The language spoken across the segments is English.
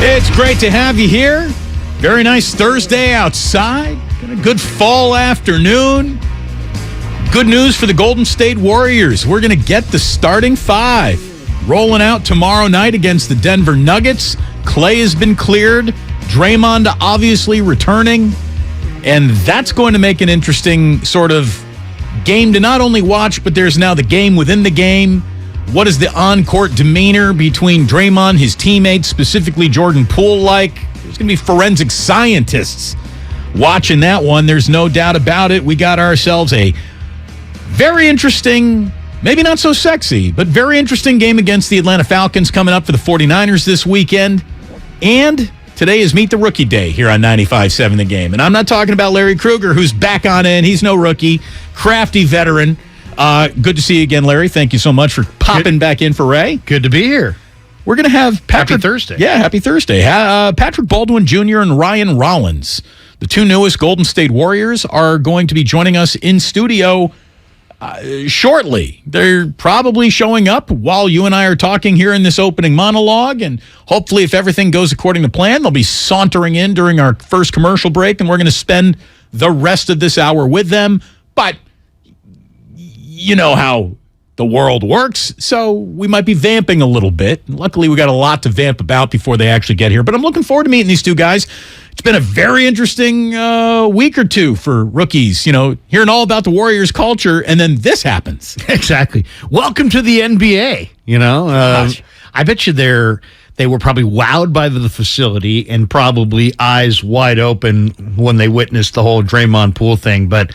It's great to have you here. Very nice Thursday outside. Got a good fall afternoon. Good news for the Golden State Warriors. We're going to get the starting five rolling out tomorrow night against the Denver Nuggets. Clay has been cleared. Draymond obviously returning. And that's going to make an interesting sort of game to not only watch, but there's now the game within the game. What is the on-court demeanor between Draymond, his teammates, specifically Jordan Poole like? There's going to be forensic scientists watching that one. There's no doubt about it. We got ourselves a very interesting, maybe not so sexy, but very interesting game against the Atlanta Falcons coming up for the 49ers this weekend. And today is Meet the Rookie Day here on 95.7 The Game. And I'm not talking about Larry Krueger, who's back on in. He's no rookie, crafty veteran. Good to see you again, Larry. Thank you so much for popping back in for Ray. Good to be here. We're going to have Patrick. Happy Thursday. Yeah, happy Thursday. Patrick Baldwin Jr. and Ryan Rollins, the two newest Golden State Warriors, are going to be joining us in studio shortly. They're probably showing up while you and I are talking here in this opening monologue, and hopefully if everything goes according to plan, they'll be sauntering in during our first commercial break, and we're going to spend the rest of this hour with them. But you know how the world works, so we might be vamping a little bit. Luckily, we got a lot to vamp about before they actually get here, but I'm looking forward to meeting these two guys. It's been a very interesting week or two for rookies, you know, hearing all about the Warriors culture, and then this happens. Exactly. Welcome to the NBA, you know. I bet you they were probably wowed by the facility and probably eyes wide open when they witnessed the whole Draymond Poole thing, but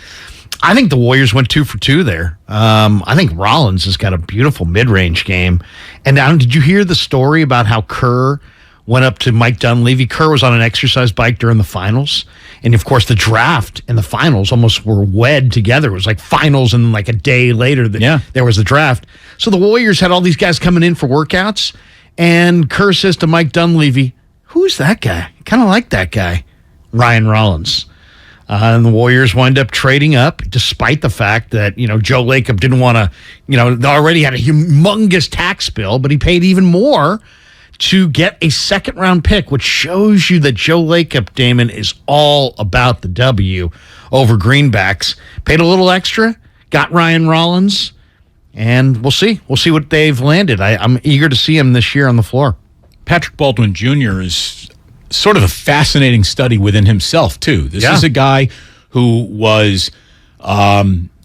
I think the Warriors went 2 for 2 there. I think Rollins has got a beautiful mid-range game. And did you hear the story about how Kerr went up to Mike Dunleavy? Kerr was on an exercise bike during the finals. And, of course, the draft and the finals almost were wed together. It was like finals and like a day later there was the draft. So the Warriors had all these guys coming in for workouts. And Kerr says to Mike Dunleavy, "Who's that guy? I kind of like that guy." Ryan Rollins. And the Warriors wind up trading up, despite the fact that, you know, Joe Lacob didn't want to, you know, they already had a humongous tax bill, but he paid even more to get a second-round pick, which shows you that Joe Lacob, Damon, is all about the W over greenbacks. Paid a little extra, got Ryan Rollins, and we'll see. We'll see what they've landed. I'm eager to see him this year on the floor. Patrick Baldwin Jr. is sort of a fascinating study within himself, too. This is a guy who was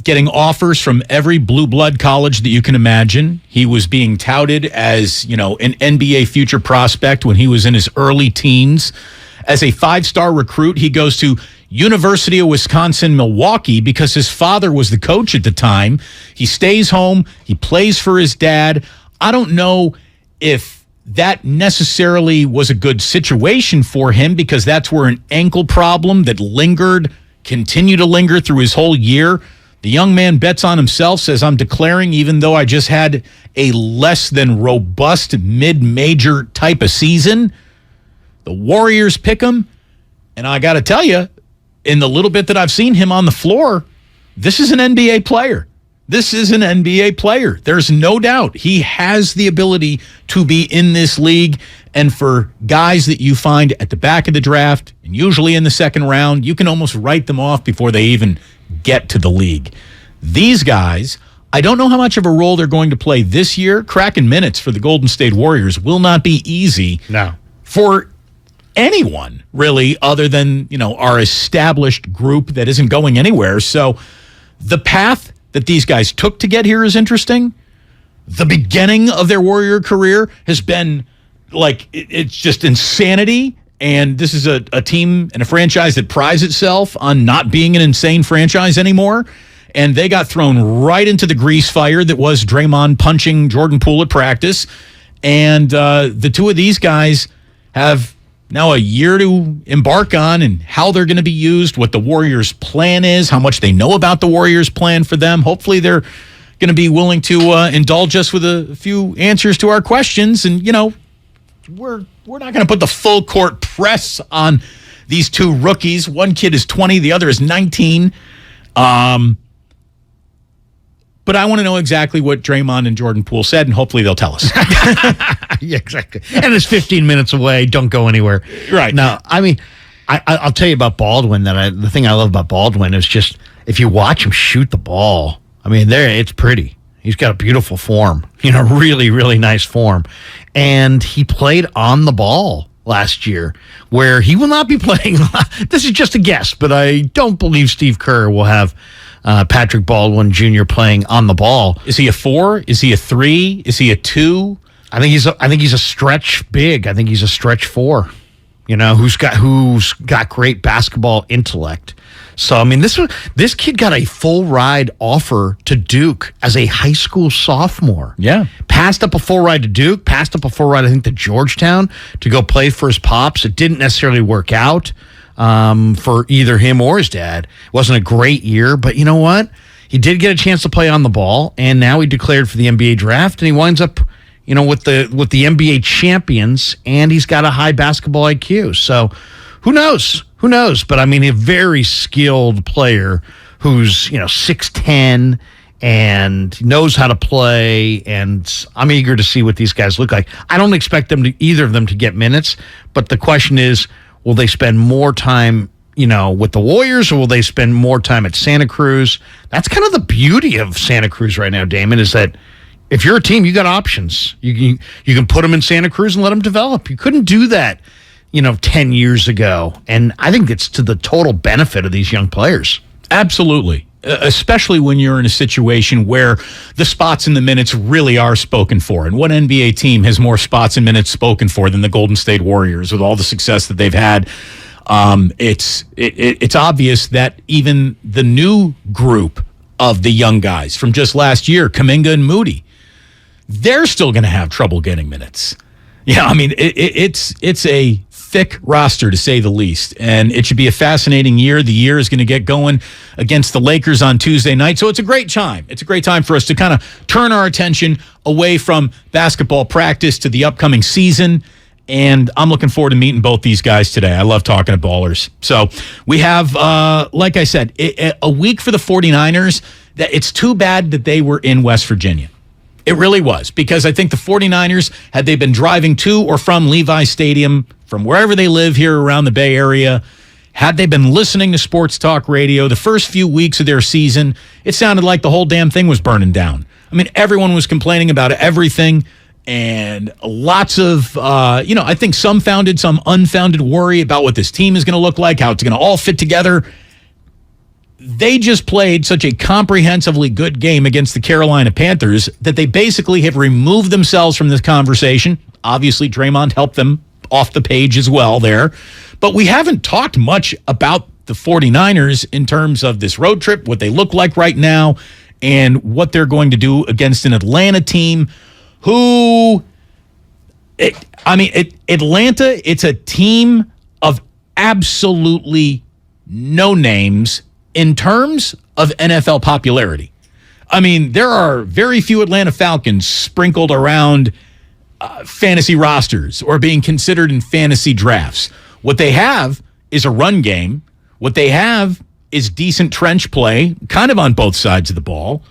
getting offers from every blue blood college that you can imagine. He was being touted as, you know, an NBA future prospect when he was in his early teens. As a 5-star recruit, he goes to University of Wisconsin-Milwaukee because his father was the coach at the time. He stays home. He plays for his dad. I don't know if that necessarily was a good situation for him because that's where an ankle problem that continued to linger through his whole year. The young man bets on himself, says, "I'm declaring even though I just had a less than robust mid-major type of season." The Warriors pick him, and I got to tell you, in the little bit that I've seen him on the floor, this is an NBA player. This is an NBA player. There's no doubt he has the ability to be in this league. And for guys that you find at the back of the draft, and usually in the second round, you can almost write them off before they even get to the league. These guys, I don't know how much of a role they're going to play this year. Cracking minutes for the Golden State Warriors will not be easy for anyone, really, other than, you know, our established group that isn't going anywhere. So the path that these guys took to get here is interesting. The beginning of their Warrior career has been like, it's just insanity. And this is a team and a franchise that prides itself on not being an insane franchise anymore. And they got thrown right into the grease fire that was Draymond punching Jordan Poole at practice. And the two of these guys have now a year to embark on and how they're going to be used, what the Warriors' plan is, how much they know about the Warriors' plan for them. Hopefully they're going to be willing to indulge us with a few answers to our questions. And, you know, we're not going to put the full court press on these two rookies. One kid is 20, the other is 19. But but I want to know exactly what Draymond and Jordan Poole said, and hopefully they'll tell us. Yeah, exactly. And it's 15 minutes away. Don't go anywhere. Right. Now, I mean, I'll tell you about Baldwin. The thing I love about Baldwin is just if you watch him shoot the ball, I mean, it's pretty. He's got a beautiful form, really, really nice form. And he played on the ball last year, where he will not be playing. This is just a guess, but I don't believe Steve Kerr will have Patrick Baldwin Jr. playing on the ball. Is he a 4? Is he a 3? Is he a 2? I think he's a stretch big. I think he's a stretch 4. Who's got great basketball intellect. So I mean, this kid got a full ride offer to Duke as a high school sophomore. Yeah, passed up a full ride to Duke. Passed up a full ride, I think, to Georgetown to go play for his pops. It didn't necessarily work out for either him or his dad. It wasn't a great year, but you know what? He did get a chance to play on the ball, and now he declared for the NBA draft, and he winds up, with the NBA champions, and he's got a high basketball IQ. So who knows? Who knows? But I mean, a very skilled player who's 6'10" and knows how to play, and I'm eager to see what these guys look like. I don't expect either of them to get minutes, but the question is, will they spend more time with the Warriors, or will they spend more time at Santa Cruz? That's kind of the beauty of Santa Cruz right now, Damon, is that if you're a team, you got options. You can put them in Santa Cruz and let them develop. You couldn't do that, 10 years ago. And I think it's to the total benefit of these young players. Absolutely. Especially when you're in a situation where the spots and the minutes really are spoken for. And what NBA team has more spots and minutes spoken for than the Golden State Warriors with all the success that they've had? It's obvious that even the new group of the young guys from just last year, Kuminga and Moody, they're still going to have trouble getting minutes. Yeah, I mean, it's a thick roster, to say the least, and it should be a fascinating year. The year is going to get going against the Lakers on Tuesday night, so it's a great time. It's a great time for us to kind of turn our attention away from basketball practice to the upcoming season, and I'm looking forward to meeting both these guys today. I love talking to ballers. So we have, like I said, a week for the 49ers. That it's too bad that they were in West Virginia. It really was, because I think the 49ers, had they been driving to or from Levi Stadium, from wherever they live here around the Bay Area, had they been listening to sports talk radio the first few weeks of their season, it sounded like the whole damn thing was burning down. I mean, everyone was complaining about everything, and lots of, I think some founded, some unfounded worry about what this team is going to look like, how it's going to all fit together. They just played such a comprehensively good game against the Carolina Panthers that they basically have removed themselves from this conversation. Obviously, Draymond helped them off the page as well there. But we haven't talked much about the 49ers in terms of this road trip, what they look like right now, and what they're going to do against an Atlanta team who, Atlanta, it's a team of absolutely no names in terms of NFL popularity. I mean, there are very few Atlanta Falcons sprinkled around fantasy rosters or being considered in fantasy drafts. What they have is a run game. What they have is decent trench play, kind of on both sides of the ball.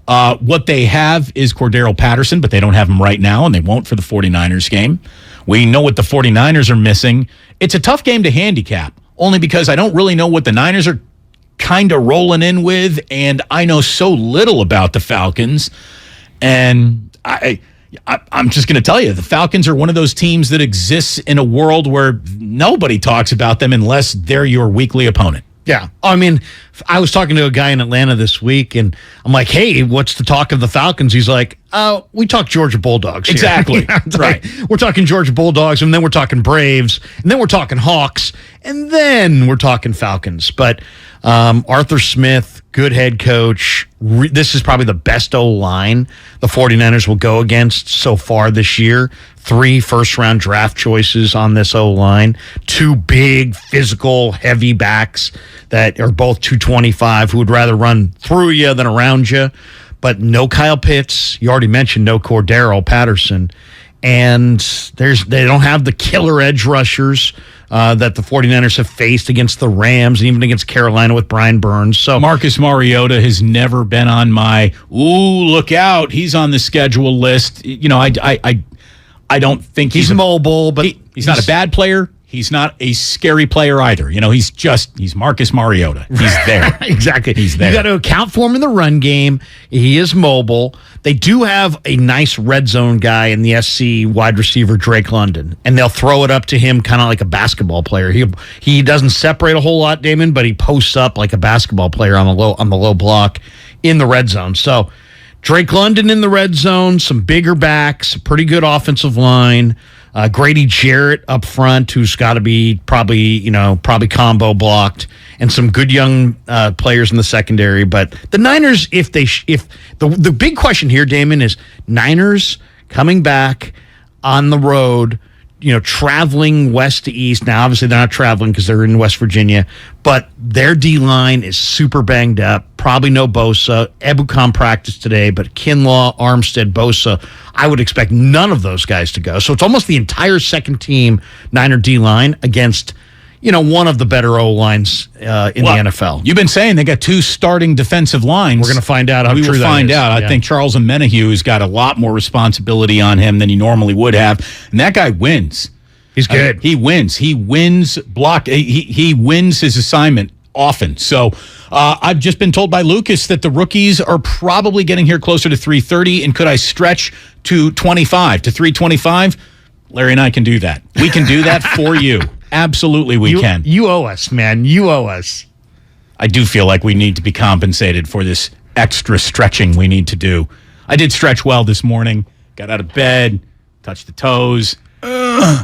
What they have is Cordero Patterson, but they don't have him right now, and they won't for the 49ers game. We know what the 49ers are missing. It's a tough game to handicap, only because I don't really know what the Niners are kind of rolling in with, and I know so little about the Falcons. And I'm just going to tell you, the Falcons are one of those teams that exists in a world where nobody talks about them unless they're your weekly opponent. Yeah. I mean, I was talking to a guy in Atlanta this week, and I'm like, hey, what's the talk of the Falcons? He's like, we talk Georgia Bulldogs here. Exactly. Right. Like, we're talking Georgia Bulldogs, and then we're talking Braves, and then we're talking Hawks, and then we're talking Falcons. But Arthur Smith, good head coach. This is probably the best O-line the 49ers will go against so far this year. 3 first-round draft choices on this O-line. 2 big, physical, heavy backs that are both 225 who would rather run through you than around you. But no Kyle Pitts. You already mentioned no Cordero Patterson. and they don't have the killer edge rushers that the 49ers have faced against the Rams and even against Carolina with Brian Burns. So Marcus Mariota has never been on my look out, he's on the schedule list. I don't think he's mobile, but he's not a bad player. He's not a scary player either. He's Marcus Mariota. He's there. Exactly. He's there. You got to account for him in the run game. He is mobile. They do have a nice red zone guy in the SC wide receiver, Drake London, and they'll throw it up to him kind of like a basketball player. He doesn't separate a whole lot, Damon, but he posts up like a basketball player on the low block in the red zone. So Drake London in the red zone, some bigger backs, pretty good offensive line. Grady Jarrett up front, who's got to be probably combo blocked, and some good young players in the secondary. But the Niners, if the big question here, Damon, is Niners coming back on the road, traveling west to east. Now, obviously, they're not traveling because they're in West Virginia, but their D-line is super banged up. Probably no Bosa. Ebukam practiced today, but Kinlaw, Armstead, Bosa, I would expect none of those guys to go. So it's almost the entire second team Niner D-line against, one of the better O-lines in the NFL. You've been saying they got two starting defensive lines. We're going to find out how true that is. We will find out. I think Charles Menahue's got a lot more responsibility on him than he normally would have, and that guy wins. He's good. He wins. He wins block. He wins his assignment often. So I've just been told by Lucas that the rookies are probably getting here closer to 330, and could I stretch to 25 to 325? Larry and I can do that. We can do that for you. Absolutely, we can. You owe us, man. You owe us. I do feel like we need to be compensated for this extra stretching we need to do. I did stretch well this morning. Got out of bed, touched the toes.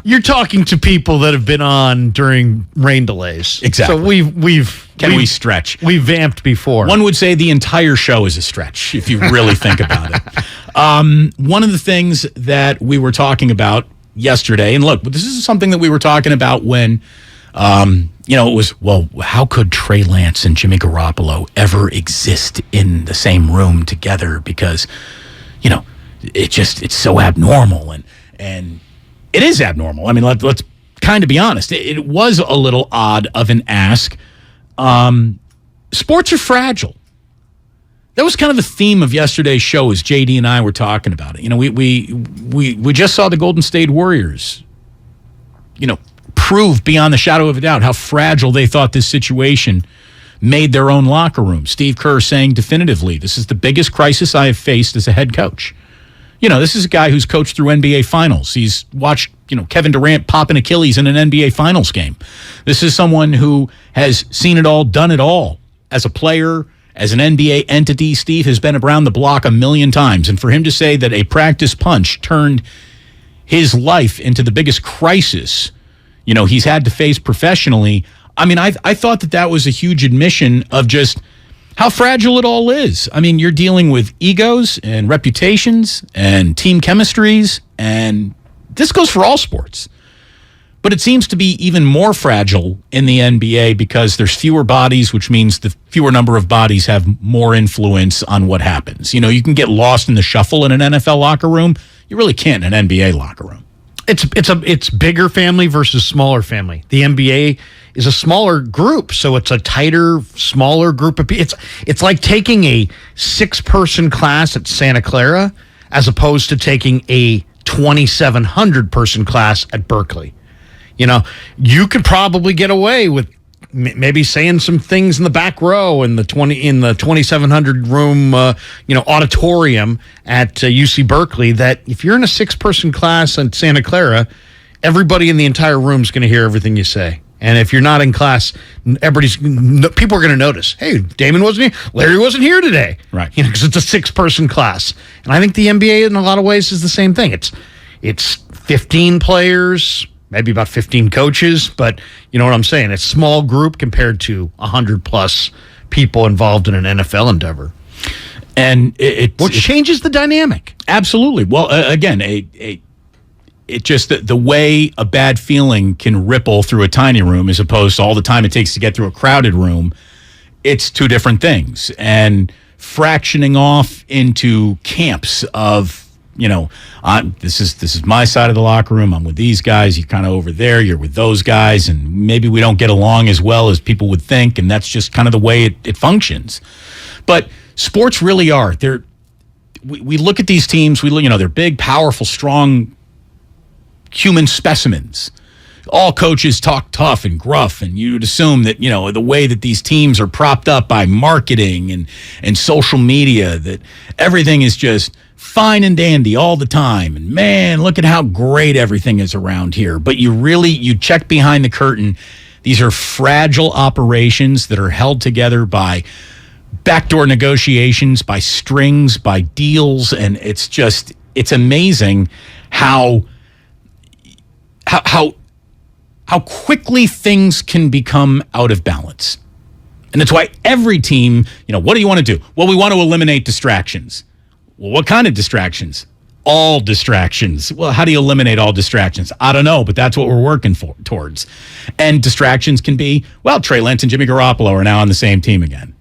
You're talking to people that have been on during rain delays. Exactly. So we stretch? We vamped before. One would say the entire show is a stretch if you really think about it. One of the things that we were talking about yesterday, and look, this is something that we were talking about when, it was, how could Trey Lance and Jimmy Garoppolo ever exist in the same room together? Because, it's so abnormal, and it is abnormal. I mean, let's kind of be honest. It was a little odd of an ask. Sports are fragile. That was kind of the theme of yesterday's show as JD and I were talking about it. We just saw the Golden State Warriors, prove beyond the shadow of a doubt how fragile they thought this situation made their own locker room. Steve Kerr saying definitively, this is the biggest crisis I have faced as a head coach. This is a guy who's coached through NBA Finals. He's watched, Kevin Durant pop an Achilles in an NBA Finals game. This is someone who has seen it all, done it all. As a player, as an NBA entity, Steve has been around the block a million times. And for him to say that a practice punch turned his life into the biggest crisis, he's had to face professionally, I mean, I thought that was a huge admission of just how fragile it all is. I mean, you're dealing with egos and reputations and team chemistries, and this goes for all sports. But it seems to be even more fragile in the NBA because there's fewer bodies, which means the fewer number of bodies have more influence on what happens. You can get lost in the shuffle in an NFL locker room. You really can't in an NBA locker room. It's bigger family versus smaller family. The NBA is a smaller group, so it's a tighter, smaller group of people. It's like taking a 6-person class at Santa Clara as opposed to taking a 2,700 person class at Berkeley. You could probably get away with maybe saying some things in the back row in the 2,700 room auditorium at UC Berkeley that if you're in a 6-person class at Santa Clara, everybody in the entire room is going to hear everything you say. And if you're not in class, people are going to notice. Hey, Damon wasn't here. Larry wasn't here today. Right. Because it's a 6-person class. And I think the NBA in a lot of ways is the same thing. It's 15 players, maybe about 15 coaches, but you know what I'm saying? It's a small group compared to 100+ people involved in an NFL endeavor. And which changes the dynamic. Absolutely. Well, again, it just the way a bad feeling can ripple through a tiny room as opposed to all the time it takes to get through a crowded room, it's two different things. And fractioning off into camps of this is my side of the locker room. I'm with these guys. You're kind of over there. You're with those guys, and maybe we don't get along as well as people would think, and that's just kind of the way it functions. But sports really are. We look at these teams. They're big, powerful, strong human specimens. All coaches talk tough and gruff, and you'd assume that, the way that these teams are propped up by marketing and social media, that everything is just fine and dandy all the time. And man, look at how great everything is around here. But you check behind the curtain. These are fragile operations that are held together by backdoor negotiations, by strings, by deals. And it's amazing how quickly things can become out of balance. And that's why every team, what do you want to do? Well, we want to eliminate distractions. Well, what kind of distractions? All distractions. Well, how do you eliminate all distractions? I don't know, but that's what we're working towards. And distractions can be, Trey Lance and Jimmy Garoppolo are now on the same team again.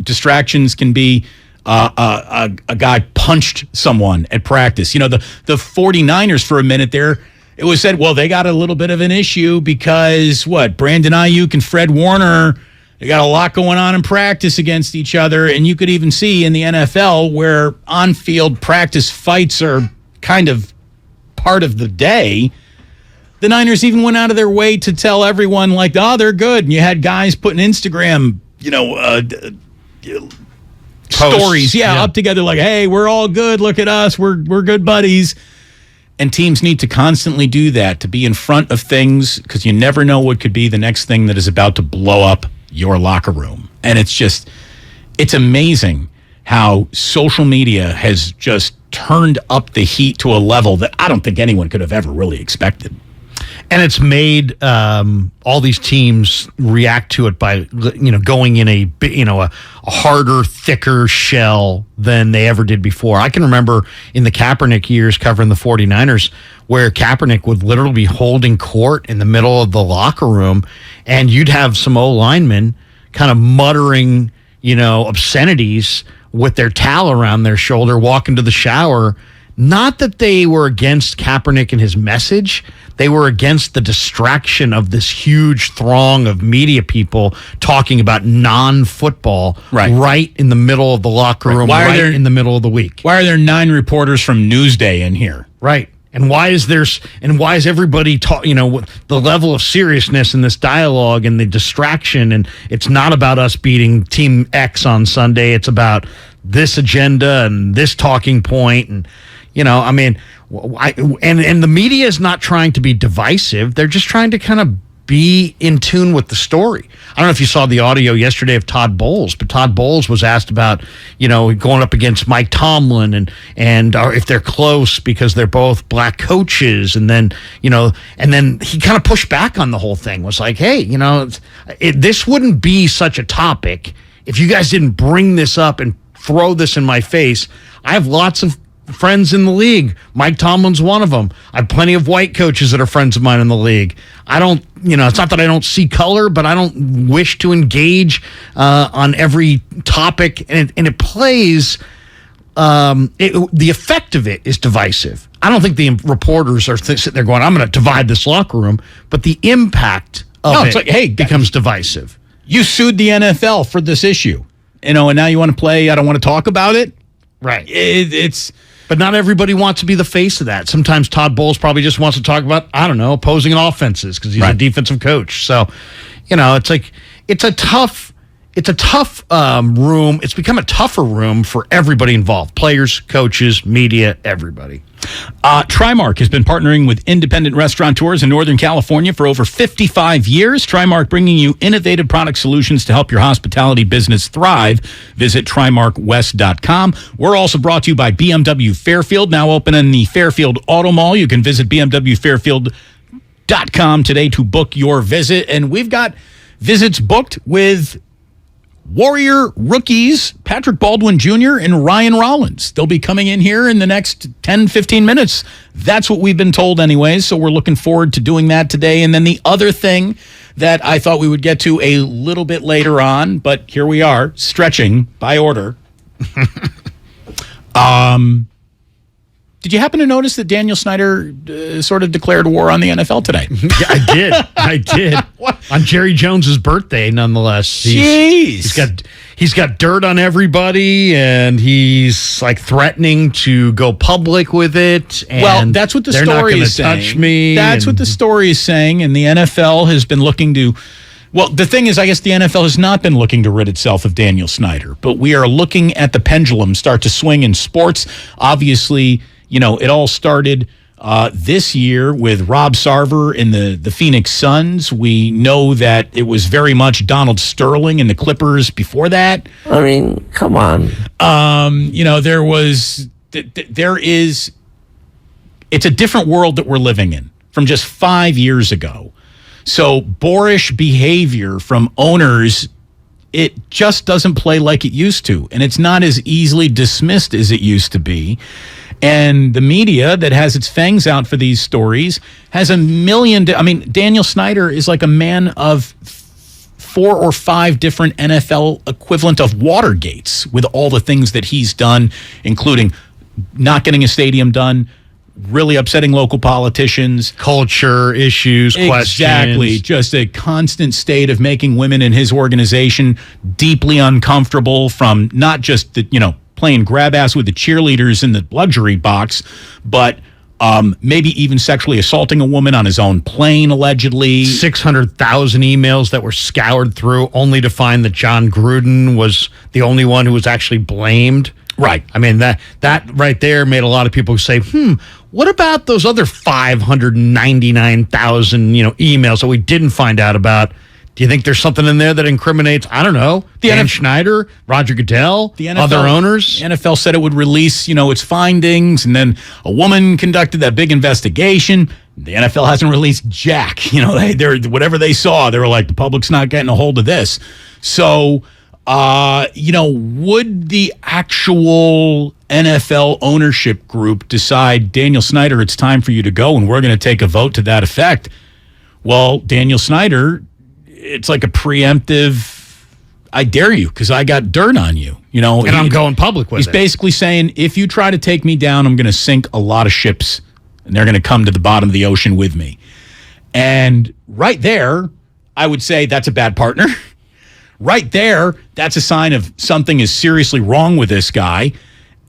Distractions can be a guy punched someone at practice. The 49ers for a minute there, it was said, they got a little bit of an issue because Brandon Ayuk and Fred Warner, they got a lot going on in practice against each other. And you could even see in the NFL where on-field practice fights are kind of part of the day. The Niners even went out of their way to tell everyone they're good. And you had guys putting Instagram, stories, up together hey, we're all good. Look at us. We're good buddies. And teams need to constantly do that, to be in front of things, because you never know what could be the next thing that is about to blow up your locker room. And it's amazing how social media has just turned up the heat to a level that I don't think anyone could have ever really expected. And it's made all these teams react to it by, going in a harder, thicker shell than they ever did before. I can remember in the Kaepernick years covering the 49ers where Kaepernick would literally be holding court in the middle of the locker room, and you'd have some linemen kind of muttering, obscenities with their towel around their shoulder, walking to the shower. Not that they were against Kaepernick and his message. They were against the distraction of this huge throng of media people talking about non-football right in the middle of the locker room, in the middle of the week. Why are there 9 reporters from Newsday in here? Right. And why is everybody the level of seriousness in this dialogue and the distraction, and it's not about us beating Team X on Sunday. It's about this agenda and this talking point. And and the media is not trying to be divisive. They're just trying to kind of be in tune with the story. I don't know if you saw the audio yesterday of Todd Bowles, but Todd Bowles was asked about, going up against Mike Tomlin and if they're close because they're both black coaches. And then, and then he kind of pushed back on the whole thing, was like, hey, this wouldn't be such a topic if you guys didn't bring this up and throw this in my face. I have lots of friends in the league. Mike Tomlin's one of them. I have plenty of white coaches that are friends of mine in the league. I don't, it's not that I don't see color, but I don't wish to engage on every topic. And it plays, the effect of it is divisive. I don't think the reporters are sitting there going, I'm going to divide this locker room, but the impact of becomes divisive. You sued the NFL for this issue, and now you want to play, I don't want to talk about it. Right. But not everybody wants to be the face of that. Sometimes Todd Bowles probably just wants to talk about, opposing offenses because he's a defensive coach. So, it's a tough room. It's become a tougher room for everybody involved. Players, coaches, media, everybody. Trimark has been partnering with independent restaurateurs in Northern California for over 55 years. Trimark bringing you innovative product solutions to help your hospitality business thrive. Visit TrimarkWest.com. We're also brought to you by BMW Fairfield, now open in the Fairfield Auto Mall. You can visit BMWFairfield.com today to book your visit. And we've got visits booked with Warrior rookies Patrick Baldwin Jr. and Ryan Rollins. They'll be coming in here in the next 10, 15 minutes. That's what we've been told anyways, so we're looking forward to doing that today. And then the other thing that I thought we would get to a little bit later on, but here we are, stretching by order. Did you happen to notice that Daniel Snyder sort of declared war on the NFL today? Yeah, I did. What? On Jerry Jones's birthday, nonetheless. He's got dirt on everybody, and he's like threatening to go public with it. And well, that's what the story is saying. Touch me. That's what the story is saying, and the NFL has been looking to. Well, the thing is, I guess the NFL has not been looking to rid itself of Daniel Snyder, but we are looking at the pendulum start to swing in sports. Obviously, it all started this year with Rob Sarver in the Phoenix Suns. We know that it was very much Donald Sterling and the Clippers before that. I mean, come on. It's a different world that we're living in from just 5 years ago. So boorish behavior from owners, it just doesn't play like it used to. And it's not as easily dismissed as it used to be. And the media that has its fangs out for these stories has a million. Daniel Snyder is like a man of 4 or 5 different NFL equivalent of Watergates with all the things that he's done, including not getting a stadium done, really upsetting local politicians, culture issues, questions. Exactly. Just a constant state of making women in his organization deeply uncomfortable from not just playing grab ass with the cheerleaders in the luxury box, but maybe even sexually assaulting a woman on his own plane, allegedly. 600,000 emails that were scoured through only to find that John Gruden was the only one who was actually blamed. Right. I mean, that right there made a lot of people say, what about those other 599,000, emails that we didn't find out about? Do you think there's something in there that incriminates, I don't know, Dan Schneider, Roger Goodell, other owners? The NFL said it would release, its findings, and then a woman conducted that big investigation. The NFL hasn't released jack. They're whatever they saw, they were like, the public's not getting a hold of this. So, would the actual NFL ownership group decide, Daniel Snyder, it's time for you to go, and we're going to take a vote to that effect? Well, Daniel Snyder, it's like a preemptive, I dare you because I got dirt on you. And I'm going public with it. He's basically saying, if you try to take me down, I'm going to sink a lot of ships, and they're going to come to the bottom of the ocean with me. And right there, I would say that's a bad partner. Right there, that's a sign of something is seriously wrong with this guy.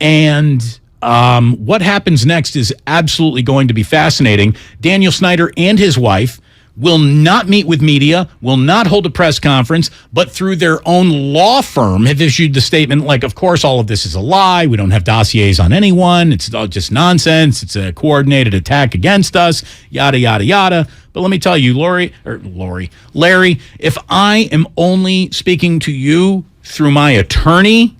And what happens next is absolutely going to be fascinating. Daniel Snyder and his wife will not meet with media, will not hold a press conference, but through their own law firm have issued the statement like, of course, all of this is a lie. We don't have dossiers on anyone. It's all just nonsense. It's a coordinated attack against us, yada, yada, yada. But let me tell you, Larry, if I am only speaking to you through my attorney,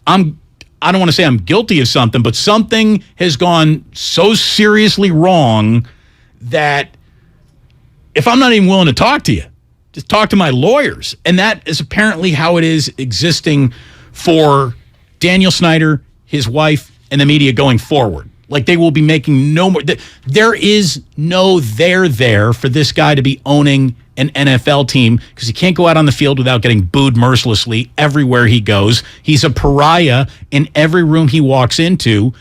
I don't want to say I'm guilty of something, but something has gone so seriously wrong that if I'm not even willing to talk to you, just talk to my lawyers. And that is apparently how it is existing for Daniel Snyder, his wife, and the media going forward. Like they will be making no more. There is no there for this guy to be owning an NFL team because he can't go out on the field without getting booed mercilessly everywhere he goes. He's a pariah in every room he walks into,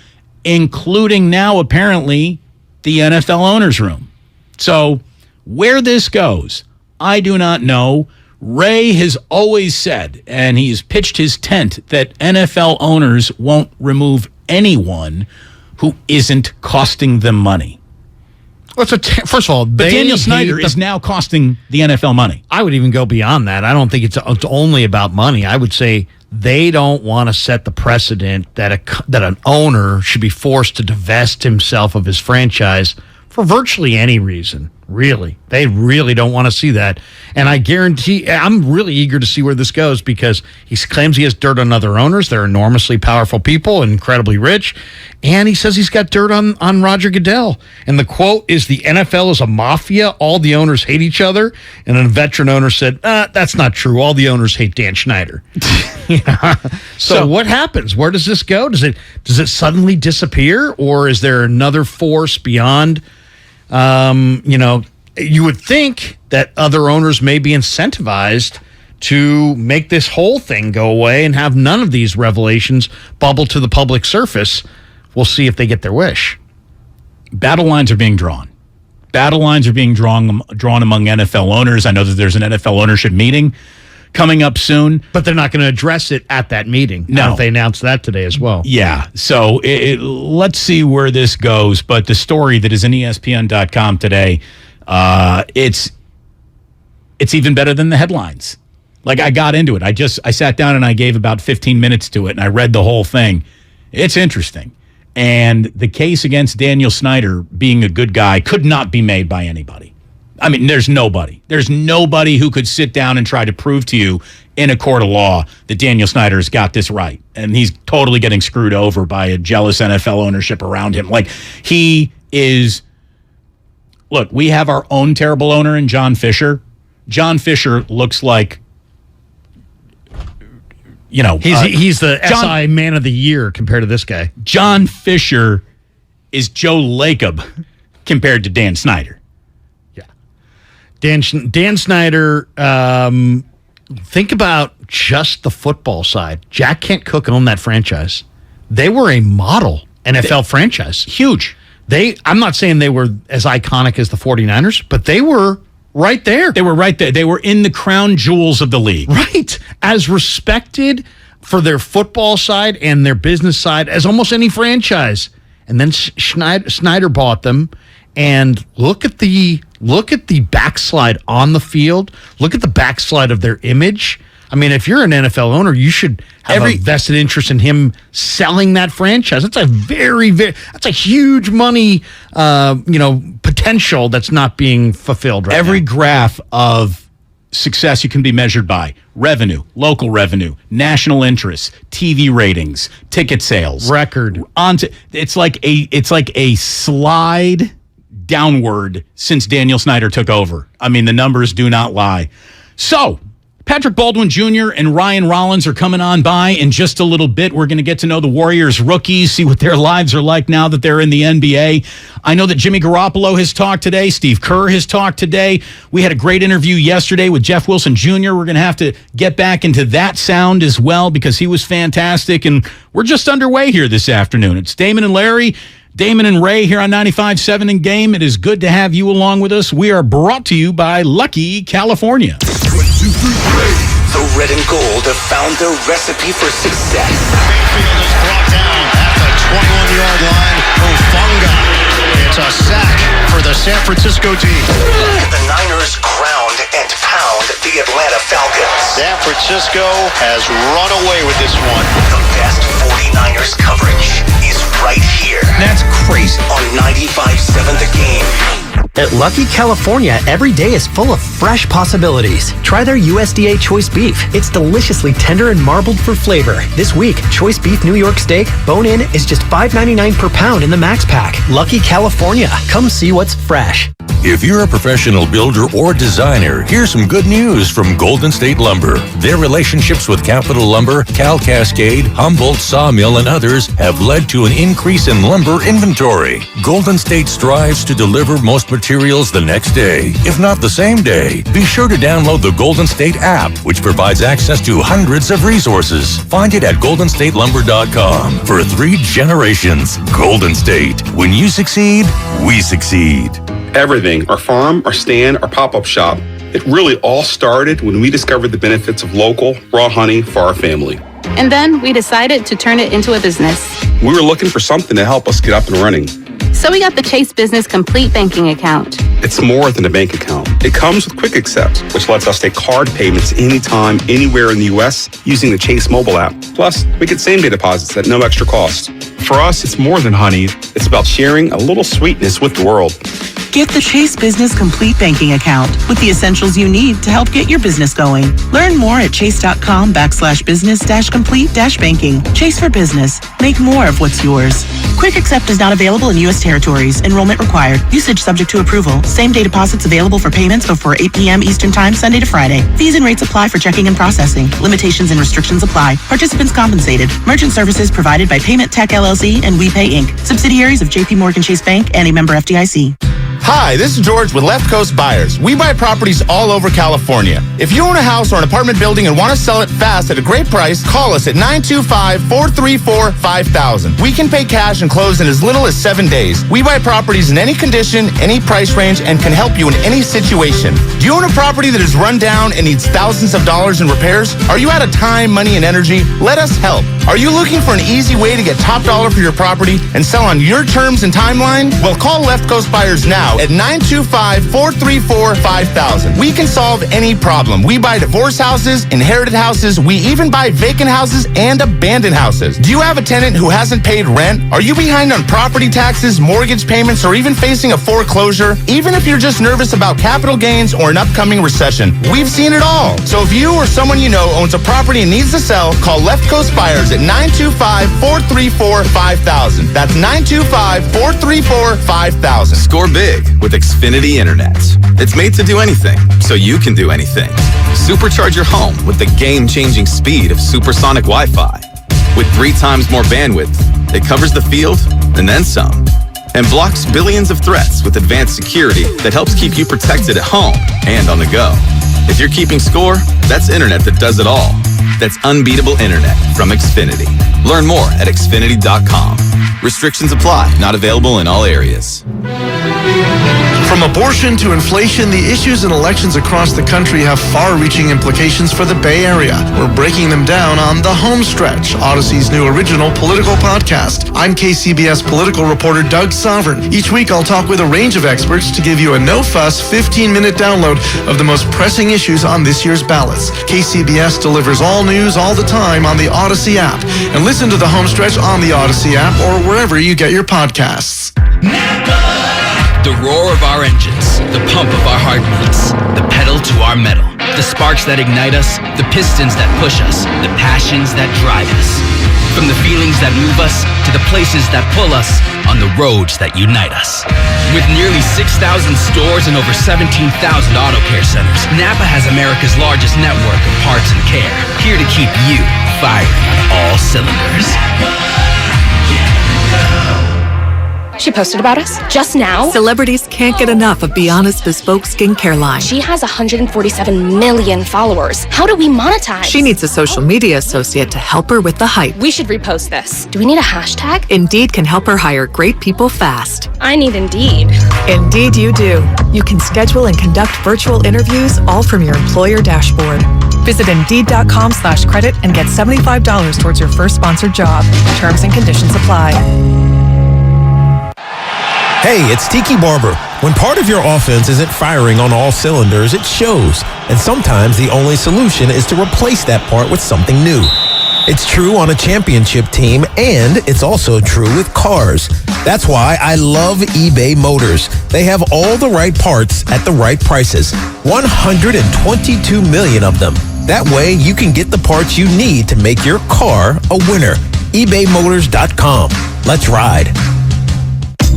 including now apparently the NFL owner's room. So where this goes, I do not know. Ray has always said, and he's pitched his tent, that NFL owners won't remove anyone who isn't costing them money. Well, first of all, but Daniel Snyder is now costing the NFL money. I would even go beyond that. I don't think it's only about money. I would say they don't want to set the precedent that an owner should be forced to divest himself of his franchise for virtually any reason. Really. They really don't want to see that. And I guarantee, I'm really eager to see where this goes because he claims he has dirt on other owners. They're enormously powerful people, incredibly rich. And he says he's got dirt on Roger Goodell. And the quote is, the NFL is a mafia. All the owners hate each other. And a veteran owner said, that's not true. All the owners hate Dan Schneider. So what happens? Where does this go? Does it suddenly disappear? Or is there another force beyond? You would think that other owners may be incentivized to make this whole thing go away and have none of these revelations bubble to the public surface. we'll see if they get their wish. Battle lines are being drawn. Battle lines are being drawn among NFL owners. I know that there's an NFL ownership meeting coming up soon. But they're not going to address it at that meeting. No. They announced that today as well. Yeah. So let's see where this goes. But the story that is in ESPN.com today, it's even better than the headlines. Like, I got into it. I sat down and I gave about 15 minutes to it, and I read the whole thing. It's interesting. And the case against Daniel Snyder being a good guy could not be made by anybody. I mean, there's nobody. There's nobody who could sit down and try to prove to you in a court of law that Daniel Snyder's got this right. And he's totally getting screwed over by a jealous NFL ownership around him. Like, he is... Look, we have our own terrible owner in John Fisher. John Fisher looks like... He's the SI Man of the Year compared to this guy. John Fisher is Joe Lacob compared to Dan Snyder. Yeah. Dan Snyder, think about just the football side. Jack Kent Cooke owned that franchise. They were a model NFL franchise. Huge. I'm not saying they were as iconic as the 49ers, but they were right there. They were right there. They were in the crown jewels of the league. Right. As respected for their football side and their business side as almost any franchise. And then Snyder bought them. And look at the backslide on the field. Look at the backslide of their image. I mean, if you're an NFL owner, you should have a vested interest in him selling that franchise. That's a that's a huge money, potential that's not being fulfilled right now. Every graph of success you can be measured by: revenue, local revenue, national interests, TV ratings, ticket sales, record. It's like a slide downward since Daniel Snyder took over. I mean, the numbers do not lie. So, Patrick Baldwin Jr. and Ryan Rollins are coming on by in just a little bit. We're going to get to know the Warriors rookies, see what their lives are like now that they're in the NBA. I know that Jimmy Garoppolo has talked today. Steve Kerr has talked today. We had a great interview yesterday with Jeff Wilson Jr. We're going to have to get back into that sound as well because he was fantastic. And we're just underway here this afternoon. It's Damon and Larry, Damon and Ray here on 95.7 in Game. It is good to have you along with us. We are brought to you by Lucky California. 1, 2, 3, 4. The red and gold have found their recipe for success. Mayfield is brought down at the 21-yard line. Ofunga. It's a sack for the San Francisco D. The Niners ground and pound the Atlanta Falcons. San Francisco has run away with this one. The best 49ers coverage is right here. That's crazy. On 95.7 The Game. At Lucky California, every day is full of fresh possibilities. Try their USDA Choice Beef. It's deliciously tender and marbled for flavor. This week, Choice Beef New York Steak, bone-in, is just $5.99 per pound in the Max Pack. Lucky California. Come see what's fresh. If you're a professional builder or designer, here's some good news from Golden State Lumber. Their relationships with Capital Lumber, Cal Cascade, Humboldt Sawmill, and others have led to an increase in lumber inventory. Golden State strives to deliver most materials the next day, if not the same day. Be sure to download the Golden State app, which provides access to hundreds of resources. Find it at goldenstatelumber.com. For 3 generations, Golden State. When you succeed, we succeed. Everything, our farm, our stand, our pop-up shop, it really all started when we discovered the benefits of local, raw honey for our family. And then we decided to turn it into a business. We were looking for something to help us get up and running. So we got the Chase Business Complete Banking Account. It's more than a bank account. It comes with Quick Accept, which lets us take card payments anytime, anywhere in the U.S. using the Chase mobile app. Plus, we get same-day deposits at no extra cost. For us, it's more than honey. It's about sharing a little sweetness with the world. Get the Chase Business Complete Banking Account with the essentials you need to help get your business going. Learn more at chase.com/business-complete-banking. Chase for business. Make more of what's yours. Quick Accept is not available in U.S. territories. Enrollment required. Usage subject to approval. Same-day deposits available for payments before 8 p.m. Eastern Time, Sunday to Friday. Fees and rates apply for checking and processing. Limitations and restrictions apply. Participants compensated. Merchant services provided by Payment Tech LLC and WePay Inc. Subsidiaries of J.P. Morgan Chase Bank and a member FDIC. Hi, this is George with Left Coast Buyers. We buy properties all over California. If you own a house or an apartment building and want to sell it fast at a great price, call us at 925-434-5000. We can pay cash and close in as little as 7 days. We buy properties in any condition, any price range, and can help you in any situation. Do you own a property that is run down and needs thousands of dollars in repairs? Are you out of time, money, and energy? Let us help. Are you looking for an easy way to get top dollar for your property and sell on your terms and timeline? Well, call Left Coast Buyers now at 925-434-5000. We can solve any problem. We buy divorce houses, inherited houses. We even buy vacant houses and abandoned houses. Do you have a tenant who hasn't paid rent? Are you behind on property taxes, mortgage payments, or even facing a foreclosure? Even if you're just nervous about capital gains or an upcoming recession, we've seen it all. So if you or someone you know owns a property and needs to sell, call Left Coast Buyers at 925-434-5000. That's 925-434-5000. Score big with Xfinity Internet. It's made to do anything, so you can do anything. Supercharge your home with the game-changing speed of supersonic Wi-Fi. With 3 times more bandwidth, it covers the field and then some. And blocks billions of threats with advanced security that helps keep you protected at home and on the go. If you're keeping score, that's internet that does it all. That's unbeatable internet from Xfinity. Learn more at Xfinity.com. Restrictions apply. Not available in all areas. From abortion to inflation, the issues in elections across the country have far-reaching implications for the Bay Area. We're breaking them down on The Home Stretch, Odyssey's new original political podcast. I'm KCBS political reporter Doug Sovereign. Each week, I'll talk with a range of experts to give you a no-fuss 15-minute download of the most pressing issues on this year's ballots. KCBS delivers all news all the time on the Odyssey app. And listen to The Home Stretch on the Odyssey app or wherever you get your podcasts. The roar of our engines, the pump of our heartbeats, the pedal to our metal, the sparks that ignite us, the pistons that push us, the passions that drive us. From the feelings that move us to the places that pull us on the roads that unite us. With nearly 6,000 stores and over 17,000 auto care centers, Napa has America's largest network of parts and care, here to keep you firing on all cylinders. She posted about us just now. Celebrities can't get enough of Biana's bespoke skincare line. She has 147 million followers. How do we monetize? She needs a social media associate to help her with the hype. We should repost this. Do we need a hashtag? Indeed can help her hire great people fast. I need Indeed. Indeed you do. You can schedule and conduct virtual interviews all from your employer dashboard. Visit Indeed.com/credit and get $75 towards your first sponsored job. Terms and conditions apply. Hey, it's Tiki Barber. When part of your offense isn't firing on all cylinders, it shows. And sometimes the only solution is to replace that part with something new. It's true on a championship team, and it's also true with cars. That's why I love eBay Motors. They have all the right parts at the right prices. 122 million of them. That way you can get the parts you need to make your car a winner. ebaymotors.com. Let's ride.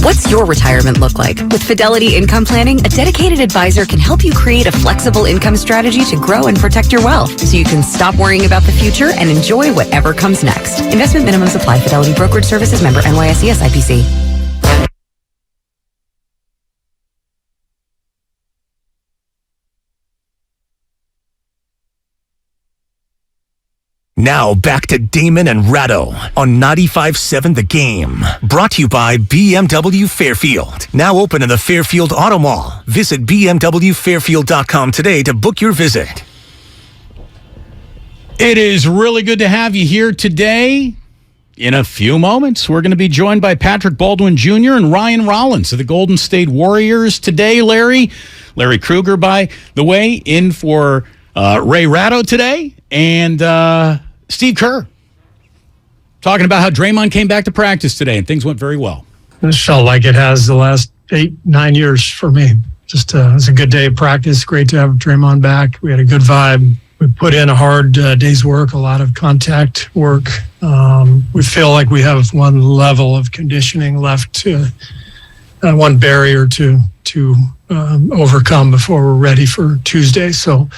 What's your retirement look like? With Fidelity Income Planning, a dedicated advisor can help you create a flexible income strategy to grow and protect your wealth so you can stop worrying about the future and enjoy whatever comes next. Investment minimums apply. Fidelity Brokerage Services, member NYSE SIPC. Now back to Damon and Ratto on 95.7 The Game. Brought to you by BMW Fairfield. Now open in the Fairfield Auto Mall. Visit BMWFairfield.com today to book your visit. It is really good to have you here today. In a few moments, we're going to be joined by Patrick Baldwin Jr. and Ryan Rollins of the Golden State Warriors today, Larry Krueger, by the way, in for Ray Ratto today, and Steve Kerr talking about how Draymond came back to practice today and things went very well. It felt like it has the last 8-9 years for me. Just it was a good day of practice. Great to have Draymond back. We had a good vibe. We put in a hard day's work, a lot of contact work. We feel like we have one level of conditioning left to one barrier to overcome before we're ready for Tuesday. So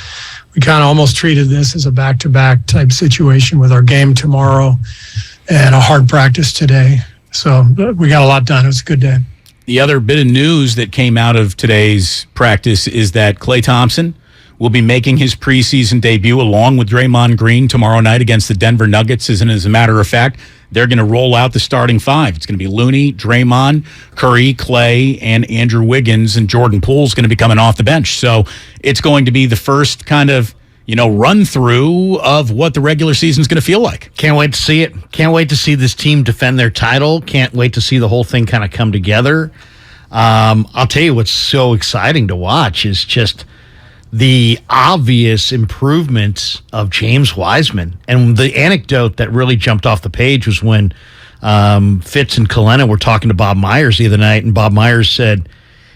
we kind of almost treated this as a back-to-back type situation with our game tomorrow and a hard practice today. So we got a lot done. It was a good day. The other bit of news that came out of today's practice is that Klay Thompson will be making his preseason debut along with Draymond Green tomorrow night against the Denver Nuggets. And as a matter of fact, they're going to roll out the starting five. It's going to be Looney, Draymond, Curry, Klay, and Andrew Wiggins, and Jordan Poole's going to be coming off the bench. So it's going to be the first kind of, run through of what the regular season is going to feel like. Can't wait to see it. Can't wait to see this team defend their title. Can't wait to see the whole thing kind of come together. I'll tell you what's so exciting to watch is just the obvious improvements of James Wiseman. And the anecdote that really jumped off the page was when Fitz and Kalena were talking to Bob Myers the other night, and Bob Myers said,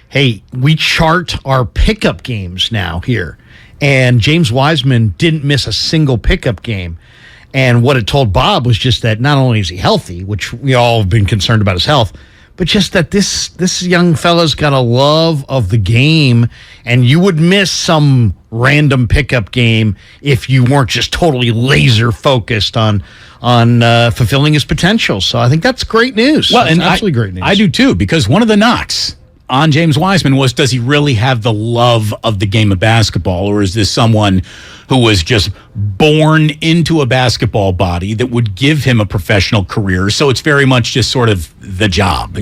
hey, we chart our pickup games now here. And James Wiseman didn't miss a single pickup game. And what it told Bob was just that not only is he healthy, which we all have been concerned about his health, but just that this young fella's got a love of the game, and you would miss some random pickup game if you weren't just totally laser focused on fulfilling his potential. So I think that's great news. Well, that's and absolutely great news. I do too, because one of the knocks on James Wiseman was, does he really have the love of the game of basketball, or is this someone who was just born into a basketball body that would give him a professional career? So it's very much just sort of the job.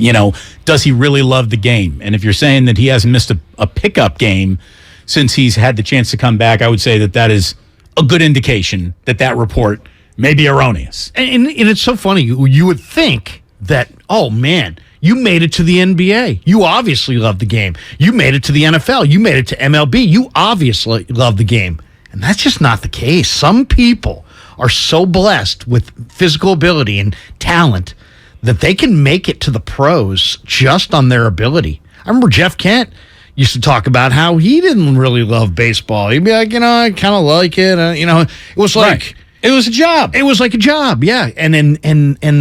Does he really love the game? And if you're saying that he hasn't missed a pickup game since he's had the chance to come back, I would say that is a good indication that report may be erroneous. And it's so funny. You would think that, oh, man, you made it to the NBA. You obviously love the game. You made it to the NFL. You made it to MLB. You obviously love the game. And that's just not the case. Some people are so blessed with physical ability and talent that they can make it to the pros just on their ability. I remember Jeff Kent used to talk about how he didn't really love baseball. He'd be like, I kind of like it. It was like... Right. It was a job. It was like a job, yeah. And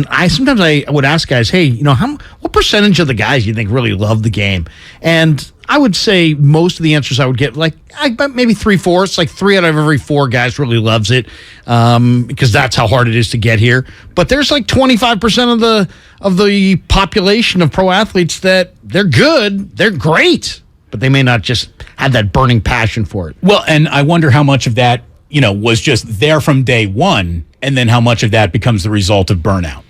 I sometimes I would ask guys, hey, what percentage of the guys you think really love the game? And I would say most of the answers I would get, like maybe 3/4, like 3 out of every 4 guys really loves it, because that's how hard it is to get here. But there's like 25% of the population of pro athletes that they're good, they're great, but they may not just have that burning passion for it. Well, and I wonder how much of that was just there from day one, and then how much of that becomes the result of burnout.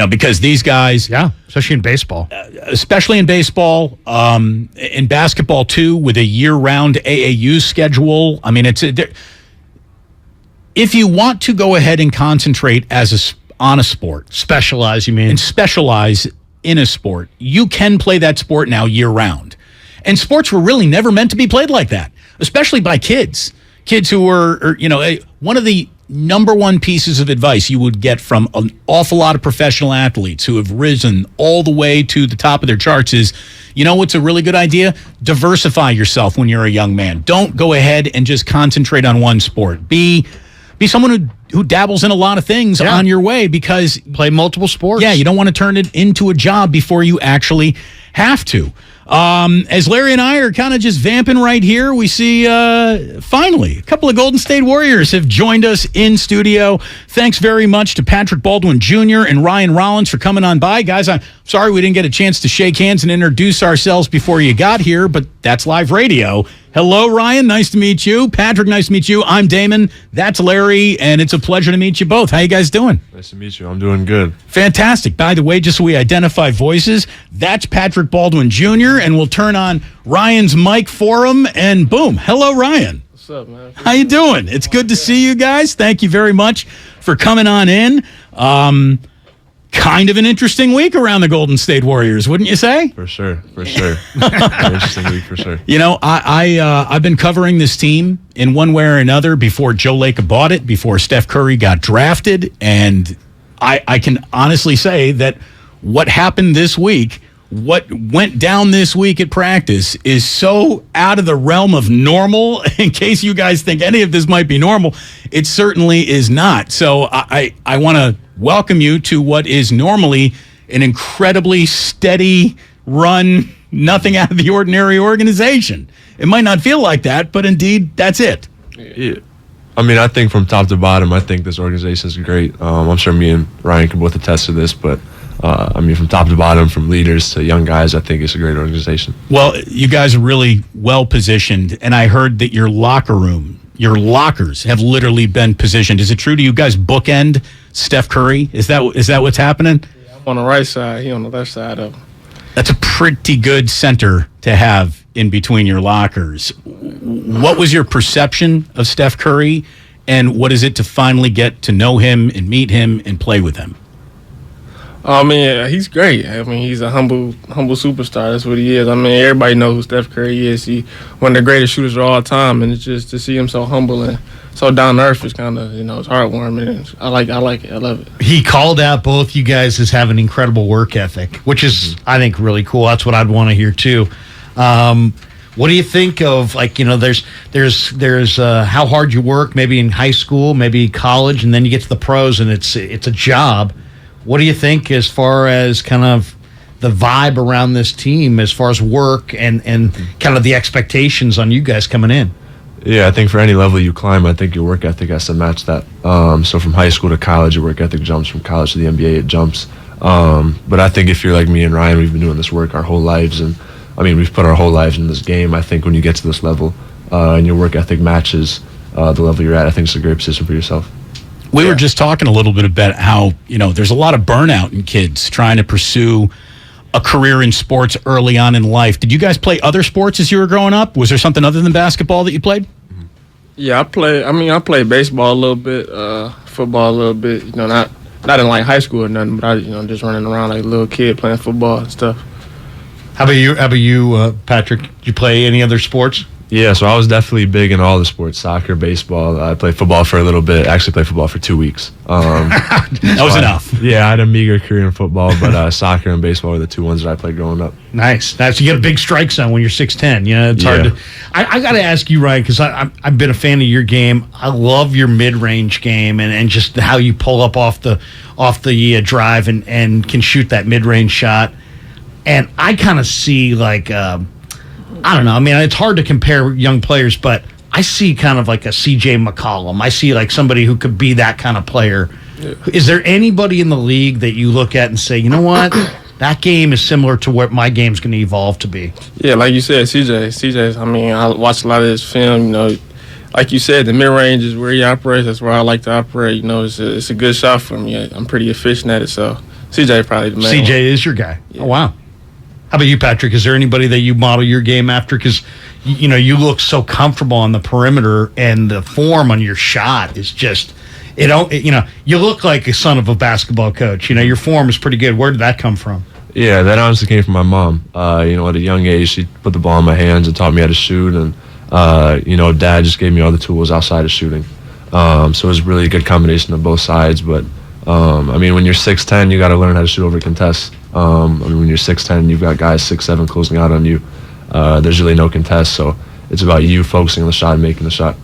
Because these guys... Yeah, especially in baseball. In basketball, too, with a year-round AAU schedule. I mean, if you want to go ahead and concentrate on a sport... Specialize, you mean? And specialize in a sport, you can play that sport now year-round. And sports were really never meant to be played like that, especially by kids. Kids who were, one of the number one pieces of advice you would get from an awful lot of professional athletes who have risen all the way to the top of their charts is, what's a really good idea? Diversify yourself when you're a young man. Don't go ahead and just concentrate on one sport. Be someone who dabbles in a lot of things on your way, because... Play multiple sports. Yeah, you don't want to turn it into a job before you actually have to. As Larry and I are kind of just vamping right here, we see, finally, a couple of Golden State Warriors have joined us in studio. Thanks very much to Patrick Baldwin Jr. and Ryan Rollins for coming on by. Guys, I'm sorry we didn't get a chance to shake hands and introduce ourselves before you got here, but that's live radio. Hello, Ryan. Nice to meet you. Patrick, nice to meet you. I'm Damon. That's Larry, and it's a pleasure to meet you both. How you guys doing? Nice to meet you. I'm doing good. Fantastic. By the way, just so we identify voices, that's Patrick Baldwin Jr., and we'll turn on Ryan's mic for him, and boom. Hello, Ryan. What's up, man? How you doing? It's good to see you guys. Thank you very much for coming on in. Kind of an interesting week around the Golden State Warriors, wouldn't you say? For sure. Interesting week, for sure. I've been covering this team in one way or another before Joe Lacob bought it, before Steph Curry got drafted, and I can honestly say that what happened this week, what went down this week at practice, is so out of the realm of normal. In case you guys think any of this might be normal, it certainly is not. So I want to welcome you to what is normally an incredibly steady run, nothing out of the ordinary organization. It might not feel like that, but indeed, that's it. Yeah. I mean, I think from top to bottom, I think this organization is great. I'm sure me and Ryan can both attest to this, but from top to bottom, from leaders to young guys, I think it's a great organization. Well, you guys are really well positioned, and I heard that your lockers have literally been positioned. Is it true? Do you guys bookend Steph Curry? Is that what's happening? Yeah, I'm on the right side. He on the left side of him. That's a pretty good center to have in between your lockers. What was your perception of Steph Curry, and what is it to finally get to know him and meet him and play with him? I mean, he's great. I mean, he's a humble superstar. That's what he is. I mean, everybody knows who Steph Curry is. He's one of the greatest shooters of all time, and it's just to see him so humble and so down to earth is kind of, it's heartwarming. And I like it. I love it. He called out both you guys as having incredible work ethic, which is, I think, really cool. That's what I'd want to hear too. What do you think of, there's how hard you work, maybe in high school, maybe college, and then you get to the pros and it's a job. What do you think as far as kind of the vibe around this team as far as work and kind of the expectations on you guys coming in? Yeah, I think for any level you climb, I think your work ethic has to match that. So from high school to college, your work ethic jumps. From college to the NBA, it jumps. But I think if you're like me and Ryan, we've been doing this work our whole lives, and we've put our whole lives in this game. I think when you get to this level and your work ethic matches the level you're at, I think it's a great position for yourself. We were just talking a little bit about how, there's a lot of burnout in kids trying to pursue a career in sports early on in life. Did you guys play other sports as you were growing up? Was there something other than basketball that you played? Yeah, I played baseball a little bit, football a little bit, not in like high school or nothing, but I, just running around like a little kid playing football and stuff. How about you, Patrick? Did you play any other sports? Yeah, so I was definitely big in all the sports, soccer, baseball. I played football for a little bit. I actually played football for 2 weeks. That was enough. I had a meager career in football, but soccer and baseball were the two ones that I played growing up. Nice. You get a big strike zone when you're 6'10". It's hard to. I got to ask you, Ryan, because I've been a fan of your game. I love your mid-range game and just how you pull up off the drive and can shoot that mid-range shot. And I kind of see I don't know. I mean, it's hard to compare young players, but I see kind of like a CJ McCollum. I see like somebody who could be that kind of player. Yeah. Is there anybody in the league that you look at and say, you know what, that game is similar to what my game's going to evolve to be? Yeah, like you said, CJ. I watched a lot of his film. Like you said, the mid range is where he operates. That's where I like to operate. It's a good shot for me. I'm pretty efficient at it. So CJ probably the main. CJ is your guy. Yeah. Oh wow. How about you, Patrick? Is there anybody that you model your game after? Because, you look so comfortable on the perimeter, and the form on your shot is just, you look like a son of a basketball coach. Your form is pretty good. Where did that come from? Yeah, that honestly came from my mom. At a young age, she put the ball in my hands and taught me how to shoot. And, Dad just gave me all the tools outside of shooting. So it was really a good combination of both sides. But, when you're 6'10", you got to learn how to shoot over contests. When you're 6'10", you've got guys 6'7" closing out on you. There's really no contest, so it's about you focusing on the shot and making the shot.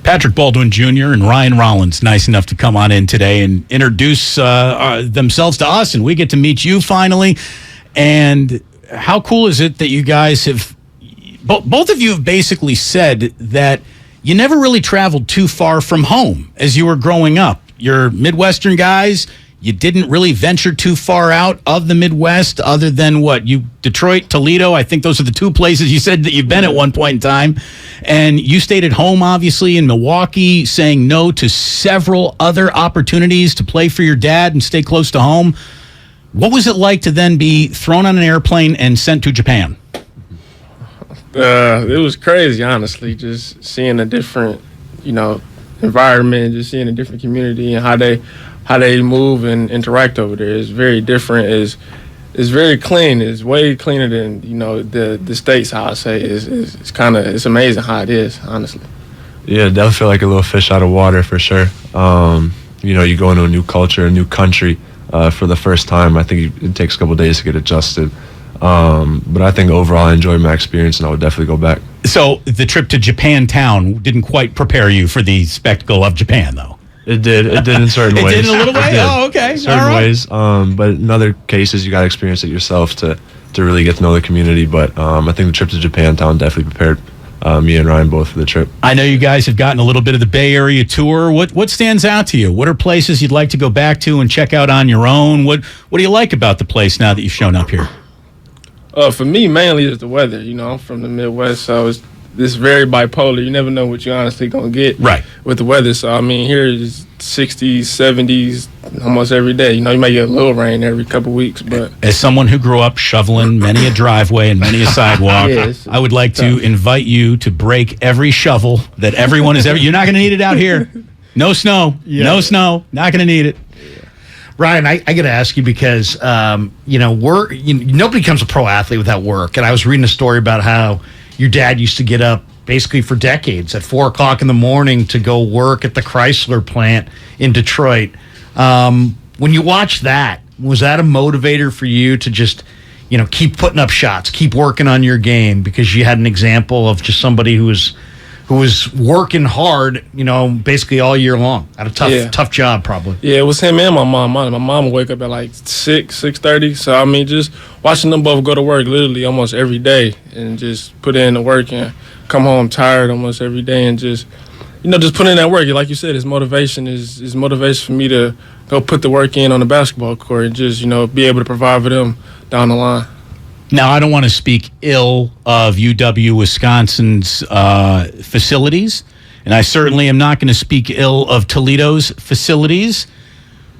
Patrick Baldwin Jr. and Ryan Rollins, nice enough to come on in today and introduce themselves to us, and we get to meet you finally. And how cool is it that you guys have, both of you have basically said that you never really traveled too far from home as you were growing up. You're Midwestern guys. You didn't really venture too far out of the Midwest other than Detroit, Toledo. I think those are the two places you said that you've been at one point in time. And you stayed at home, obviously, in Milwaukee, saying no to several other opportunities to play for your dad and stay close to home. What was it like to then be thrown on an airplane and sent to Japan? It was crazy, honestly, just seeing a different, environment, just seeing a different community and how they move and interact over there. It's very different. It's very clean. It's way cleaner than the States. How I say it's amazing how it is, honestly. Yeah, definitely feel like a little fish out of water for sure. You go into a new culture, a new country for the first time. I think it takes a couple of days to get adjusted. But I think overall I enjoyed my experience, and I would definitely go back. So the trip to Japantown didn't quite prepare you for the spectacle of Japan, though. It did in certain ways. It did in a little way? Oh, okay. In certain ways. But in other cases, you got to experience it yourself to really get to know the community. But I think the trip to Japantown definitely prepared me and Ryan both for the trip. I know you guys have gotten a little bit of the Bay Area tour. What stands out to you? What are places you'd like to go back to and check out on your own? What do you like about the place now that you've shown up here? For me, mainly is the weather. I'm from the Midwest, so it's very bipolar. You never know what you're honestly going to get with the weather. So, here is 60s, 70s almost every day. You might get a little rain every couple weeks. But as someone who grew up shoveling many a driveway and many a sidewalk, I would like to invite you to break every shovel that everyone has ever. You're not going to need it out here. No snow. No snow. Not going to need it. Ryan, I got to ask you because nobody becomes a pro athlete without work. And I was reading a story about how your dad used to get up basically for decades at 4 o'clock in the morning to go work at the Chrysler plant in Detroit. When you watch that, was that a motivator for you to just, keep putting up shots, keep working on your game because you had an example of just somebody who was working hard, basically all year long at a tough job probably. Yeah, it was him and my mom. My mom would wake up at like 6:30. So, just watching them both go to work literally almost every day and just put in the work and come home tired almost every day and just put in that work. Like you said, his motivation is motivation for me to go put the work in on the basketball court and just, be able to provide for them down the line. Now, I don't want to speak ill of UW-Wisconsin's facilities, and I certainly am not going to speak ill of Toledo's facilities,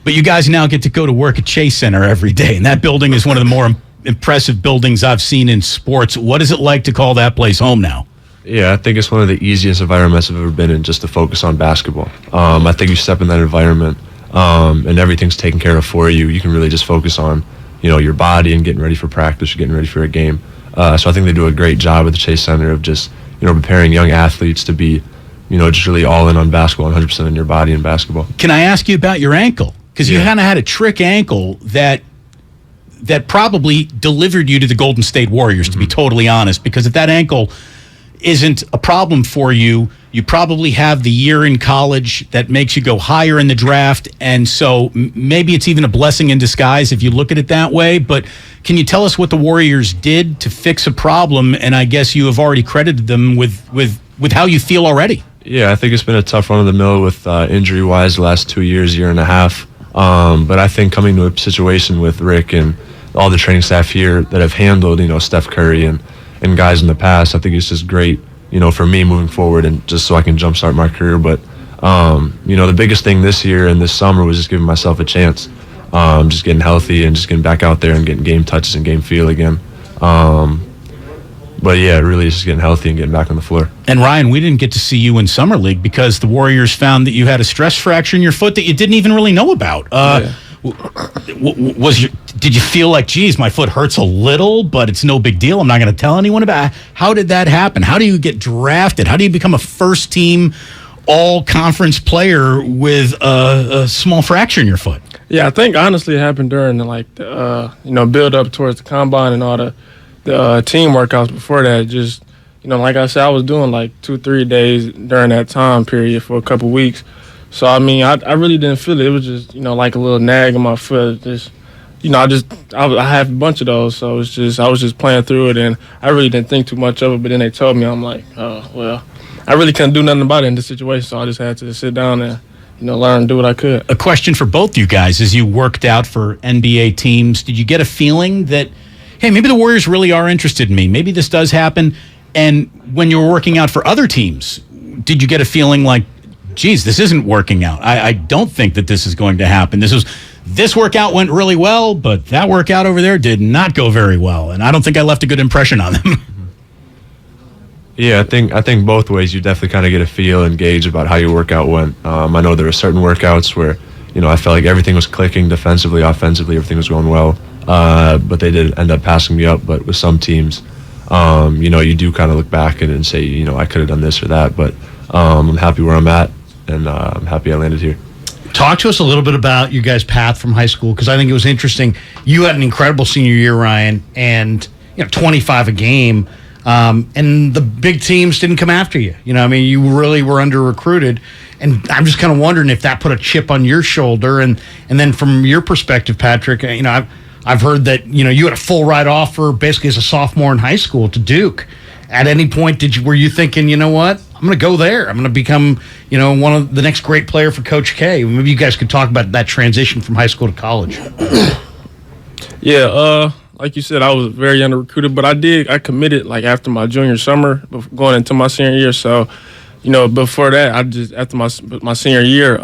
but you guys now get to go to work at Chase Center every day, and that building is one of the more impressive buildings I've seen in sports. What is it like to call that place home now? Yeah, I think it's one of the easiest environments I've ever been in just to focus on basketball. I think you step in that environment and everything's taken care of for you. You can really just focus on your body and getting ready for practice or getting ready for a game. So I think they do a great job at the Chase Center of just, preparing young athletes to be, just really all in on basketball and 100% in your body in basketball. Can I ask you about your ankle? Because you kind of had a trick ankle that probably delivered you to the Golden State Warriors, to be totally honest, because if that ankle isn't a problem for you, you probably have the year in college that makes you go higher in the draft, and so maybe it's even a blessing in disguise if you look at it that way. But can you tell us what the Warriors did to fix a problem? And I guess you have already credited them with how you feel already. Yeah, I think it's been a tough run of the mill with injury-wise the last 2 years, year and a half. But I think coming to a situation with Rick and all the training staff here that have handled, Steph Curry and guys in the past, I think it's just great, for me moving forward and just so I can jumpstart my career. But, the biggest thing this year and this summer was just giving myself a chance, just getting healthy and just getting back out there and getting game touches and game feel again. But, yeah, really just getting healthy and getting back on the floor. And, Ryan, we didn't get to see you in Summer League because the Warriors found that you had a stress fracture in your foot that you didn't even really know about. Did you feel like, geez, my foot hurts a little, but it's no big deal, I'm not going to tell anyone about it? How did that happen? How do you get drafted? How do you become a first-team all-conference player with a small fracture in your foot? Yeah, I think honestly it happened during the build up towards the combine and all the team workouts before that. Just like I said, I was doing like 2-3 days during that time period for a couple weeks. So I really didn't feel it. It was just like a little nag in my foot. Just I have a bunch of those. So I was just playing through it, and I really didn't think too much of it. But then they told me, I'm like, oh well, I really couldn't do nothing about it in this situation. So I just had to sit down and learn and do what I could. A question for both you guys: as you worked out for NBA teams, did you get a feeling that, hey, maybe the Warriors really are interested in me? Maybe this does happen. And when you were working out for other teams, did you get a feeling like, geez, this isn't working out? I don't think that this is going to happen. This workout went really well, but that workout over there did not go very well, and I don't think I left a good impression on them. Yeah, I think both ways you definitely kind of get a feel and gauge about how your workout went. I know there were certain workouts where, I felt like everything was clicking defensively, offensively, everything was going well, but they did end up passing me up. But with some teams, you do kind of look back and say, I could have done this or that, but I'm happy where I'm at, and I'm happy I landed here. Talk to us a little bit about your guys' path from high school, because I think it was interesting. You had an incredible senior year, Ryan, and 25 a game, and the big teams didn't come after you. You really were under-recruited, and I'm just kind of wondering if that put a chip on your shoulder. And then from your perspective, Patrick, I've heard that you had a full ride offer basically as a sophomore in high school to Duke, At any point, were you thinking, you know what, I'm going to go there. I'm going to become, one of the next great player for Coach K. Maybe you guys could talk about that transition from high school to college. Yeah, like you said, I was very under recruited, but I committed like after my junior summer, going into my senior year. So, before that, after my senior year,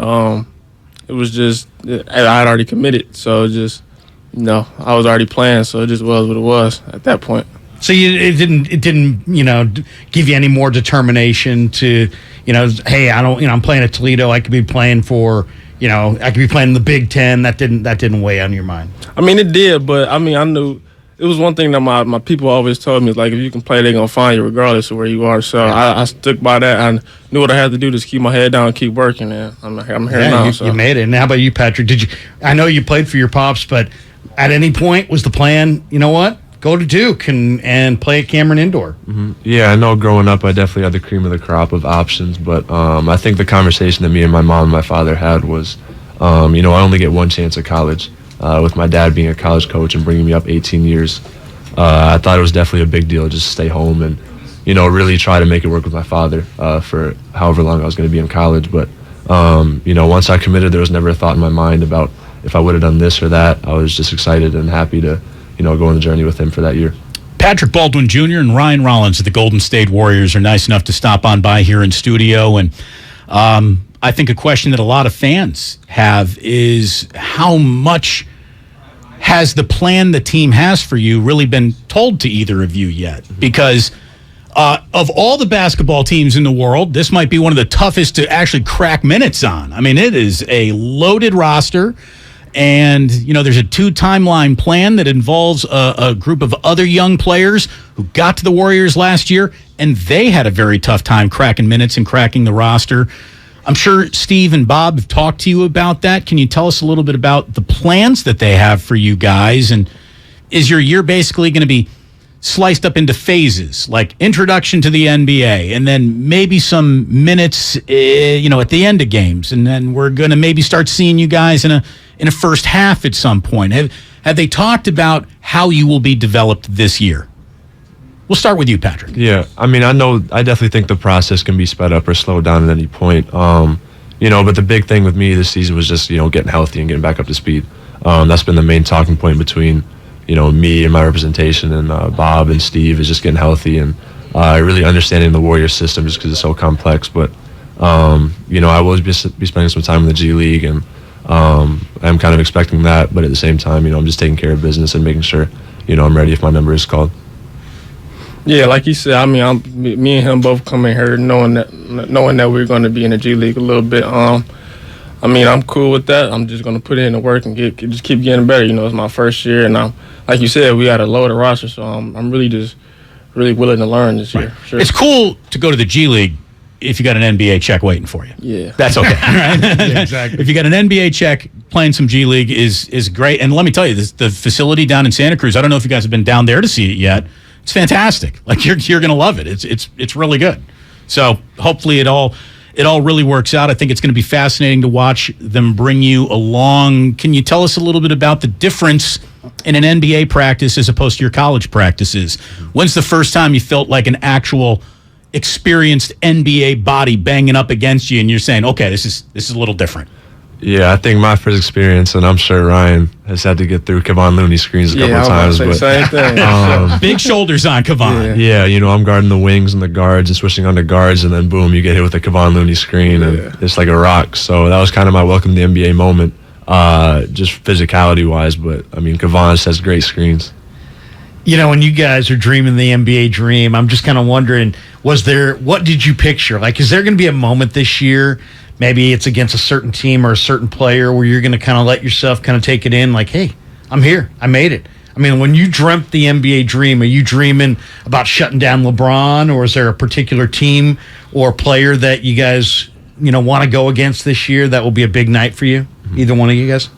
it was just I had already committed. So I was already playing, so it just was what it was at that point. So it didn't give you any more determination to hey, I'm playing at Toledo, I could be playing for I could be playing in the Big Ten. That didn't weigh on your mind. I mean, it did, but I knew it was one thing that my people always told me, like, if you can play, they're gonna find you regardless of where you are. So I stuck by that. I knew what I had to do, just keep my head down and keep working. And I'm here now. You made it. And how about you, Patrick? I know you played for your pops, but at any point was the plan, you know what? Go to Duke and play at Cameron Indoor. Mm-hmm. Yeah, I know growing up I definitely had the cream of the crop of options, but I think the conversation that me and my mom and my father had was, I only get one chance at college. With my dad being a college coach and bringing me up 18 years, I thought it was definitely a big deal just to stay home and, really try to make it work with my father for however long I was going to be in college. But, once I committed, there was never a thought in my mind about if I would have done this or that. I was just excited and happy to go on the journey with him for that year. Patrick Baldwin Jr. and Ryan Rollins of the Golden State Warriors are nice enough to stop on by here in studio. And I think a question that a lot of fans have is how much has the plan the team has for you really been told to either of you yet? Because of all the basketball teams in the world, this might be one of the toughest to actually crack minutes on. I mean, it is a loaded roster. And, there's a 2-timeline plan that involves a group of other young players who got to the Warriors last year, and they had a very tough time cracking minutes and cracking the roster. I'm sure Steve and Bob have talked to you about that. Can you tell us a little bit about the plans that they have for you guys? And is your year basically going to be sliced up into phases, like introduction to the NBA, and then maybe some minutes, at the end of games, and then we're going to maybe start seeing you guys in a first half at some point? Have they talked about how you will be developed this year? We'll start with you, Patrick. Yeah, I definitely think the process can be sped up or slowed down at any point. But the big thing with me this season was just, getting healthy and getting back up to speed. That's been the main talking point between, me and my representation and Bob and Steve, is just getting healthy and really understanding the Warrior system just because it's so complex. But, I will be spending some time in the G League, and I'm kind of expecting that. But at the same time, I'm just taking care of business and making sure, I'm ready if my number is called. Yeah, like you said, me and him both come in here knowing that we're going to be in the G League a little bit. I'm cool with that. I'm just going to put in the work and just keep getting better. It's my first year, and like you said, we got a loaded roster, so I'm really willing to learn this year. Sure. It's cool to go to the G League if you got an NBA check waiting for you. Yeah. That's okay. Right? Yeah, exactly. If you got an NBA check, playing some G League is great. And let me tell you, the facility down in Santa Cruz, I don't know if you guys have been down there to see it yet. It's fantastic. Like you're going to love it. It's really good. So hopefully it all really works out. I think it's going to be fascinating to watch them bring you along. Can you tell us a little bit about the difference in an NBA practice as opposed to your college practices? When's the first time you felt like an actual experienced NBA body banging up against you and you're saying, okay, this is a little different? Yeah, I think my first experience, and I'm sure Ryan has had to get through Kevon Looney screens a couple of times. But same thing. Big shoulders on Kevon. Yeah, I'm guarding the wings and the guards and switching on the guards, and then boom, you get hit with a Kevon Looney screen, and it's like a rock. So that was kind of my welcome to the NBA moment, just physicality-wise. But, Kevon sets great screens. When you guys are dreaming the NBA dream, I'm just kind of wondering, what did you picture? Like, is there going to be a moment this year, maybe it's against a certain team or a certain player, where you're going to kind of let yourself kind of take it in, like, hey, I'm here, I made it? When you dreamt the NBA dream, are you dreaming about shutting down LeBron, or is there a particular team or player that you guys, want to go against this year that will be a big night for you? Mm-hmm. Either one of you guys?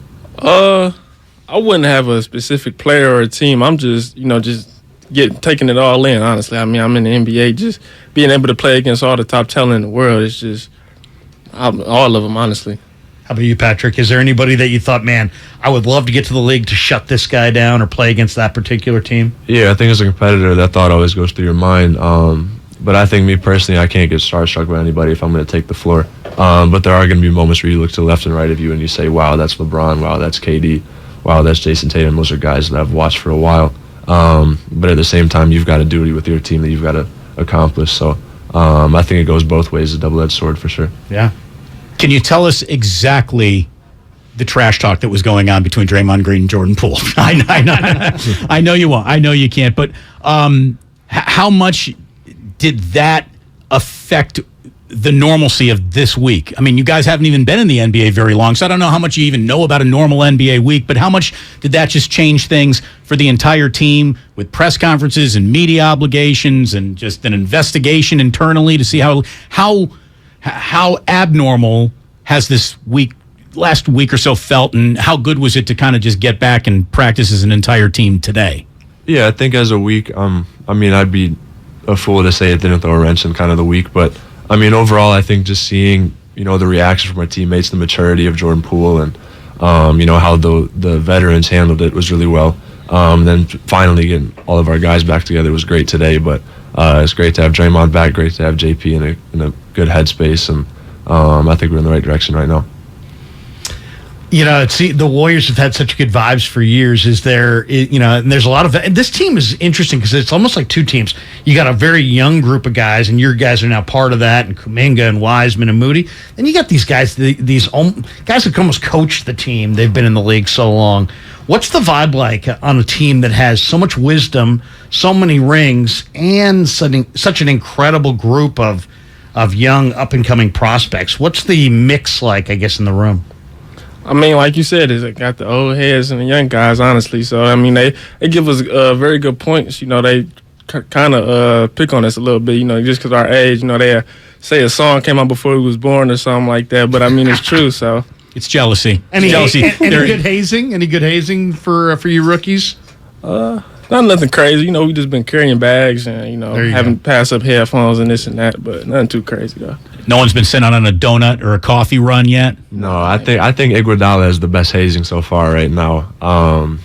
I wouldn't have a specific player or a team. I'm just taking it all in, honestly. I'm in the NBA, just being able to play against all the top talent in the world. It's just all of them, honestly. How about you, Patrick? Is there anybody that you thought, man, I would love to get to the league to shut this guy down or play against that particular team? Yeah, I think as a competitor, that thought always goes through your mind. But I think me personally, I can't get starstruck by anybody if I'm going to take the floor. But there are going to be moments where you look to the left and right of you and you say, wow, that's LeBron, wow, that's KD, wow, that's Jason Tatum. Those are guys that I've watched for a while. But at the same time, you've got a duty with your team that you've got to accomplish. So I think it goes both ways, a double-edged sword for sure. Yeah. Can you tell us exactly the trash talk that was going on between Draymond Green and Jordan Poole? I know you won't. I know you can't. But how much did that affect the normalcy of this week? I mean, you guys haven't even been in the NBA very long, so I don't know how much you even know about a normal NBA week, but how much did that just change things for the entire team with press conferences and media obligations and just an investigation internally to see how abnormal has this last week or so felt, and how good was it to kind of just get back and practice as an entire team today? Yeah, I think as a week, I'd be a fool to say it didn't throw a wrench in kind of the week, but I mean, overall, I think just seeing, the reaction from our teammates, the maturity of Jordan Poole, and, how the veterans handled it was really well. Then finally getting all of our guys back together was great today, but it's great to have Draymond back, great to have JP in a good headspace, and I think we're in the right direction right now. The Warriors have had such good vibes for years. And there's a lot of, and this team is interesting because it's almost like two teams. You got a very young group of guys, and your guys are now part of that, and Kuminga and Wiseman and Moody. Then you got these guys, these guys that can almost coach the team. They've been in the league so long. What's the vibe like on a team that has so much wisdom, so many rings, and such an incredible group of young up-and-coming prospects? What's the mix like, I guess, in the room? I mean, like you said, it got the old heads and the young guys, honestly. So, I mean, they give us very good points. They kind of pick on us a little bit, just because our age. They say a song came out before we was born or something like that. But, I mean, it's true, so. It's jealousy. Any good hazing? Any good hazing for you rookies? Nothing crazy. We just been carrying bags and, having pass up headphones and this and that. But nothing too crazy, though. No one's been sent out on a donut or a coffee run yet? No, I think Iguodala is the best hazing so far right now.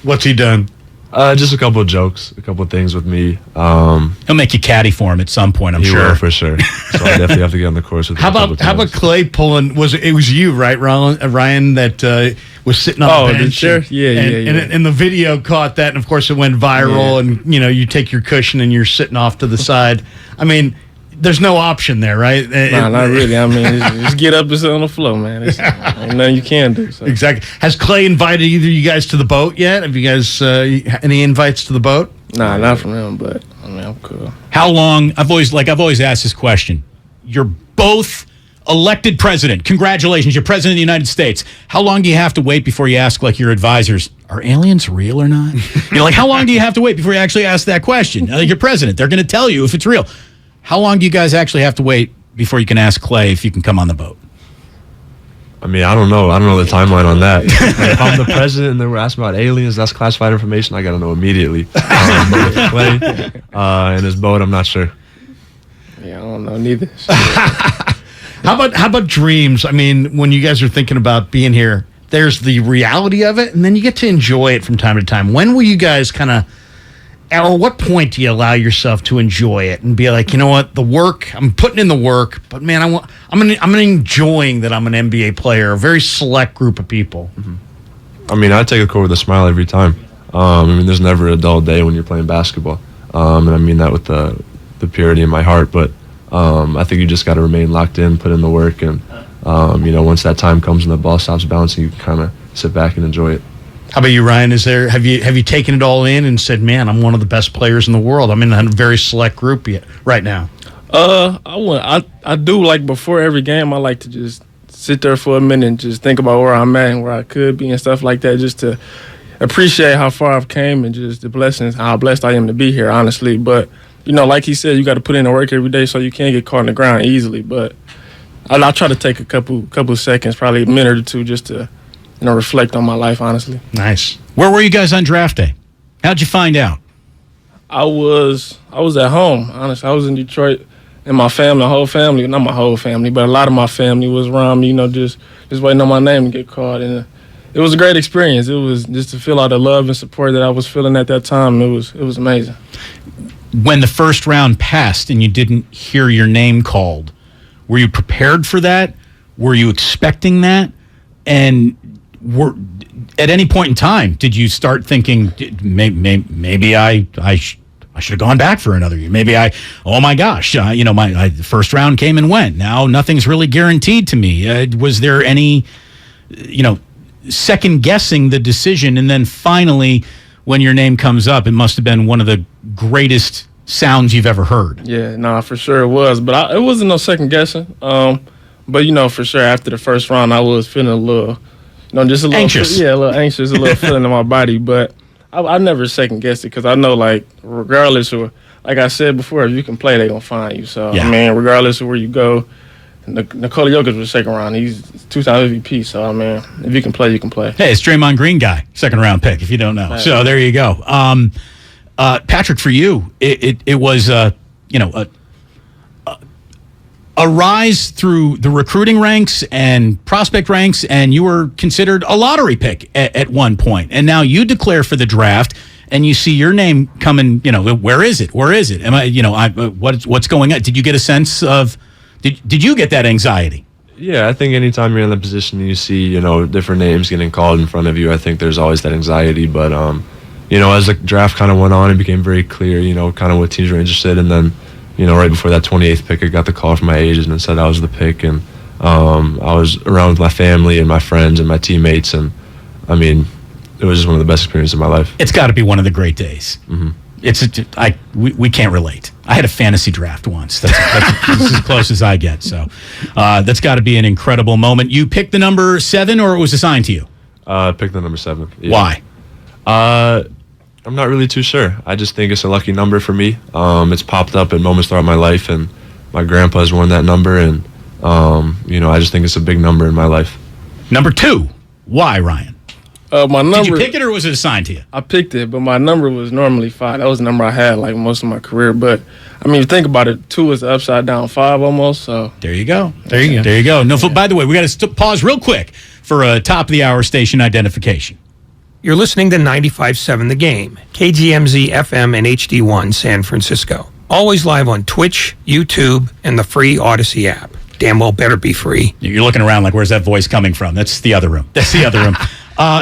What's he done? Just a couple of jokes, a couple of things with me. He'll make you caddy for him at some point, I'm he sure. Will, for sure. So I definitely have to get on the course with him. How about Clay pulling? It was you, right, Ryan, that was sitting on the bench? Oh, sure. Yeah. And the video caught that, and of course it went viral. Yeah. And you take your cushion and you're sitting off to the side. I mean, there's no option there, right? No, not really. I mean, just get up and sit on the floor, man. Ain't nothing you can do. So. Exactly. Has Clay invited either of you guys to the boat yet? Have you guys any invites to the boat? Nah, not from him, but I mean, I'm cool. How long? I've always asked this question. You're both elected president. Congratulations, you're president of the United States. How long do you have to wait before you ask your advisors, are aliens real or not? How long do you have to wait before you actually ask that question? You're president. They're going to tell you if it's real. How long do you guys actually have to wait before you can ask Clay if you can come on the boat? I mean, I don't know. I don't know the timeline on that. If I'm the president and they were asking about aliens, that's classified information, I got to know immediately. But with Clay and his boat, I'm not sure. Yeah, I don't know neither. How about dreams? I mean, when you guys are thinking about being here, there's the reality of it, and then you get to enjoy it from time to time. When will you guys or what point do you allow yourself to enjoy it and be like, you know what, the work, I'm putting in the work, but man, I'm enjoying that I'm an NBA player, a very select group of people. Mm-hmm. I mean, I take a court with a smile every time. There's never a dull day when you're playing basketball. And I mean that with the purity in my heart, but I think you just got to remain locked in, put in the work, and once that time comes and the ball stops bouncing, you can kind of sit back and enjoy it. How about you, Ryan? Have you taken it all in and said, man, I'm one of the best players in the world? I'm in a very select group right now. I do, like, before every game, I like to just sit there for a minute and just think about where I'm at and where I could be and stuff like that, just to appreciate how far I've came and just the blessings, how blessed I am to be here, honestly. But, like he said, you got to put in the work every day so you can't get caught on the ground easily. But I'll try to take a couple seconds, probably a minute or two, just to reflect on my life, honestly. Nice. Where were you guys on draft day? How'd you find out? I was at home, honestly. I was in Detroit and my family, whole family, not my whole family, but a lot of my family was around me, just waiting on my name to get called. And it was a great experience. It was just to feel all the love and support that I was feeling at that time. It was amazing. When the first round passed and you didn't hear your name called, were you prepared for that? Were you expecting that? And at any point in time, did you start thinking, maybe I should have gone back for another year? Maybe oh my gosh, my first round came and went. Now nothing's really guaranteed to me. Was there any, second guessing the decision? And then finally, when your name comes up, it must have been one of the greatest sounds you've ever heard. Yeah, for sure it was. But it wasn't no second guessing. But, for sure, after the first round, I was feeling a little, just a little anxious. Yeah, a little anxious, a little feeling in my body. But I never second guessed it because I know, regardless of, like I said before, if you can play, they're going to find you. So, regardless of where you go, Nikola Jokic was second round. He's 2-time MVP. So, if you can play, you can play. Hey, it's Draymond Green guy, second round pick, if you don't know. Right. So there you go. Patrick, for you, it was, a rise through the recruiting ranks and prospect ranks, and you were considered a lottery pick at one point. And now you declare for the draft, and you see your name coming. Where is it? Where is it? Am I? What's going on? Did you get a sense of? Did you get that anxiety? Yeah, I think anytime you're in that position and you see different names getting called in front of you, I think there's always that anxiety. But as the draft kind of went on, it became very clear, kind of what teams were interested, and then. Right before that 28th pick, I got the call from my agent and said I was the pick. And I was around with my family and my friends and my teammates. And, it was just one of the best experiences of my life. It's got to be one of the great days. Mm-hmm. We can't relate. I had a fantasy draft once. That's as close as I get. So that's got to be an incredible moment. You picked the number 7, or it was assigned to you? I picked the number 7. Yeah. Why? I'm not really too sure. I just think it's a lucky number for me. It's popped up at moments throughout my life, and my grandpa's worn that number, and I just think it's a big number in my life. Number 2. Why, Ryan? My number. Did you pick it, or was it assigned to you? I picked it, but my number was normally 5. That was the number I had most of my career. But you think about it, 2 is the upside down 5 almost. So there you go. There you go. No, by the way, we got to pause real quick for a top of the hour station identification. You're listening to 95.7 The Game, KGMZ FM and HD1 San Francisco. Always live on Twitch, YouTube, and the free Odyssey app. Damn well better be free. You're looking around like, where's that voice coming from? That's the other room.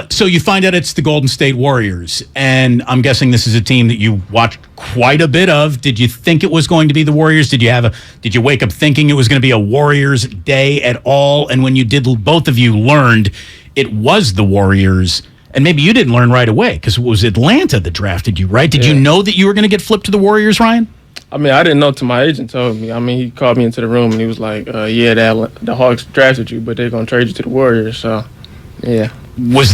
So you find out it's the Golden State Warriors, and I'm guessing this is a team that you watched quite a bit of. Did you think it was going to be the Warriors? Did you wake up thinking it was going to be a Warriors day at all? And when you did, both of you learned it was the Warriors. And maybe you didn't learn right away because it was Atlanta that drafted you, right? Did you know that you were going to get flipped to the Warriors, Ryan? I didn't know till my agent told me. He called me into the room and he was like, the Hawks drafted you, but they're going to trade you to the Warriors. So, yeah. Did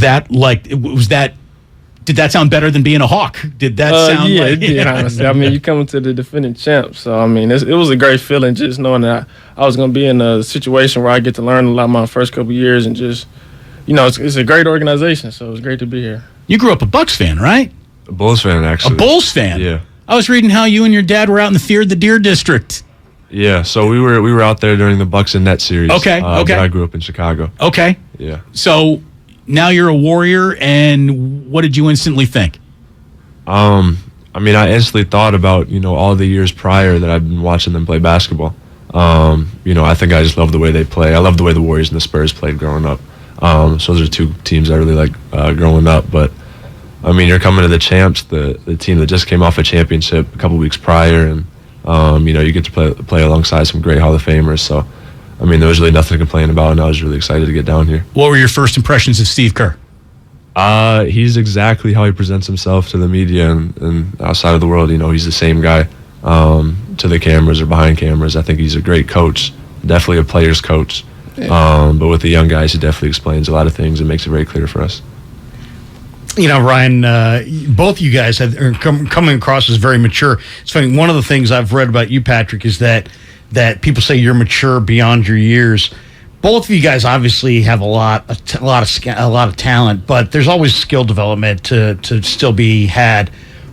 that sound better than being a Hawk? Did that sound like... it did, honestly. You coming to the defending champ. So, it was a great feeling just knowing that I was going to be in a situation where I get to learn a lot my first couple of years and just... it's a great organization, so it's great to be here. You grew up a Bucks fan, right? A Bulls fan, actually. A Bulls fan? Yeah. I was reading how you and your dad were out in the Fear the Deer district. Yeah, so we were out there during the Bucks and Nets series. Okay. But I grew up in Chicago. Okay. Yeah. So now you're a Warrior, and what did you instantly think? I instantly thought about, all the years prior that I've been watching them play basketball. I think I just love the way they play. I love the way the Warriors and the Spurs played growing up. So those are 2 teams I really like growing up. But, you're coming to the champs, the team that just came off a championship a couple weeks prior. And, you get to play alongside some great Hall of Famers. So, there was really nothing to complain about, and I was really excited to get down here. What were your first impressions of Steve Kerr? He's exactly how he presents himself to the media and outside of the world. He's the same guy to the cameras or behind cameras. I think he's a great coach, definitely a player's coach. Yeah. But with the young guys, he definitely explains a lot of things and makes it very clear for us. Ryan, both you guys are coming across as very mature. It's funny. One of the things I've read about you, Patrick, is that people say you're mature beyond your years. Both of you guys obviously have a lot of talent, but there's always skill development to still be had.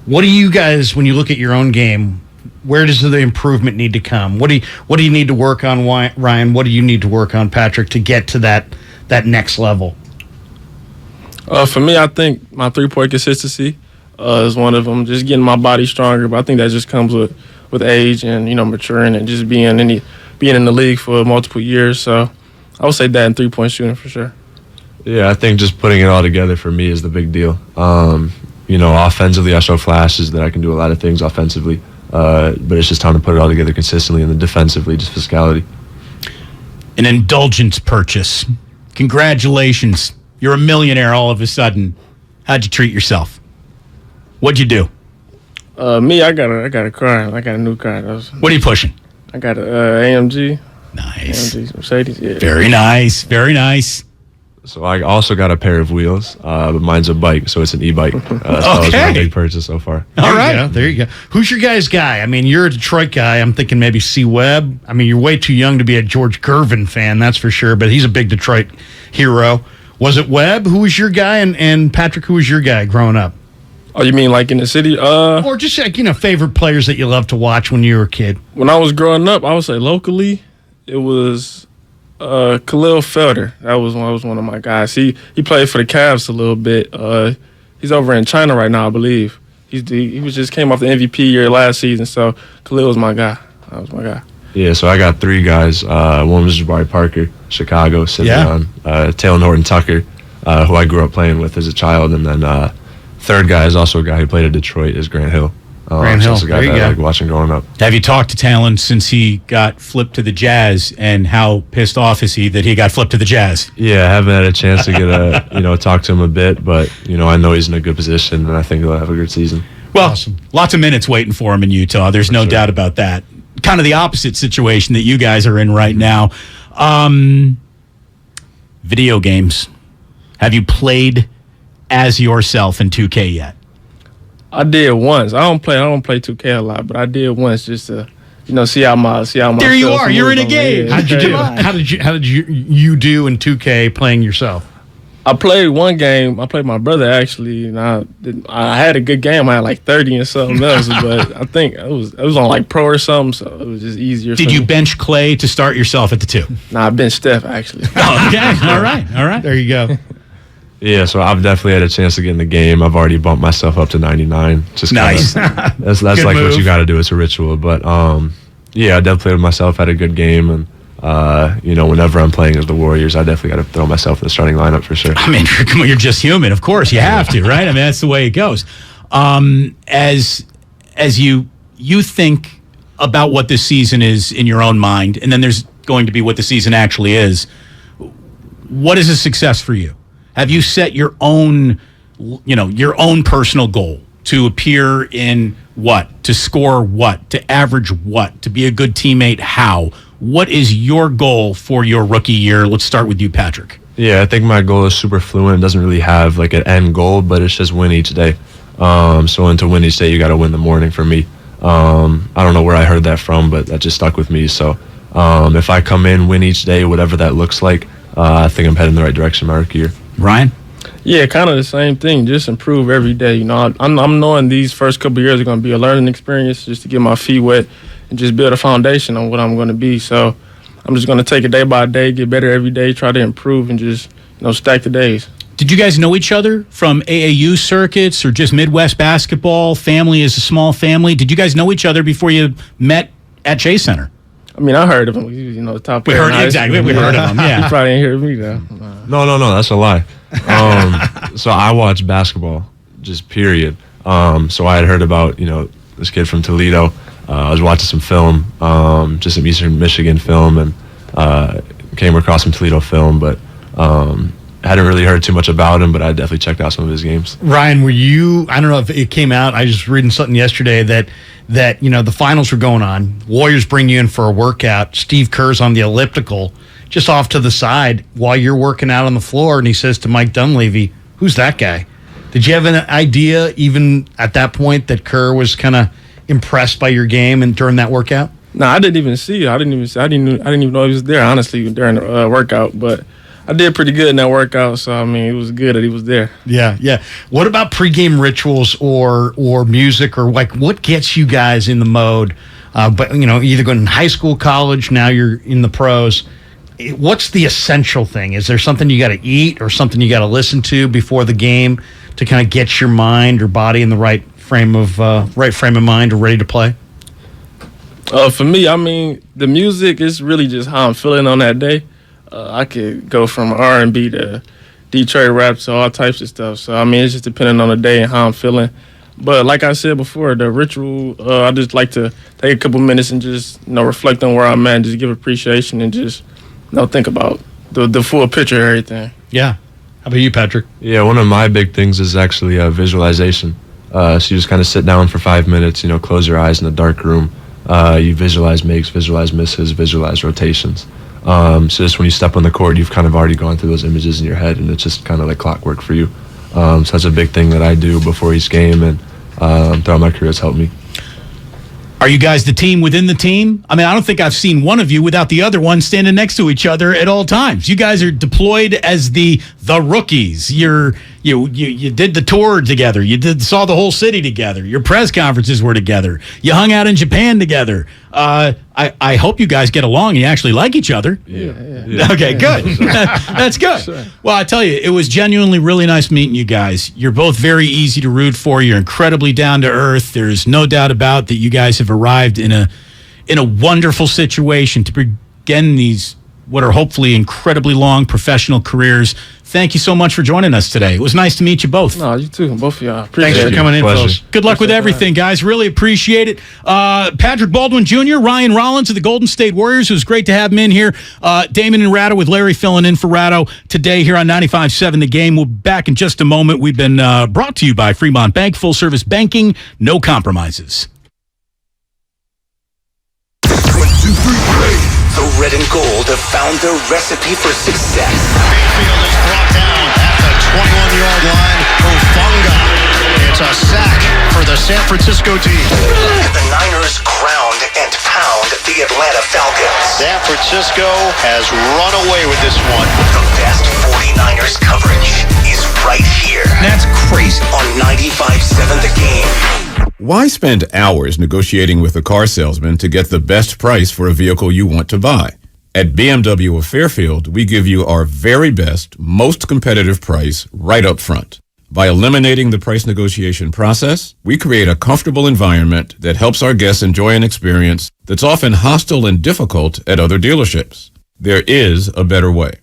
What do you guys, when you look at your own game, where does the improvement need to come? What do you need to work on, Ryan? What do you need to work on, Patrick, to get to that next level? For me, I think my 3-point consistency is one of them. Just getting my body stronger, but I think that just comes with age and maturing and just being in the league for multiple years. So I would say that in 3-point shooting for sure. Yeah, I think just putting it all together for me is the big deal. Offensively, I show flashes that I can do a lot of things offensively, but it's just time to put it all together consistently, and then defensively, just physicality. An indulgence purchase. Congratulations. You're a millionaire all of a sudden. How'd you treat yourself? What'd you do? Me, I got a car. I got a new car. What are you pushing? I got an AMG. Nice. AMG Mercedes, yeah. Very nice. Very nice. So I also got a pair of wheels, but mine's a bike, so it's an e-bike. That was my big purchase so far. All right. There you go. Who's your guys' guy? I mean, you're a Detroit guy. I'm thinking maybe C. Webb. I mean, you're way too young to be a George Gervin fan, that's for sure, but he's a big Detroit hero. Was it Webb? Who was your guy? And Patrick, who was your guy growing up? Oh, you mean like in the city? Or just like, favorite players that you loved to watch when you were a kid? When I was growing up, I would say locally, it was Khalil Felder. That was one of my guys. He played for the Cavs a little bit. He's over in China right now, I believe. He just came off the MVP year last season, so Khalil was my guy. That was my guy. Yeah, so I got 3 guys. One was Jabari Parker, Chicago, Simeon, Taylor Horton Tucker, who I grew up playing with as a child, and then third guy is also a guy who played at Detroit, is Grant Hill. Grant Hill, a guy that I like watching growing up. Have you talked to Talon since he got flipped to the Jazz, and how pissed off is he that he got flipped to the Jazz? Yeah, I haven't had a chance to get talk to him a bit, but I know he's in a good position, and I think he'll have a good season. Well, lots of minutes waiting for him in Utah. There's no doubt about that. Kind of the opposite situation that you guys are in right now. Video games. Have you played as yourself in 2K yet? I did once. I don't play 2K a lot, but I did once just to see how my there you are. You're in a game. How'd you do? How did you do in 2K playing yourself? I played one game. I played my brother actually, and I had a good game. I had like 30 and something else, but I think it was on like pro or something, so it was just easier. Did you bench Clay to start yourself at the 2? Nah, I benched Steph actually. Okay, all right. There you go. Yeah, so I've definitely had a chance to get in the game. I've already bumped myself up to 99. Just nice. That's like move. What you got to do. It's a ritual. But I definitely played with myself. Had a good game, and whenever I'm playing as the Warriors, I definitely got to throw myself in the starting lineup for sure. I mean, you're just human. Of course, you have to, right? I mean, that's the way it goes. As you think about what this season is in your own mind, and then there's going to be what the season actually is. What is a success for you? Have you set your own personal goal to appear in what, to score what, to average what, to be a good teammate? How? What is your goal for your rookie year? Let's start with you, Patrick. Yeah, I think my goal is super fluent. It doesn't really have like an end goal, but it's just win each day. So to win each day, you got to win the morning for me. I don't know where I heard that from, but that just stuck with me. So if I come in, win each day, whatever that looks like, I think I'm heading in the right direction my rookie year. Ryan? Yeah, kind of the same thing. Just improve every day. I'm knowing these first couple of years are going to be a learning experience just to get my feet wet and just build a foundation on what I'm going to be. So I'm just going to take it day by day, get better every day, try to improve, and just stack the days. Did you guys know each other from AAU circuits or just Midwest basketball? Family is a small family. Did you guys know each other before you met at Chase Center? I mean, I heard of him. He was, the top player. We heard of him. Yeah, you probably didn't hear me though. No, that's a lie. So I watch basketball, just period. So I had heard about this kid from Toledo. I was watching some film, just some Eastern Michigan film, and came across some Toledo film, but hadn't really heard too much about him. But I definitely checked out some of his games. Ryan, were you? I don't know if it came out. I was just reading something yesterday that the finals were going on. Warriors bring you in for a workout. Steve Kerr's on the elliptical, just off to the side while you're working out on the floor, and he says to Mike Dunleavy, "Who's that guy?" Did you have an idea, even at that point, that Kerr was kind of impressed by your game and during that workout? No, I didn't even see it. I didn't even know he was there, honestly, during the workout. But I did pretty good in that workout. So I mean, it was good that he was there. Yeah, yeah. What about pregame rituals or music, or like what gets you guys in the mode? But either going to high school, college, now you're in the pros. What's the essential thing? Is there something you got to eat or something you got to listen to before the game to kind of get your mind or body in the right frame of mind or ready to play? For me, I mean, the music is really just how I'm feeling on that day. I could go from R&B to Detroit rap to all types of stuff. So, I mean, it's just depending on the day and how I'm feeling. But like I said before, the ritual, I just like to take a couple minutes and just, reflect on where I'm at and just give appreciation and just, think about the full picture of everything. Yeah. How about you, Patrick? Yeah, one of my big things is actually visualization. So you just kind of sit down for 5 minutes, close your eyes in a dark room. You visualize makes, visualize misses, visualize rotations. So just when you step on the court, you've kind of already gone through those images in your head, and it's just kind of like clockwork for you. So that's a big thing that I do before each game, and throughout my career, it's helped me. Are you guys the team within the team? I mean, I don't think I've seen one of you without the other one standing next to each other at all times. You guys are deployed as the rookies. You did the tour together. You saw the whole city together. Your press conferences were together. You hung out in Japan together. I hope you guys get along and you actually like each other. Yeah. Okay, good. That's good. Sure. Well, I tell you, it was genuinely really nice meeting you guys. You're both very easy to root for. You're incredibly down to earth. There's no doubt about that you guys have arrived in a wonderful situation to begin these what are hopefully incredibly long professional careers. Thank you so much for joining us today. It was nice to meet you both. No, you too. Both of y'all. Thanks for coming in, fellas. Good luck with everything, guys. Really appreciate it. Patrick Baldwin Jr., Ryan Rollins of the Golden State Warriors. It was great to have him in here. Damon and Ratto with Larry filling in for Ratto today here on 95.7 The Game. We'll be back in just a moment. We've been brought to you by Fremont Bank. Full service banking, no compromises. 1, 2, 3, play. The red and gold have found their recipe for success. Mayfield is brought down at the 21-yard line. Ofunga. It's a sack for the San Francisco team. And the Niners ground and pound the Atlanta Falcons. San Francisco has run away with this one. The best 49ers coverage is right here. That's crazy. On 95.7 The Game. Why spend hours negotiating with a car salesman to get the best price for a vehicle you want to buy? At BMW of Fairfield, we give you our very best, most competitive price right up front. By eliminating the price negotiation process, we create a comfortable environment that helps our guests enjoy an experience that's often hostile and difficult at other dealerships. There is a better way.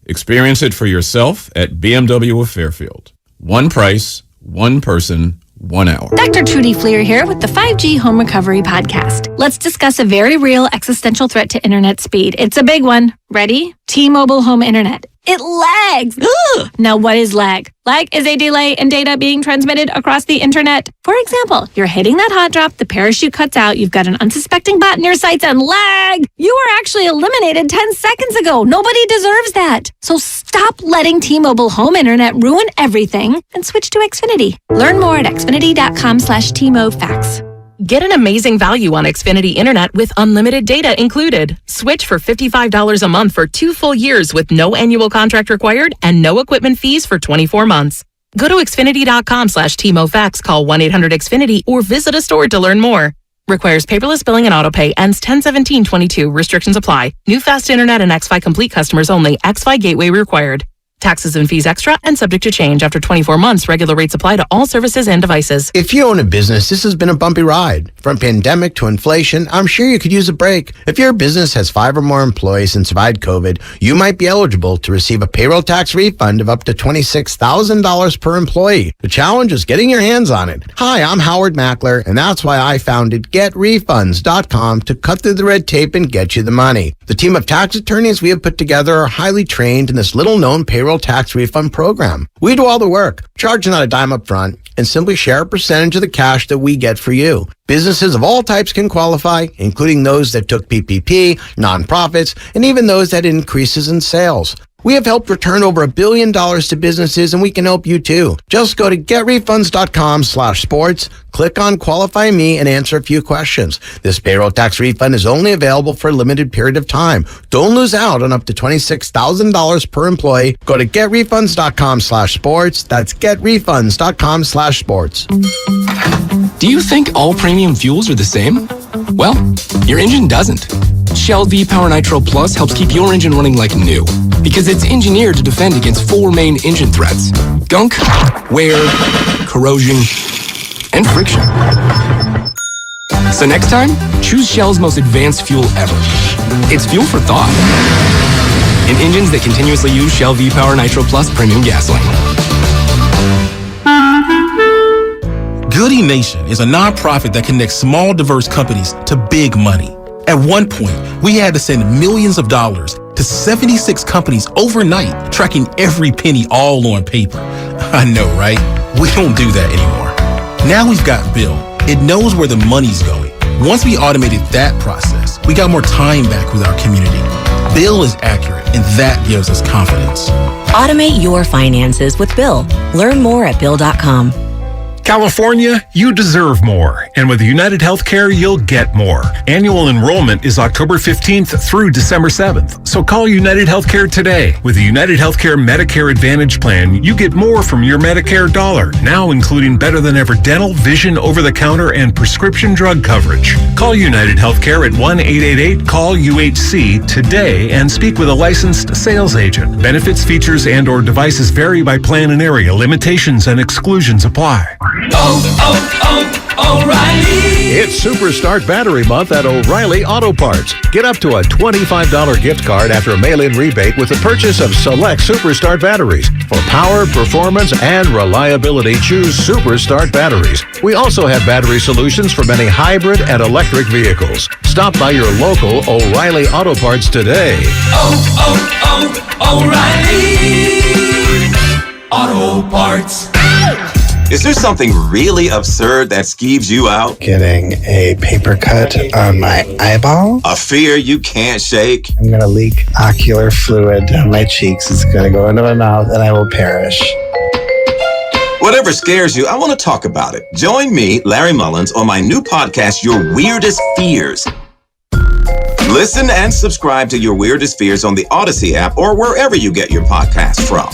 Experience it for yourself at BMW of Fairfield. One price, one person, 1 hour. Dr. Trudy Fleer here with the 5G Home Recovery Podcast. Let's discuss a very real existential threat to internet speed. It's a big one. Ready? T-Mobile Home Internet. It lags. Ugh. Now, what is lag? Lag is a delay in data being transmitted across the internet. For example, you're hitting that hot drop, the parachute cuts out, you've got an unsuspecting bot in your sights, and lag! You were actually eliminated 10 seconds ago. Nobody deserves that. So stop letting T-Mobile Home Internet ruin everything and switch to Xfinity. Learn more at xfinity.com/TMOFax. Get an amazing value on Xfinity Internet with unlimited data included. Switch for $55 a month for 2 full years with no annual contract required and no equipment fees for 24 months. Go to xfinity.com/TMOFax, call 1-800-XFINITY, or visit a store to learn more. Requires paperless billing and autopay. Ends 10/17/22. Restrictions apply. New fast internet and xFi Complete customers only. xFi Gateway required. Taxes and fees extra and subject to change. After 24 months, regular rates apply to all services and devices. If you own a business, this has been a bumpy ride. From pandemic to inflation, I'm sure you could use a break. If your business has 5 or more employees and survived COVID, you might be eligible to receive a payroll tax refund of up to $26,000 per employee. The challenge is getting your hands on it. Hi, I'm Howard Mackler, and that's why I founded GetRefunds.com to cut through the red tape and get you the money. The team of tax attorneys we have put together are highly trained in this little-known payroll tax refund program. We do all the work, charge not a dime up front, and simply share a percentage of the cash that we get for you. Businesses of all types can qualify, including those that took PPP, nonprofits, and even those that had increases in sales. We have helped return over $1 billion to businesses, and we can help you too. Just go to getrefunds.com/sports, click on Qualify Me, and answer a few questions. This payroll tax refund is only available for a limited period of time. Don't lose out on up to $26,000 per employee. Go to getrefunds.com/sports. That's getrefunds.com/sports. Do you think all premium fuels are the same? Well, your engine doesn't. Shell V-Power Nitro Plus helps keep your engine running like new because it's engineered to defend against 4 main engine threats: gunk, wear, corrosion, and friction. So next time, choose Shell's most advanced fuel ever. It's fuel for thought. In engines that continuously use Shell V-Power Nitro Plus premium gasoline. Goody Nation is a nonprofit that connects small, diverse companies to big money. At one point, we had to send millions of dollars to 76 companies overnight, tracking every penny all on paper. I know, right? We don't do that anymore. Now we've got Bill. It knows where the money's going. Once we automated that process, we got more time back with our community. Bill is accurate, and that gives us confidence. Automate your finances with Bill. Learn more at Bill.com. California, you deserve more. And with United Healthcare, you'll get more. Annual enrollment is October 15th through December 7th. So call United Healthcare today. With the United Healthcare Medicare Advantage Plan, you get more from your Medicare dollar, now including better than ever dental, vision, over-the-counter, and prescription drug coverage. Call United Healthcare at 1-888-CALL-UHC today and speak with a licensed sales agent. Benefits, features, and/or devices vary by plan and area. Limitations and exclusions apply. O'Reilly. It's Superstart Battery Month at O'Reilly Auto Parts. Get up to a $25 gift card after a mail-in rebate with the purchase of select Superstart batteries. For power, performance, and reliability, choose Superstart batteries. We also have battery solutions for many hybrid and electric vehicles. Stop by your local O'Reilly Auto Parts today. O'Reilly Auto Parts. Is there something really absurd that skeeves you out? Getting a paper cut on my eyeball. A fear you can't shake? I'm going to leak ocular fluid down my cheeks. It's going to go into my mouth and I will perish. Whatever scares you, I want to talk about it. Join me, Larry Mullins, on my new podcast, Your Weirdest Fears. Listen and subscribe to Your Weirdest Fears on the Odyssey app or wherever you get your podcasts from.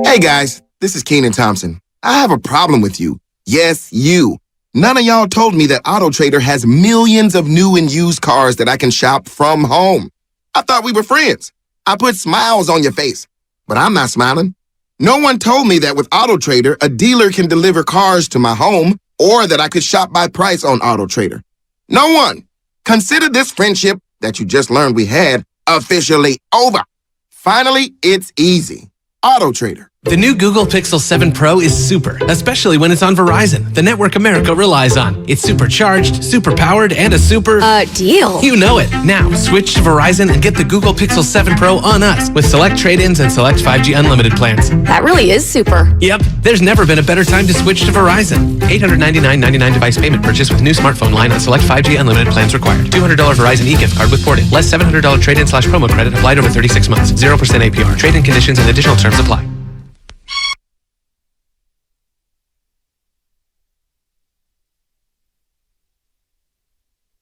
Hey guys. This is Keenan Thompson. I have a problem with you. Yes, you. None of y'all told me that AutoTrader has millions of new and used cars that I can shop from home. I thought we were friends. I put smiles on your face, but I'm not smiling. No one told me that with AutoTrader, a dealer can deliver cars to my home or that I could shop by price on AutoTrader. No one. Consider this friendship that you just learned we had officially over. Finally, it's easy. AutoTrader. The new Google Pixel 7 Pro is super, especially when it's on Verizon, the network America relies on. It's supercharged, super powered, and a super... deal. You know it. Now, switch to Verizon and get the Google Pixel 7 Pro on us with select trade-ins and select 5G unlimited plans. That really is super. Yep. There's never been a better time to switch to Verizon. $899.99 device payment purchase with new smartphone line on select 5G unlimited plans required. $200 Verizon e-gift card with ported. Less $700 trade-in/promo credit applied over 36 months. 0% APR. Trade-in conditions and additional terms apply.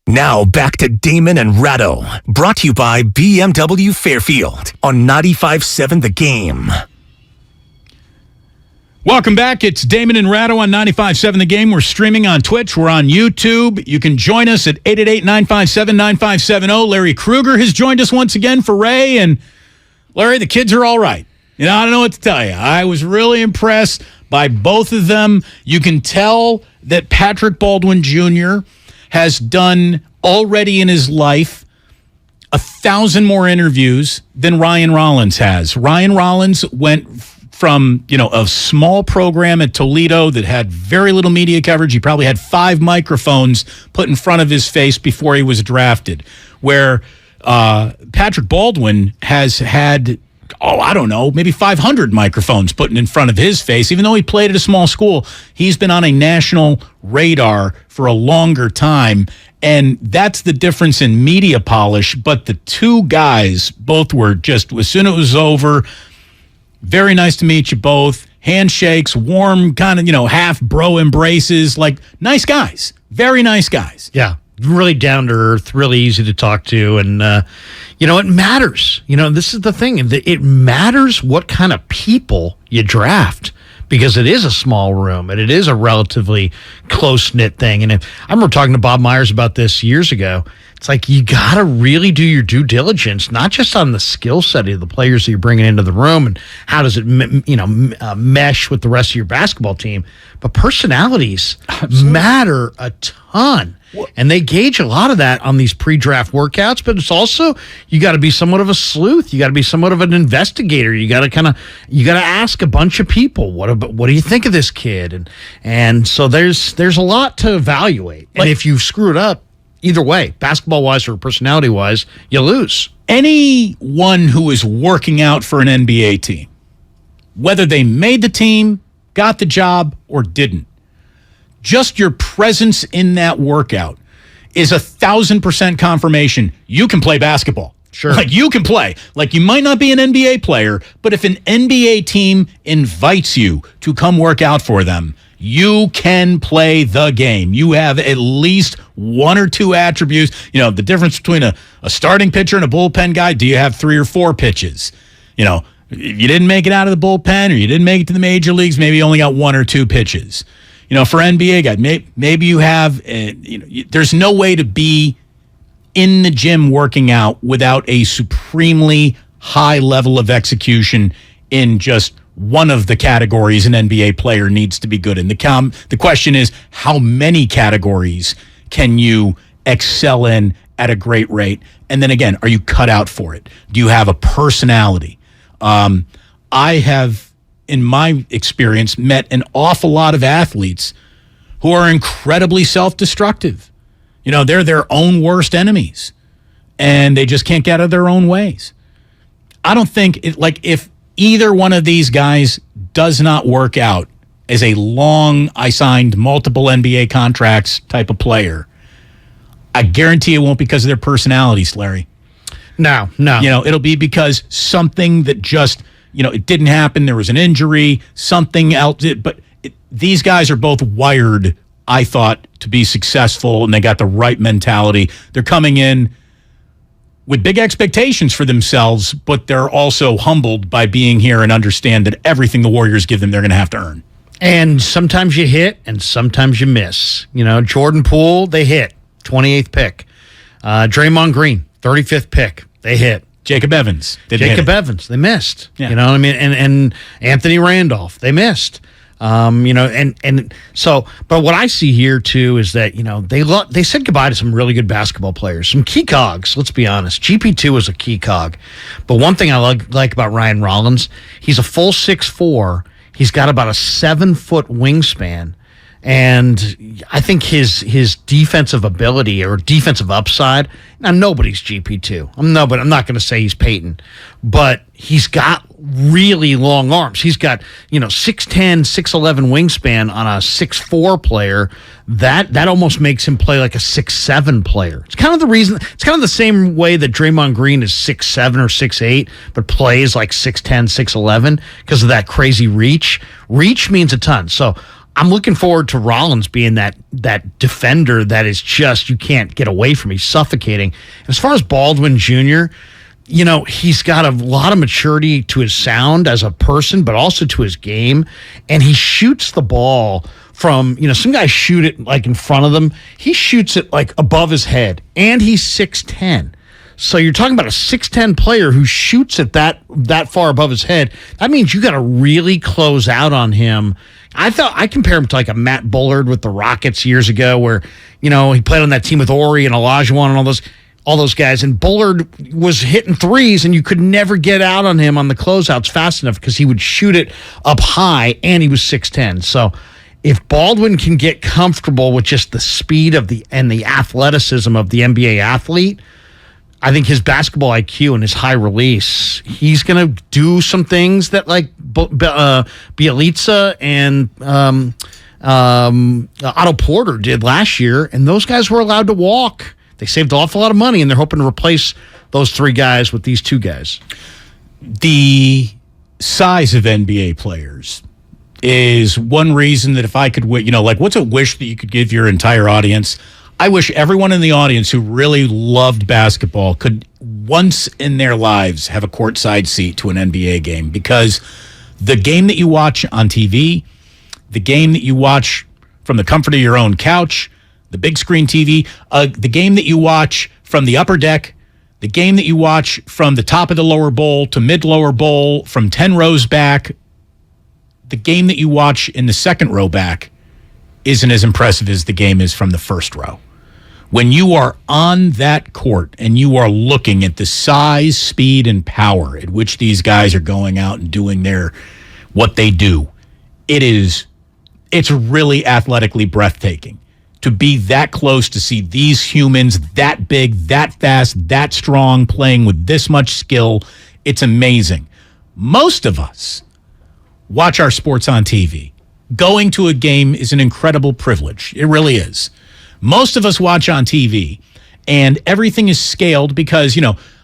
Now back to Damon and Ratto, brought to you by BMW Fairfield on 95.7 The Game. Welcome back. It's Damon and Ratto on 95.7 The Game. We're streaming on Twitch. We're on YouTube. You can join us at 888-957-9570. Larry Krueger has joined us once again for Ray. And Larry, the kids are all right. You know, I don't know what to tell you. I was really impressed by both of them. You can tell that Patrick Baldwin Jr. has done already in his life 1,000 more interviews than Ryan Rollins has. Ryan Rollins went from, a small program at Toledo that had very little media coverage. He probably had 5 microphones put in front of his face before he was drafted, where Patrick Baldwin has had, maybe 500 microphones put in front of his face. Even though he played at a small school, he's been on a national radar for a longer time. And that's the difference in media polish. But the two guys both were just, as soon as it was over, very nice to meet you both. Handshakes, warm kind of, half bro embraces, like nice guys. Very nice guys. Yeah. Really down to earth, really easy to talk to. And, it matters. This is the thing. It matters what kind of people you draft, because it is a small room and it is a relatively close-knit thing. And I remember talking to Bob Myers about this years ago. It's like you got to really do your due diligence, not just on the skill set of the players that you're bringing into the room and how does it mesh with the rest of your basketball team, but personalities matter a ton. And they gauge a lot of that on these pre-draft workouts, but it's also, you got to be somewhat of a sleuth. You got to be somewhat of an investigator. You got to ask a bunch of people, what do you think of this kid? And so there's a lot to evaluate. And if you screw it up, either way, basketball-wise or personality-wise, you lose. Anyone who is working out for an NBA team, whether they made the team, got the job, or didn't, just your presence in that workout is 1,000% confirmation you can play basketball. Sure. Like, you can play. Like, you might not be an NBA player, but if an NBA team invites you to come work out for them, you can play the game. You have at least one or two attributes. The difference between a starting pitcher and a bullpen guy, do you have 3 or 4 pitches? If you didn't make it out of the bullpen or you didn't make it to the major leagues, maybe you only got 1 or 2 pitches. For NBA guys, maybe you have, there's no way to be in the gym working out without a supremely high level of execution in just one of the categories an NBA player needs to be good in. The question is, how many categories can you excel in at a great rate? And then again, are you cut out for it? Do you have a personality? I have, in my experience, met an awful lot of athletes who are incredibly self-destructive. They're their own worst enemies, and they just can't get out of their own ways. I don't think, if either one of these guys does not work out as a I signed multiple NBA contracts type of player, I guarantee it won't be because of their personalities, Larry. No. It'll be because something that just, it didn't happen. There was an injury, something else. But these guys are both wired, I thought, to be successful, and they got the right mentality. They're coming in with big expectations for themselves, but they're also humbled by being here and understand that everything the Warriors give them, they're going to have to earn. And sometimes you hit, and sometimes you miss. Jordan Poole, they hit, 28th pick. Draymond Green, 35th pick, they hit. Jacob Evans, they missed. Yeah. You know what I mean? And Anthony Randolph, they missed. So, but what I see here too is that, they said goodbye to some really good basketball players, some key cogs. Let's be honest. GP2 was a key cog. But one thing I like about Ryan Rollins, he's a full 6'4". He's got about a 7-foot wingspan. And I think his defensive ability or defensive upside, now nobody's GP2. I'm not going to say he's Peyton, but he's got really long arms. He's got, 6'10", 6'11" wingspan on a 6'4" player. That almost makes him play like a 6'7" player. It's kind of the reason, it's kind of the same way that Draymond Green is 6'7" or 6'8", but plays like 6'10", 6'11", because of that crazy reach. Reach means a ton. So I'm looking forward to Rollins being that defender that is just, you can't get away from. He's suffocating. As far as Baldwin Jr., he's got a lot of maturity to his sound as a person, but also to his game. And he shoots the ball from, some guys shoot it like in front of them. He shoots it like above his head, and he's 6'10". So you're talking about a 6'10" player who shoots it that far above his head. That means you got to really close out on him. I compare him to like a Matt Bullard with the Rockets years ago, where he played on that team with Ori and Olajuwon and all those guys. And Bullard was hitting threes, and you could never get out on him on the closeouts fast enough because he would shoot it up high, and he was 6'10". So if Baldwin can get comfortable with just the speed and the athleticism of the NBA athlete, I think his basketball IQ and his high release, he's going to do some things that like Bielitsa and Otto Porter did last year, and those guys were allowed to walk. They saved an awful lot of money, and they're hoping to replace those 3 guys with these 2 guys. The size of NBA players is one reason that if I could, what's a wish that you could give your entire audience? I wish everyone in the audience who really loved basketball could once in their lives have a courtside seat to an NBA game, because the game that you watch on TV, the game that you watch from the comfort of your own couch, the big screen TV, the game that you watch from the upper deck, the game that you watch from the top of the lower bowl to mid-lower bowl, from 10 rows back, the game that you watch in the second row back isn't as impressive as the game is from the first row. When you are on that court and you are looking at the size, speed, and power at which these guys are going out and doing what they do, it's really athletically breathtaking to be that close, to see these humans that big, that fast, that strong, playing with this much skill. It's amazing. Most of us watch our sports on TV. Going to a game is an incredible privilege. It really is. Most of us watch on TV, and everything is scaled because,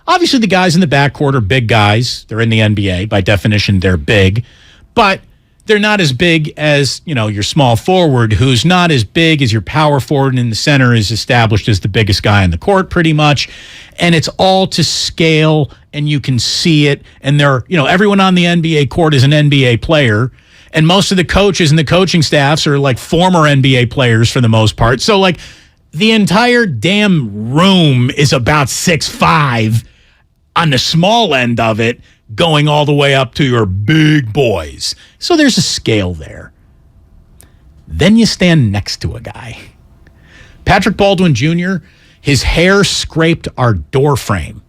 obviously the guys in the backcourt are big guys. They're in the NBA. By definition, they're big. But they're not as big as, your small forward, who's not as big as your power forward, and in the center is established as the biggest guy on the court pretty much. And it's all to scale, and you can see it. And everyone on the NBA court is an NBA player. And most of the coaches and the coaching staffs are like former NBA players for the most part. So the entire damn room is about 6'5" on the small end of it, going all the way up to your big boys. So there's a scale there. Then you stand next to a guy. Patrick Baldwin Jr., his hair scraped our door frame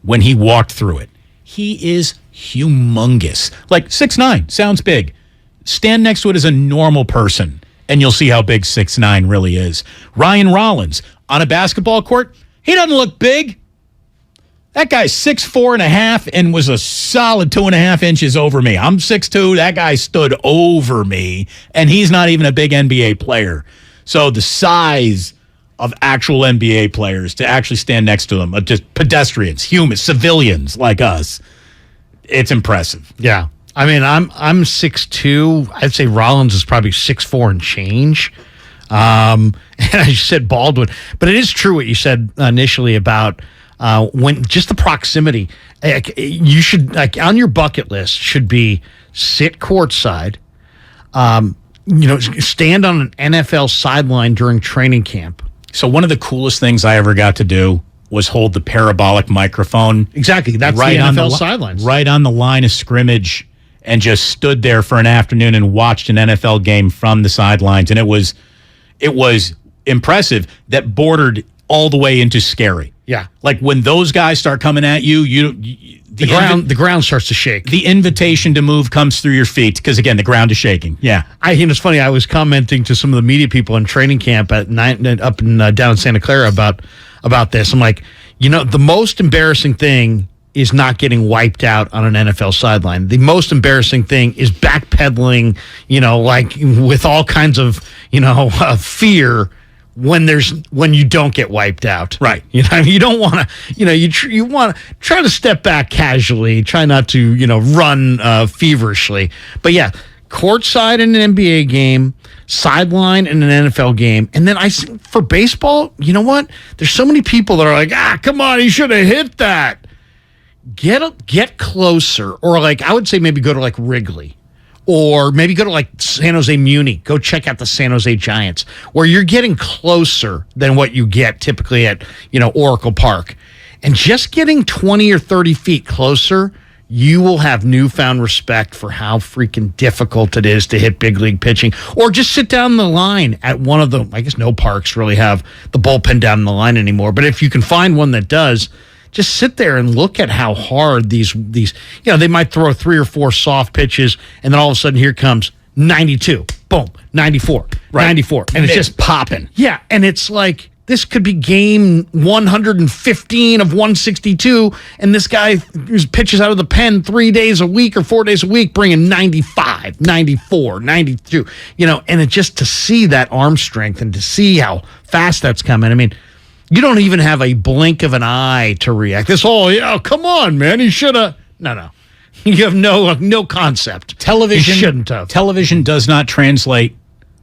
when he walked through it. He is humongous. 6'9", sounds big. Stand next to it as a normal person, and you'll see how big 6'9" really is. Ryan Rollins, on a basketball court, he doesn't look big. That guy's 6'4.5" and was a solid 2.5 inches over me. I'm 6'2". That guy stood over me, and he's not even a big NBA player. So the size of actual NBA players, to actually stand next to them, just pedestrians, humans, civilians like us, it's impressive. Yeah. I mean, I'm 6'2". I'd say Rollins is probably 6'4" and change. And I said Baldwin. But it is true what you said initially about when just the proximity. You should, on your bucket list, should be sit courtside, stand on an NFL sideline during training camp. So one of the coolest things I ever got to do was hold the parabolic microphone. Exactly. That's right, the NFL sidelines. Right on the line of scrimmage, and just stood there for an afternoon and watched an NFL game from the sidelines. And it was impressive. That bordered all the way into scary. Yeah. When those guys start coming at you, the ground starts to shake. The invitation to move comes through your feet because, again, the ground is shaking. Yeah. It's funny. I was commenting to some of the media people in training camp up in down in Santa Clara about this. I'm like, the most embarrassing thing is not getting wiped out on an NFL sideline. The most embarrassing thing is backpedaling, with all kinds of, fear when you don't get wiped out. Right. You don't want to, you want to try to step back casually, try not to, run feverishly. But yeah, courtside in an NBA game, sideline in an NFL game. And then for baseball, you know what? There's so many people that are like, come on, he should have hit that. Get closer, or I would say maybe go to Wrigley, or maybe go to San Jose Muni. Go check out the San Jose Giants, where you're getting closer than what you get typically at Oracle Park, and just getting 20 or 30 feet closer, you will have newfound respect for how freaking difficult it is to hit big league pitching, or just sit down the line at one of the. I guess no parks really have the bullpen down the line anymore, but if you can find one that does. Just sit there and look at how hard these they might throw 3 or 4 soft pitches, and then all of a sudden here comes 92, boom, 94, right. 94, and it's just popping. Yeah, and it's This could be game 115 of 162, and this guy pitches out of the pen 3 days a week or 4 days a week, bringing 95, 94, 92, and it just to see that arm strength and to see how fast that's coming. I mean, you don't even have a blink of an eye to react. This whole, come on, man, he should have. No. You have no concept. Television he shouldn't have. Television does not translate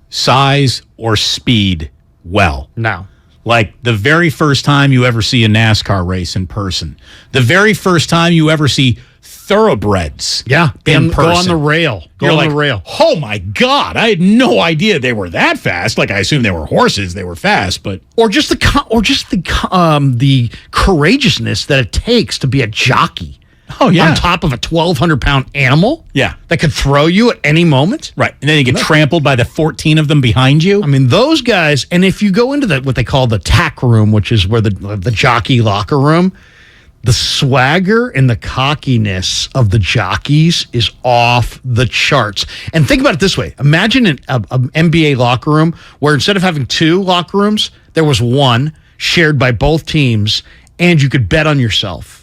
size or speed well. No. Like the very first time you ever see a NASCAR race in person, the very first time you ever see thoroughbreds in person. Go on the rail. You're like, oh my God, I had no idea they were that fast. Like I assumed they were horses, they were fast, but or just the courageousness that it takes to be a jockey. Oh, yeah. On top of a 1,200-pound animal? Yeah. That could throw you at any moment? Right. And then you get trampled by the 14 of them behind you? I mean, those guys, and if you go into what they call the tack room, which is where the jockey locker room, the swagger and the cockiness of the jockeys is off the charts. And think about it this way. Imagine an NBA locker room where instead of having 2 locker rooms, there was one shared by both teams, and you could bet on yourself.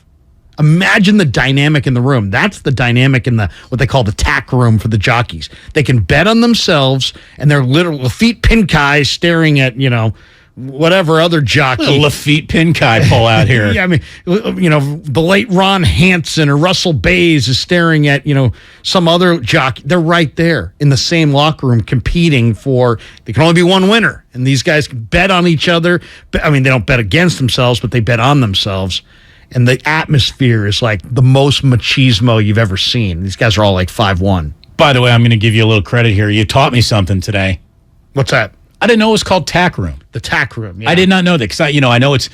Imagine the dynamic in the room. That's the dynamic in what they call the tack room for the jockeys. They can bet on themselves, and they're literally Lafitte Pinkai staring at, whatever other jockey. Lafitte Pinkai pull out here. Yeah, I mean, the late Ron Hansen or Russell Bays is staring at, some other jockey. They're right there in the same locker room competing for, there can only be one winner. And these guys bet on each other. I mean, they don't bet against themselves, but they bet on themselves. And the atmosphere is like the most machismo you've ever seen. These guys are all like 5'1". By the way, I'm going to give you a little credit here. You taught me something today. What's that? I didn't know it was called tack room. The tack room, yeah. I did not know that because I know it's,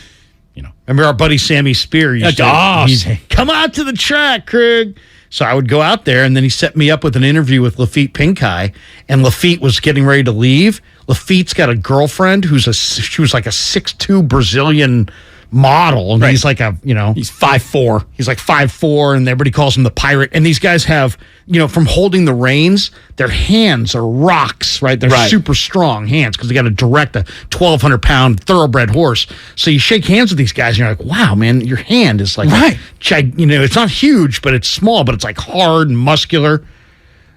Remember our buddy Sammy Spear used to come out to the track, Krug. So I would go out there, and then he set me up with an interview with Lafitte Pinkai, and Lafitte was getting ready to leave. Lafitte's got a girlfriend she was like a 6'2" Brazilian model, and he's like he's 5'4". He's like 5'4", and everybody calls him the Pirate. And these guys have, from holding the reins, their hands are rocks, right? They're super strong hands because they got to direct a 1,200-pound thoroughbred horse. So you shake hands with these guys, and you're like, wow, man, your hand is like, it's not huge, but it's small, but it's like hard and muscular.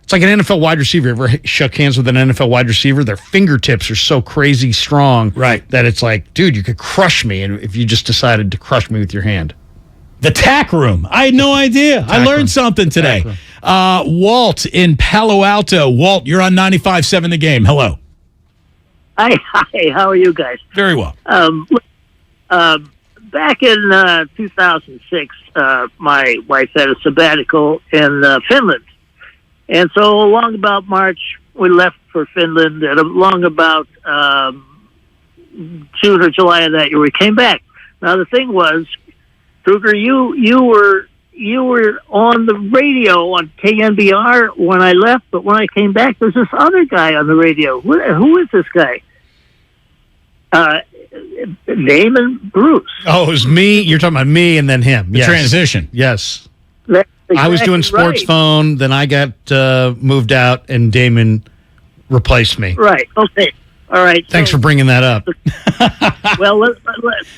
It's like an NFL wide receiver. Ever shook hands with an NFL wide receiver? Their fingertips are so crazy strong that it's like, dude, you could crush me if you just decided to crush me with your hand. The tack room. I had no idea. I learned something today. Walt in Palo Alto. Walt, you're on 95.7 The Game. Hello. Hi. How are you guys? Very well. Back in 2006, my wife had a sabbatical in Finland. And so along about March, we left for Finland, and along about June or July of that year, we came back. Now, the thing was, Krueger, you were on the radio on KNBR when I left, but when I came back, there's this other guy on the radio. Who is this guy? Damon Bruce. Oh, it was me. You're talking about me and then him. The transition. Yes. Exactly I was doing sports phone, then I got moved out, and Damon replaced me. Right. Okay. All right. Thanks for bringing that up. Well,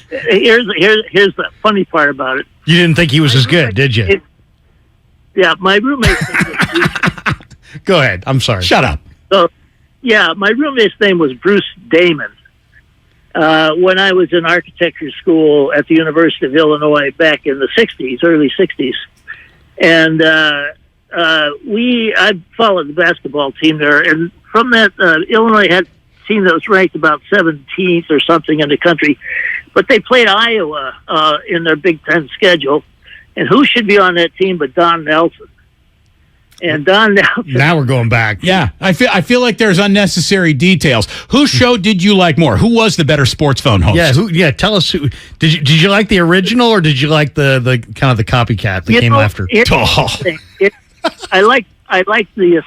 here's the funny part about it. You didn't think he was as good, did you? My roommate. Go ahead. I'm sorry. Shut up. So, my roommate's name was Bruce Damon. When I was in architecture school at the University of Illinois back in the early 60s. And I followed the basketball team there. And from that, Illinois had a team that was ranked about 17th or something in the country. But they played Iowa in their Big Ten schedule. And who should be on that team but Don Nelson? And Don Nelson. Now we're going back. Yeah, I feel like there's unnecessary details. Whose show did you like more? Who was the better sports phone host? Yeah, tell us who. Did you like the original or did you like the kind of the copycat that came after? I like the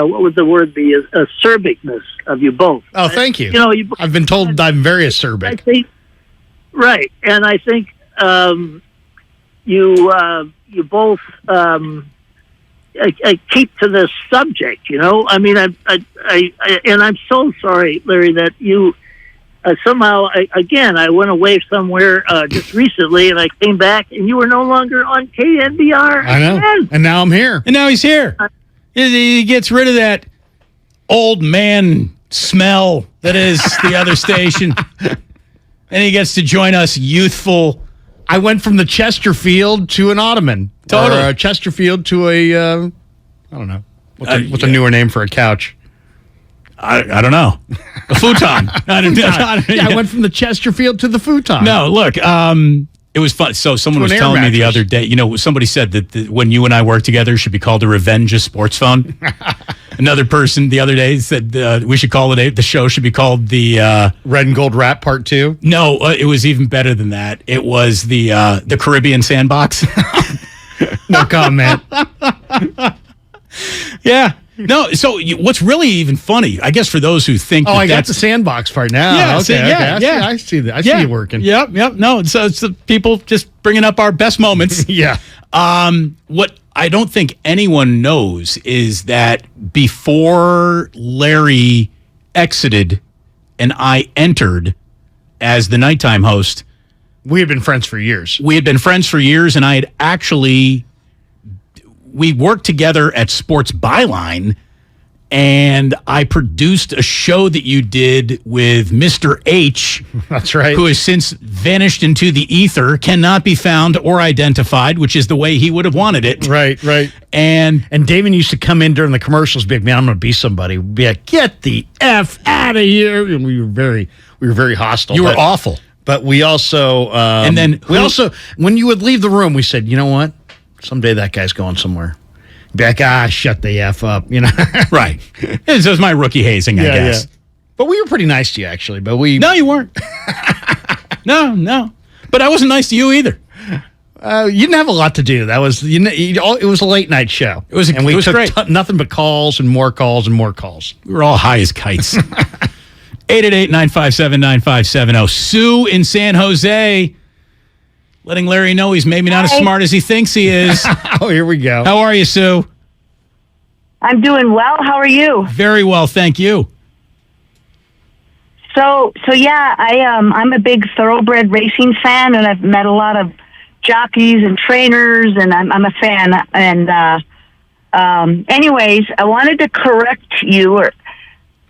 what would the word be? Acerbicness of you both. Oh, thank you. I've been told I'm very acerbic. I think, right, and I think you both. I keep to this subject, I mean, I and I'm so sorry, Larry, that you somehow, I went away somewhere just recently, and I came back, and you were no longer on KNBR. I know. Again. And now I'm here. And now he's here. He gets rid of that old man smell that is the other station. And he gets to join us youthful. I went from the Chesterfield to an Ottoman. Totally. Or a Chesterfield to a, I don't know. What's a newer name for a couch? I don't know. A futon. I went from the Chesterfield to the futon. No, look, it was fun. So someone was telling me the other day, somebody said that when you and I work together, it should be called a Revenge of Sports Phone. Another person the other day said we should call it, the show should be called the... Red and Gold Rat Part 2? No, it was even better than that. It was the Caribbean Sandbox. No comment. Yeah. No, so what's really even funny, I guess for those who think I got the sandbox part now. Yeah, okay. I see that. I see you working. Yep. No, so it's the people just bringing up our best moments. Yeah. What I don't think anyone knows is that before Larry exited and I entered as the nighttime host, we had been friends for years. And I had actually... We worked together at Sports Byline, and I produced a show that you did with Mr. H. That's right. Who has since vanished into the ether, cannot be found or identified, which is the way he would have wanted it. Right. And Damon used to come in during the commercials, be like, man, I'm going to be somebody. We'd be like, get the F out of here. And we were very hostile. You were awful. But we also, when you would leave the room, we said, you know what? Someday that guy's going somewhere. Be like, shut the F up, Right. This was my rookie hazing, I guess. Yeah. But we were pretty nice to you, actually. But No, you weren't. No. But I wasn't nice to you either. You didn't have a lot to do. That was it was a late night show. It was great. Nothing but calls and more calls and more calls. We were all high as kites. 888-957-9570. Sue in San Jose, letting Larry know he's maybe not as smart as he thinks he is. Oh, here we go. How are you, Sue? I'm doing well. How are you? Very well, thank you. So yeah, I'm a big thoroughbred racing fan, and I've met a lot of jockeys and trainers, and I'm a fan. And anyways, I wanted to correct you.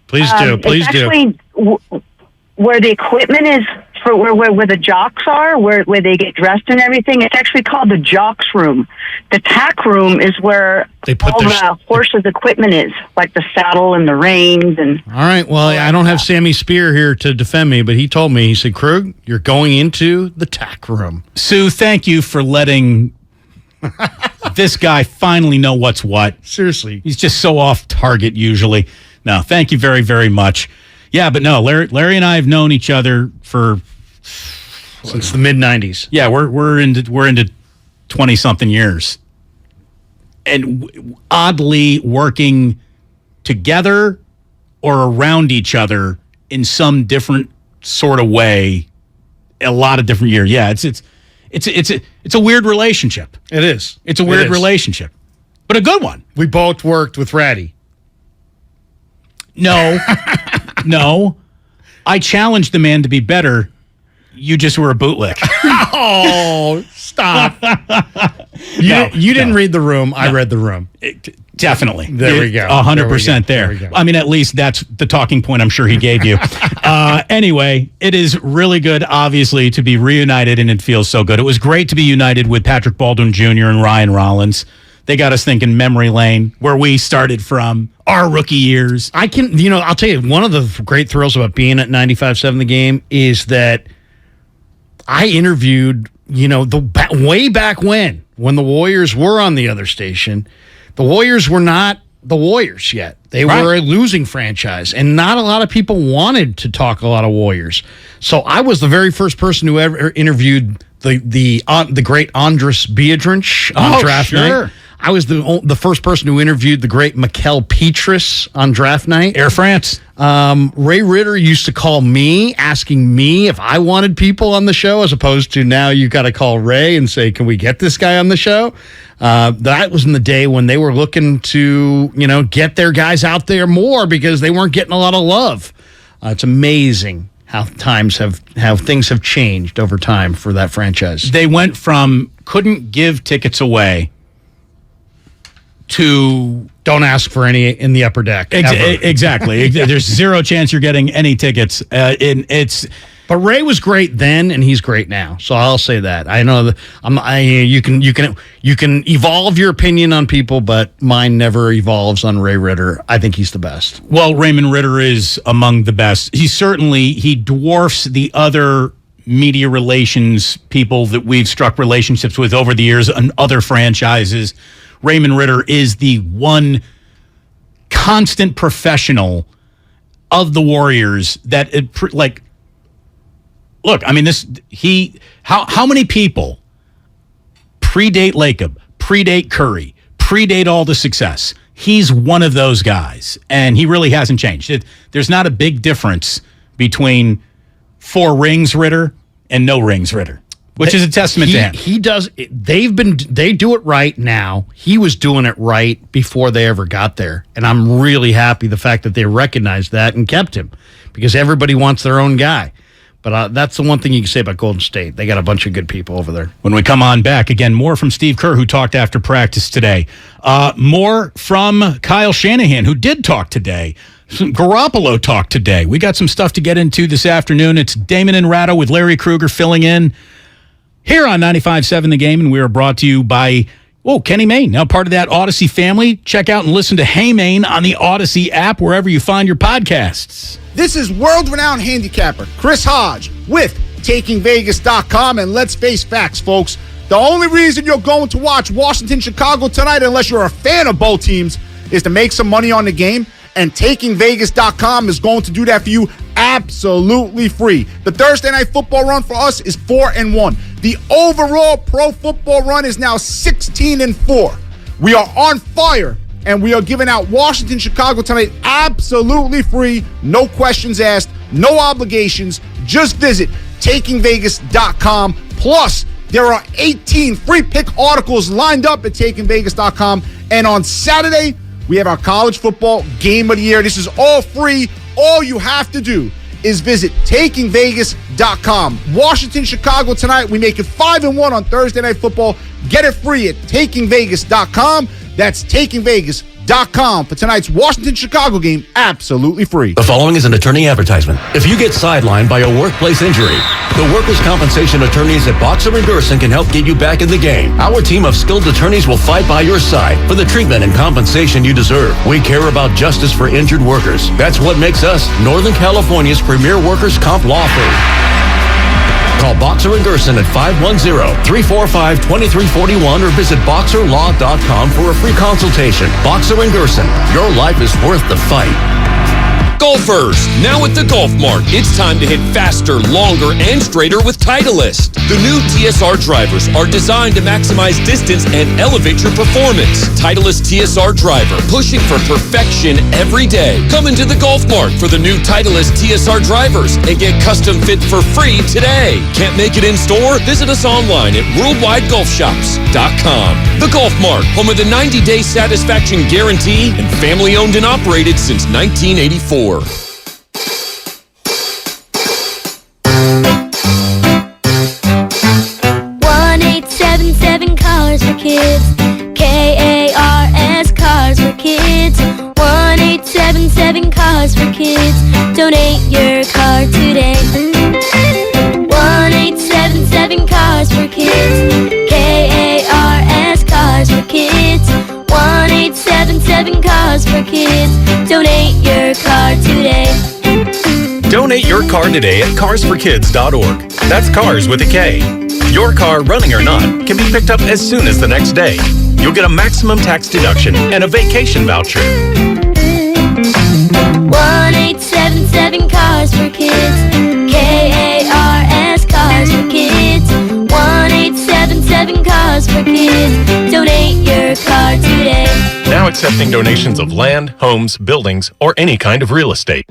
Please do. It's actually where the equipment is for where the jocks are, where they get dressed and everything. It's actually called the jocks room. The tack room is where they put all the horses' equipment is, like the saddle and the reins. And all right, well, I don't have Sammy Spear here to defend me, but he told me, he said, Krug, you're going into the tack room. Sue, thank you for letting this guy finally know what's what. Seriously. He's just so off target usually. No, thank you very, very much. Yeah, but no, Larry and I have known each other for since the mid-90s. Yeah, we're into 20-something years. And oddly working together or around each other in some different sort of way a lot of different years. Yeah, it's a weird relationship. It is. It's a weird relationship. But a good one. We both worked with Ratty. No. I challenged the man to be better. You just were a bootlick. Oh, stop. You didn't read the room. I read the room. Definitely. There we go. 100% there. I mean, at least that's the talking point I'm sure he gave you. Anyway, it is really good, obviously, to be reunited, and it feels so good. It was great to be united with Patrick Baldwin Jr. and Ryan Rollins. They got us thinking memory lane, where we started from, our rookie years. I'll tell you, one of the great thrills about being at 95.7 The Game is that I interviewed, way back when the Warriors were on the other station. The Warriors were not the Warriors yet. They were a losing franchise, and not a lot of people wanted to talk a lot of Warriors. So I was the very first person who ever interviewed the great Andres Biedrins on draft night. I was the first person who interviewed the great Mikel Petrus on draft night. Air France. Ray Ratto used to call me, asking me if I wanted people on the show, as opposed to now you've got to call Ray and say, can we get this guy on the show? That was in the day when they were looking to, get their guys out there more because they weren't getting a lot of love. It's amazing how things have changed over time for that franchise. They went from couldn't give tickets away to don't ask for any in the upper deck. Exactly. There's zero chance you're getting any tickets. But Ray was great then, and he's great now. So I'll say that. I know that you can evolve your opinion on people, but mine never evolves on Ray Ritter. I think he's the best. Well, Raymond Ritter is among the best. He dwarfs the other media relations people that we've struck relationships with over the years and other franchises. Raymond Ritter is the one constant professional of the Warriors that look, I mean, how many people predate Lacob, predate Curry, predate all the success? He's one of those guys, and he really hasn't changed. There's not a big difference between 4 rings Ritter and no rings Ritter, which is a testament to him. He does. They do it right now. He was doing it right before they ever got there, and I'm really happy the fact that they recognized that and kept him, because everybody wants their own guy. But that's the one thing you can say about Golden State. They got a bunch of good people over there. When we come on back, again, more from Steve Kerr, who talked after practice today. More from Kyle Shanahan, who did talk today. Garoppolo talked today. We got some stuff to get into this afternoon. It's Damon and Ratto with Larry Krueger filling in here on 95.7 The Game, and we are brought to you by Kenny Mayne, now part of that Odyssey family. Check out and listen to Hey Mayne on the Odyssey app, wherever you find your podcasts. This is world-renowned handicapper Chris Hodge with TakingVegas.com, and let's face facts, folks. The only reason you're going to watch Washington-Chicago tonight, unless you're a fan of both teams, is to make some money on the game, and TakingVegas.com is going to do that for you absolutely free. The Thursday Night Football run for us is 4-1. The overall pro football run is now 16-4. We are on fire, and we are giving out Washington-Chicago tonight absolutely free, no questions asked, no obligations. Just visit TakingVegas.com. Plus, there are 18 free pick articles lined up at TakingVegas.com. And on Saturday, we have our college football game of the year. This is all free. All you have to do is visit TakingVegas.com. Washington, Chicago tonight. We make it 5-1 on Thursday Night Football. Get it free at TakingVegas.com. That's TakingVegas.com for tonight's Washington-Chicago game, absolutely free. The following is an attorney advertisement. If you get sidelined by a workplace injury, the workers' compensation attorneys at Boxer & Gerson can help get you back in the game. Our team of skilled attorneys will fight by your side for the treatment and compensation you deserve. We care about justice for injured workers. That's what makes us Northern California's premier workers' comp law firm. Call Boxer & Gerson at 510-345-2341 or visit boxerlaw.com for a free consultation. Boxer & Gerson, your life is worth the fight. Golfers, now at the Golf Mart, it's time to hit faster, longer, and straighter with Titleist. The new TSR drivers are designed to maximize distance and elevate your performance. Titleist TSR driver, pushing for perfection every day. Come into the Golf Mart for the new Titleist TSR drivers and get custom fit for free today. Can't make it in store? Visit us online at worldwidegolfshops.com. The Golf Mart, home of the 90-day satisfaction guarantee and family owned and operated since 1984. 1-877 Cars for Kids. KARS Cars for Kids. 1-877 Cars for Kids. Donate your car today. 1-877 Cars for Kids. KARS Cars for Kids. 1-877 Cars for Kids. Donate your car today. Donate your car today at carsforkids.org. That's cars with a K. Your car, running or not, can be picked up as soon as the next day. You'll get a maximum tax deduction and a vacation voucher. 1-877 Cars for Kids. KARS Cars for Kids. 1-877 Cars for Kids. Donate your car today. Now accepting donations of land, homes, buildings, or any kind of real estate.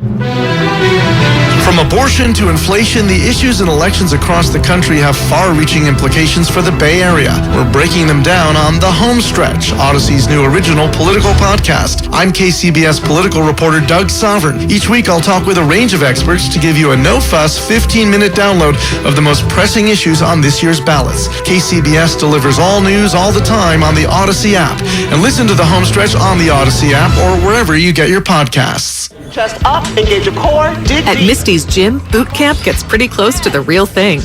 From abortion to inflation, the issues in elections across the country have far-reaching implications for the Bay Area. We're breaking them down on The Home Stretch, Odyssey's new original political podcast. I'm KCBS political reporter Doug Sovereign. Each week, I'll talk with a range of experts to give you a no-fuss 15-minute download of the most pressing issues on this year's ballots. KCBS delivers all news all the time on the Odyssey app. And listen to The Home Stretch on the Odyssey app or wherever you get your podcasts. Chest up, engage your core, dig At deep. Misty's gym, boot camp gets pretty close to the real thing.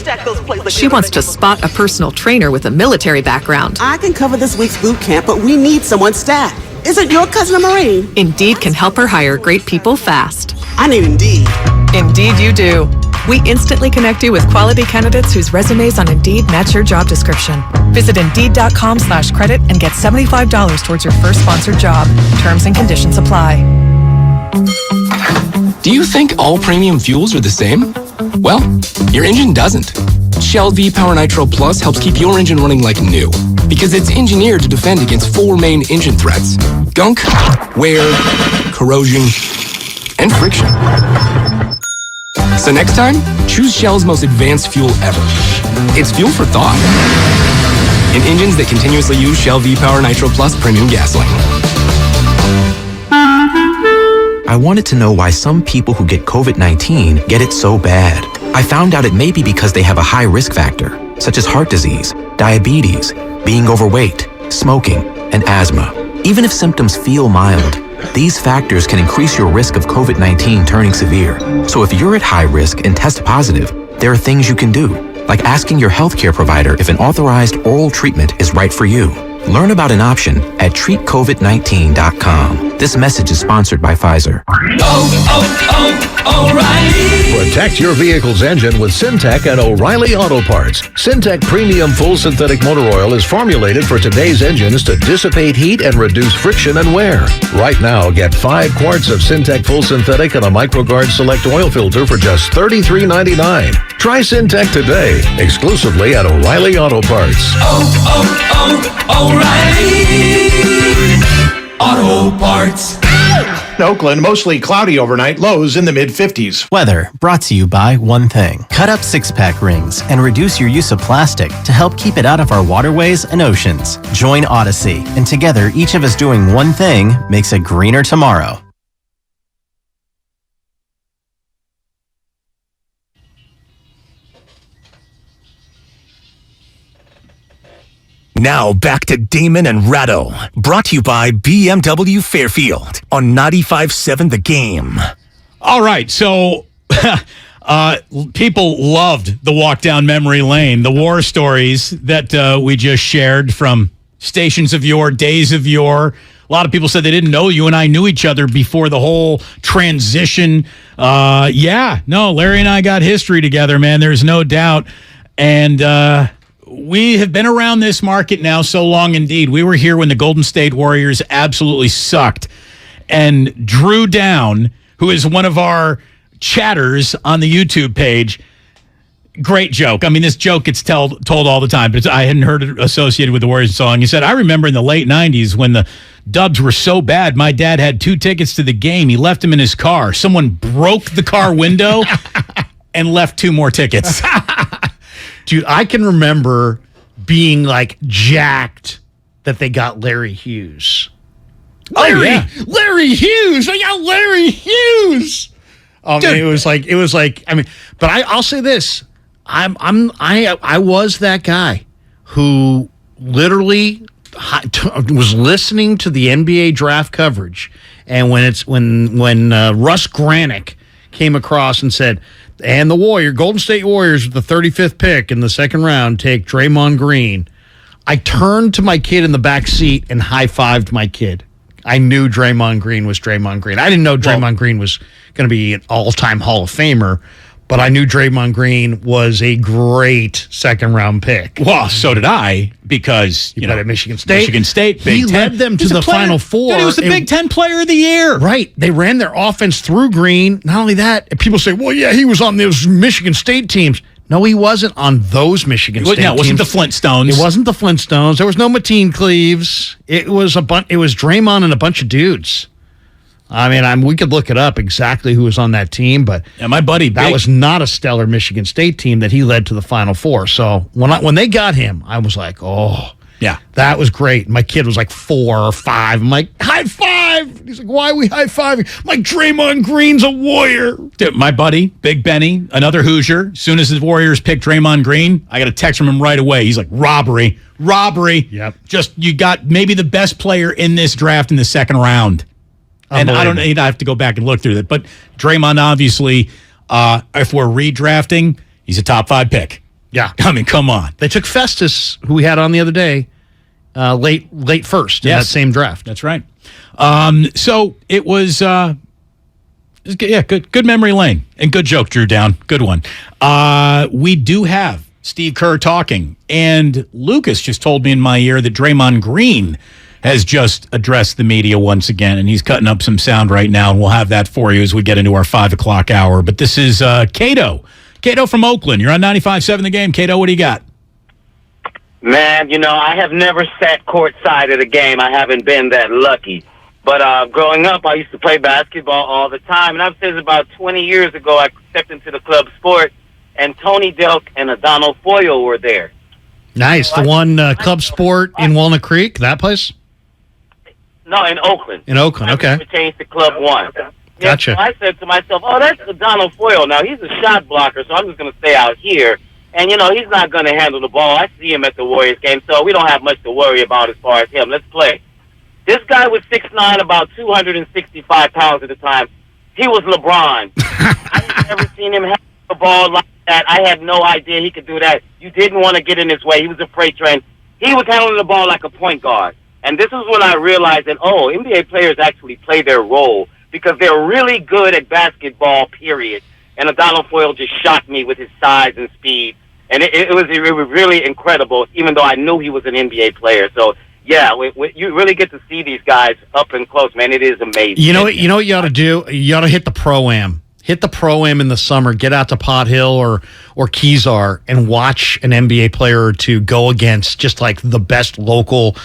She wants to spot a personal trainer with a military background. I can cover this week's boot camp, but we need someone staff. Isn't your cousin a Marine? Indeed can help her hire great people fast. I need Indeed. Indeed you do. We instantly connect you with quality candidates whose resumes on Indeed match your job description. Visit Indeed.com/credit and get $75 towards your first sponsored job. Terms and conditions apply. Do you think all premium fuels are the same? Well, your engine doesn't. Shell V-Power Nitro Plus helps keep your engine running like new because it's engineered to defend against 4 main engine threats: gunk, wear, corrosion, and friction. So next time, choose Shell's most advanced fuel ever. It's fuel for thought. In engines that continuously use Shell V-Power Nitro Plus premium gasoline. I wanted to know why some people who get COVID-19 get it so bad. I found out it may be because they have a high risk factor, such as heart disease, diabetes, being overweight, smoking, and asthma. Even if symptoms feel mild, these factors can increase your risk of COVID-19 turning severe. So if you're at high risk and test positive, there are things you can do, like asking your healthcare provider if an authorized oral treatment is right for you. Learn about an option at treatcovid19.com. This message is sponsored by Pfizer. O'Reilly! Protect your vehicle's engine with Syntec and O'Reilly Auto Parts. Syntec Premium Full Synthetic Motor Oil is formulated for today's engines to dissipate heat and reduce friction and wear. Right now, get 5 quarts of Syntec Full Synthetic and a MicroGuard Select Oil Filter for just $33.99. Try Syntec today, exclusively at O'Reilly Auto Parts. O'Reilly Auto Parts. Oakland, mostly cloudy overnight, lows in the mid-50s. Weather brought to you by one thing. Cut up six-pack rings and reduce your use of plastic to help keep it out of our waterways and oceans. Join Odyssey, and together each of us doing one thing makes a greener tomorrow. Now back to Damon and Ratto, brought to you by BMW Fairfield on 95.7 The Game. All right, so people loved the walk down memory lane, the war stories that we just shared from stations of yore, days of yore. A lot of people said they didn't know you and I knew each other before the whole transition. Larry and I got history together, man. There's no doubt. And we have been around this market now so long indeed. We were here when the Golden State Warriors absolutely sucked. And Drew Down, who is one of our chatters on the YouTube page, great joke. I mean, this joke gets told all the time, but I hadn't heard it associated with the Warriors song. He said, I remember in the late 90s when the Dubs were so bad, my dad had 2 tickets to the game. He left them in his car. Someone broke the car window and left 2 more tickets. Dude, I can remember being like jacked that they got Larry Hughes. Larry Hughes! I got Larry Hughes! Dude. It was like, I mean, but I'll say this. I was that guy who literally was listening to the NBA draft coverage, and when Russ Granick came across and said, and the Golden State Warriors with the 35th pick in the second round take Draymond Green, I turned to my kid in the back seat and high-fived my kid. I knew Draymond Green was Draymond Green. I didn't know Draymond Green was going to be an all-time Hall of Famer, but I knew Draymond Green was a great second-round pick. Well, so did I, because you know, at Michigan State. Big he Ten. led them to the Final Four. Dude, he was the Big Ten Player of the Year. Right. They ran their offense through Green. Not only that, people say, well, yeah, he was on those Michigan State teams. No, he wasn't on those Michigan State teams. No, it wasn't the Flintstones. It wasn't the Flintstones. There was no Mateen Cleaves. It was Draymond and a bunch of dudes. I mean, we could look it up exactly who was on that team, but my buddy, that was not a stellar Michigan State team that he led to the Final Four. So when they got him, I was like, oh, yeah, that was great. My kid was like 4 or 5. I'm like, high five. He's like, why are we high fiving? I'm like, Draymond Green's a Warrior. Dude, my buddy, Big Benny, another Hoosier. As soon as the Warriors picked Draymond Green, I got a text from him right away. He's like, robbery. Yep. Just, you got maybe the best player in this draft in the second round. And I have to go back and look through that. But Draymond, obviously, if we're redrafting, he's a top 5 pick. Yeah. I mean, come on. They took Festus, who we had on the other day, late first in that same draft. That's right. So it was, good memory lane. And good joke, Drew Down. Good one. We do have Steve Kerr talking. And Lucas just told me in my ear that Draymond Green has just addressed the media once again, and he's cutting up some sound right now, and we'll have that for you as we get into our 5 o'clock hour. But this is Cato. Cato from Oakland. You're on 95.7 The Game. Cato, what do you got? Man, I have never sat courtside at a game. I haven't been that lucky. But growing up, I used to play basketball all the time, and I've said about 20 years ago, I stepped into the club sport, and Tony Delk and Adonal Foyle were there. Nice. The one club sport in Walnut Creek, that place? No, in Oakland. In Oakland, okay. I changed to Club 1. Gotcha. So I said to myself, that's Adonal Foyle. Now, he's a shot blocker, so I'm just going to stay out here. And, he's not going to handle the ball. I see him at the Warriors game, so we don't have much to worry about as far as him. Let's play. This guy was 6'9", about 265 pounds at the time. He was LeBron. I've never seen him handle the ball like that. I had no idea he could do that. You didn't want to get in his way. He was a freight train. He was handling the ball like a point guard. And this is when I realized that, NBA players actually play their role because they're really good at basketball, period. And Adonal Foyle just shocked me with his size and speed. And it was really incredible, even though I knew he was an NBA player. So, yeah, you really get to see these guys up and close, man. It is amazing. You know what you ought to do? You ought to hit the Pro-Am. Hit the Pro-Am in the summer. Get out to Pot Hill or Kezar and watch an NBA player or two go against just like the best local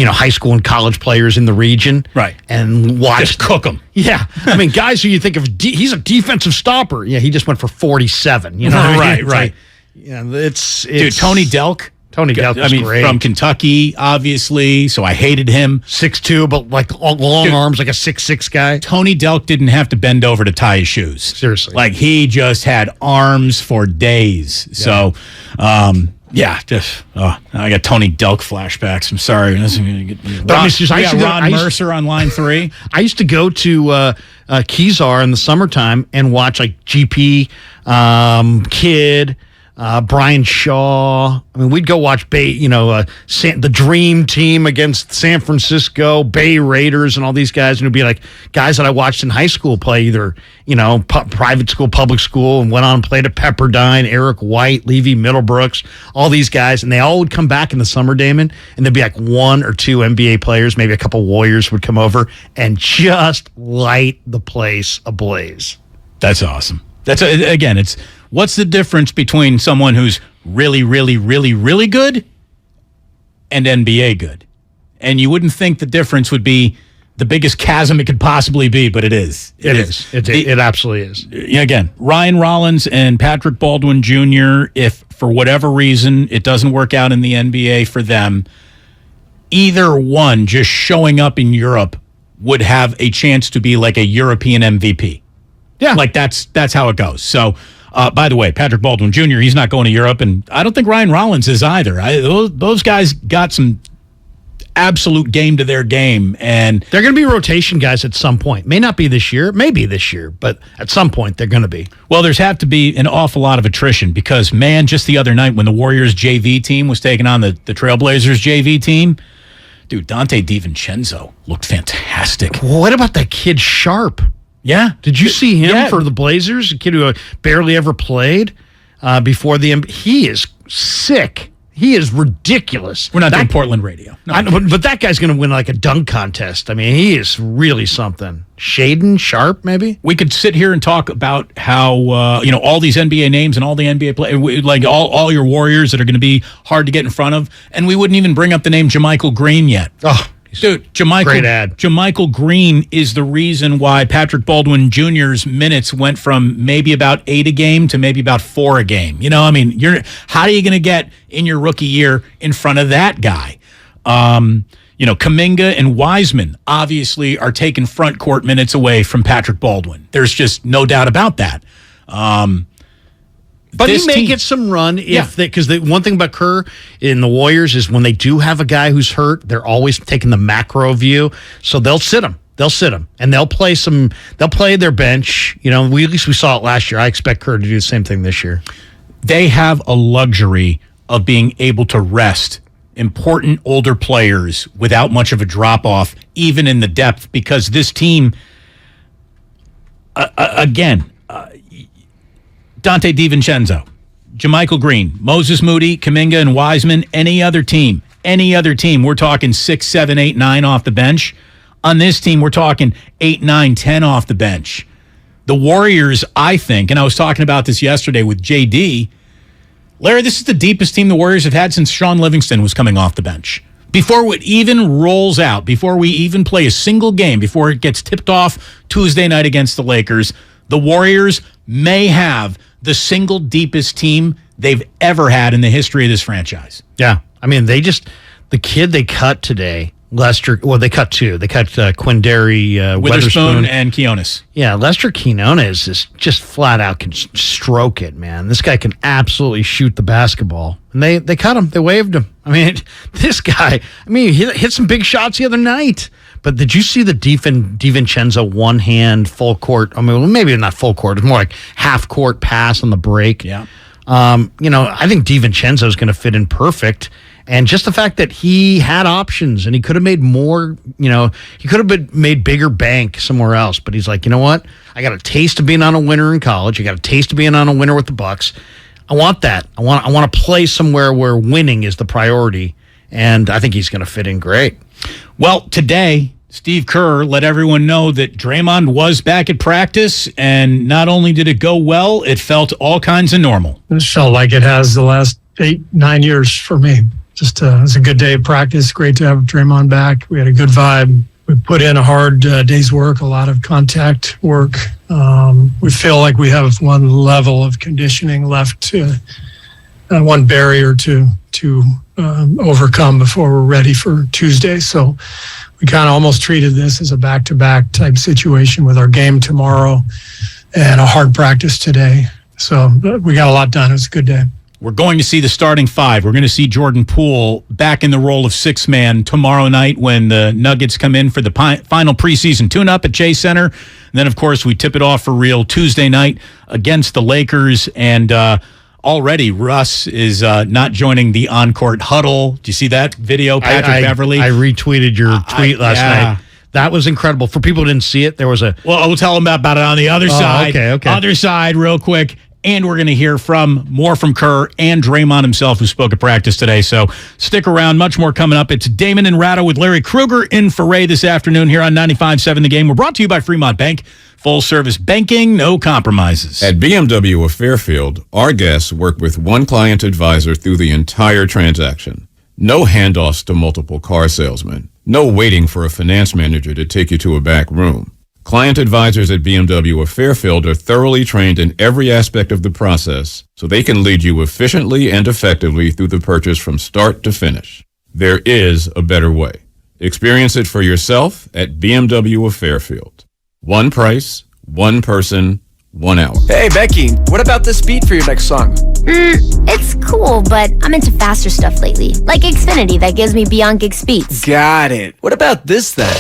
high school and college players in the region. Right. And watch. Just cook them. Yeah. I mean, guys who you think of, he's a defensive stopper. Yeah, he just went for 47. You know what I mean? Right. It's Dude, Tony Delk. Tony Delk was great. From Kentucky, obviously, so I hated him. 6'2", but like long arms, like a 6'6" guy. Tony Delk didn't have to bend over to tie his shoes. Seriously. Like, he just had arms for days. Yeah. So, I got Tony Delk flashbacks. I'm sorry. Ron Mercer on line 3. I used to go to Kezar in the summertime and watch like GP, Kid, Brian Shaw. I mean, we'd go watch the Dream Team against San Francisco, Bay Raiders, and all these guys. And it'd be like guys that I watched in high school play either, private school, public school, and went on and played at Pepperdine, Eric White, Levi Middlebrooks, all these guys. And they all would come back in the summer, Damon, and there'd be like 1 or 2 NBA players, maybe a couple Warriors would come over and just light the place ablaze. That's awesome. It's what's the difference between someone who's really, really, really, really good and NBA good? And you wouldn't think the difference would be the biggest chasm it could possibly be, but it is. It is. It absolutely is. Again, Ryan Rollins and Patrick Baldwin Jr., if for whatever reason it doesn't work out in the NBA for them, either one just showing up in Europe would have a chance to be like a European MVP. Yeah. Like that's how it goes. So, by the way, Patrick Baldwin Jr., he's not going to Europe, and I don't think Ryan Rollins is either. Those guys got some absolute game to their game, and they're going to be rotation guys at some point. May not be this year, maybe this year, but at some point they're going to be. Well, there's have to be an awful lot of attrition because, man, just the other night when the Warriors JV team was taking on the Trailblazers JV team, dude, Dante DiVincenzo looked fantastic. What about that kid Sharp? Yeah. Did you see him for the Blazers? A kid who barely ever played before the he is sick. He is ridiculous. We're not doing Portland radio. No, but that guy's going to win like a dunk contest. I mean, he is really something. Shaden Sharp, maybe? We could sit here and talk about how, all these NBA names and all the NBA players, like all your Warriors that are going to be hard to get in front of, and we wouldn't even bring up the name JaMychal Green yet. Oh, Dude, Jermichael Green is the reason why Patrick Baldwin Jr.'s minutes went from maybe about 8 a game to maybe about 4 a game. You know, I mean, how are you going to get in your rookie year in front of that guy? Kuminga and Wiseman obviously are taking front court minutes away from Patrick Baldwin. There's just no doubt about that. But he may get some run because the one thing about Kerr in the Warriors is when they do have a guy who's hurt, they're always taking the macro view. So they'll sit him. And they'll play their bench. You know, at least we saw it last year. I expect Kerr to do the same thing this year. They have a luxury of being able to rest important older players without much of a drop-off, even in the depth, because this team, Dante DiVincenzo, Jermichael Green, Moses Moody, Kuminga, and Wiseman, any other team, we're talking 6, 7, 8, 9 off the bench. On this team, we're talking 8, 9, 10 off the bench. The Warriors, I think, and I was talking about this yesterday with JD, Larry, this is the deepest team the Warriors have had since Sean Livingston was coming off the bench. Before it even rolls out, before we even play a single game, before it gets tipped off Tuesday night against the Lakers, the Warriors may have the single deepest team they've ever had in the history of this franchise. Yeah. I mean, the kid they cut today, Lester, well, they cut two. They cut Quindary Witherspoon and Quinones. Yeah, Lester Quinones is just flat out can stroke it, man. This guy can absolutely shoot the basketball. And they cut him. They waived him. I mean, this guy, he hit some big shots the other night. But did you see the DiVincenzo one-hand full court? I mean, maybe not full court. It's more like half-court pass on the break. Yeah. I think DiVincenzo is going to fit in perfect. And just the fact that he had options and he could have made more, he could have made bigger bank somewhere else. But he's like, you know what? I got a taste of being on a winner in college. I got a taste of being on a winner with the Bucks. I want that. I want to play somewhere where winning is the priority. And I think he's going to fit in great. Well, today, Steve Kerr let everyone know that Draymond was back at practice, and not only did it go well, it felt all kinds of normal. It felt like it has the last 8-9 years for me. Just it was a good day of practice. Great to have Draymond back. We had a good vibe. We put in a hard day's work, a lot of contact work. We feel like we have one level of conditioning left to one barrier to overcome before we're ready for Tuesday. So we kind of almost treated this as a back-to-back type situation with our game tomorrow and a hard practice today. So we got a lot done. It was a good day. We're going to see the starting five. We're going to see Jordan Poole back in the role of six-man tomorrow night when the Nuggets come in for the final preseason tune-up at Chase Center. And then, of course, we tip it off for real Tuesday night against the Lakers. And already Russ is not joining the on-court huddle. Do you see that video, Patrick Beverley? I retweeted your tweet last night. That was incredible. For people who didn't see it, there was a... Well, I'll tell them about it on the other side. Okay. Other side real quick. And we're going to hear more from Kerr and Draymond himself, who spoke at practice today. So stick around. Much more coming up. It's Damon and Ratto with Larry Krueger in for Ray this afternoon here on 95.7 The Game. We're brought to you by Fremont Bank. Full-service banking, no compromises. At BMW of Fairfield, our guests work with one client advisor through the entire transaction. No handoffs to multiple car salesmen. No waiting for a finance manager to take you to a back room. Client advisors at BMW of Fairfield are thoroughly trained in every aspect of the process, so they can lead you efficiently and effectively through the purchase from start to finish. There is a better way. Experience it for yourself at BMW of Fairfield. One price, one person, 1 hour. Hey, Becky, what about this beat for your next song? It's cool, but I'm into faster stuff lately. Like Xfinity that gives me beyond gig speeds. Got it. What about this then?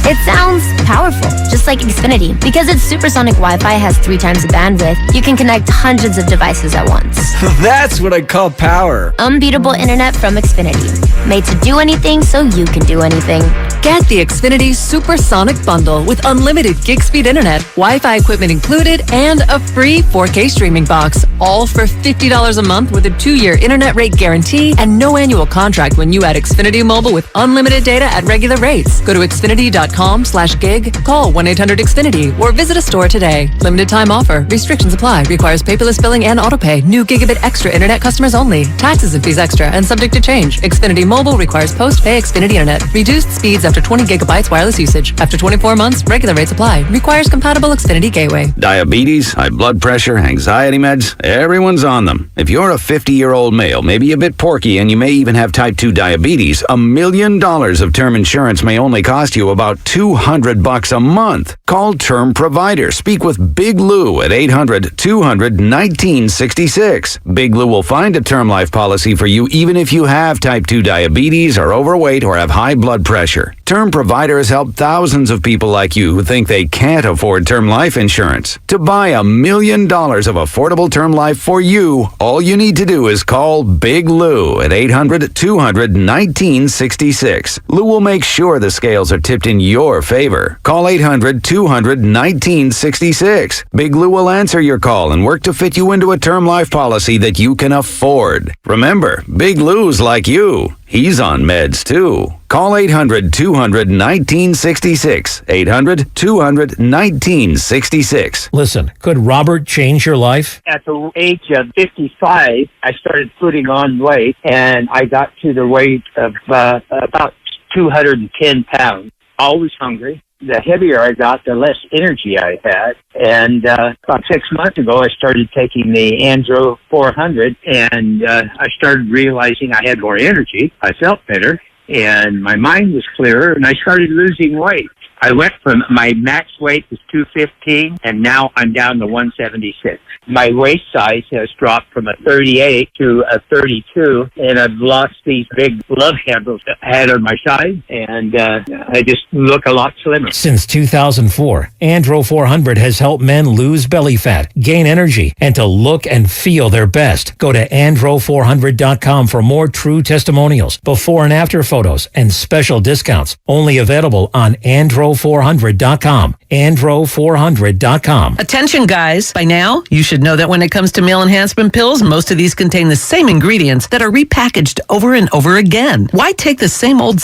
It sounds powerful, just like Xfinity. Because its supersonic Wi-Fi has 3 times the bandwidth, you can connect hundreds of devices at once. That's what I call power. Unbeatable internet from Xfinity. Made to do anything so you can do anything. Get the Xfinity Supersonic Bundle with unlimited gig speed internet, Wi-Fi equipment included, and a free 4K streaming box. All for $50 a month with a 2-year internet rate guarantee and no annual contract when you add Xfinity Mobile with unlimited data at regular rates. Go to Xfinity.com/gig, call 1-800-XFINITY, or visit a store today. Limited time offer. Restrictions apply. Requires paperless billing and autopay. New Gigabit Extra internet customers only. Taxes and fees extra and subject to change. Xfinity Mobile requires post-pay Xfinity internet. Reduced speeds after 20 gigabytes wireless usage. After 24 months, regular rates apply. Requires compatible Xfinity gateway. Diabetes, high blood pressure, anxiety meds, everyone's on them. If you're a 50-year-old male, maybe a bit porky, and you may even have type 2 diabetes, $1 million of term insurance may only cost you about $200 a month. Call Term Provider. Speak with Big Lou at 800-200-1966. Big Lou will find a term life policy for you even if you have type 2 diabetes, are overweight, or have high blood pressure. Term Provider has helped thousands of people like you who think they can't afford term life insurance. To buy $1 million of affordable term life for you, all you need to do is call Big Lou at 800-200-1966. Lou will make sure the scales are tipped in your favor. Call 800-200-1966. Big Lou will answer your call and work to fit you into a term life policy that you can afford. Remember, Big Lou's like you. He's on meds too. Call 800-200-1966. 800-200-1966. Listen, could Robert change your life? At the age of 55, I started putting on weight, and I got to the weight of about 210 pounds. Always hungry. The heavier I got, the less energy I had. And about 6 months ago, I started taking the Andro 400, and I started realizing I had more energy. I felt better, and my mind was clearer, and I started losing weight. I went from my max weight was 215, and now I'm down to 176. My waist size has dropped from a 38 to a 32, and I've lost these big love handles that I had on my side, and I just look a lot slimmer. Since 2004, Andro 400 has helped men lose belly fat, gain energy, and to look and feel their best. Go to andro400.com for more true testimonials, before and after photos, and special discounts. Only available on andro400.com. andro400.com. Attention, guys. By now, you should know that when it comes to meal enhancement pills, most of these contain the same ingredients that are repackaged over and over again. Why take the same old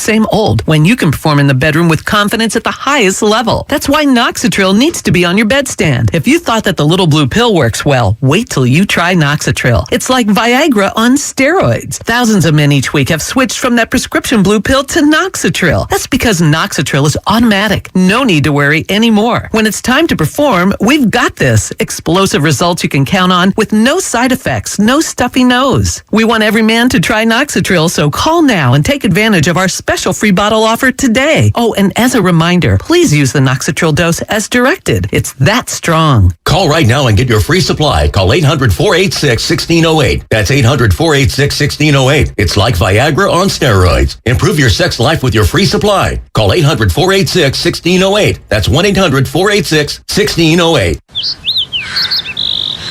when you can perform in the bedroom with confidence at the highest level? That's why Noxitril needs to be on your bedstand. If you thought that the little blue pill works well, wait till you try Noxitril. It's like Viagra on steroids. Thousands of men each week have switched from that prescription blue pill to Noxitril. That's because Noxitril is automatic. No need to worry anymore. When it's time to perform, we've got this. Explosive results you can count on with no side effects, no stuffy nose. We want every man to try Noxitril, so call now and take advantage of our special free bottle offer today. Oh, and as a reminder, please use the Noxitril dose as directed. It's that strong. Call right now and get your free supply. Call 800-486-1608. That's 800-486-1608. It's like Viagra on steroids. Improve your sex life with your free supply. Call 800-486-1608. That's 1-800-486-1608.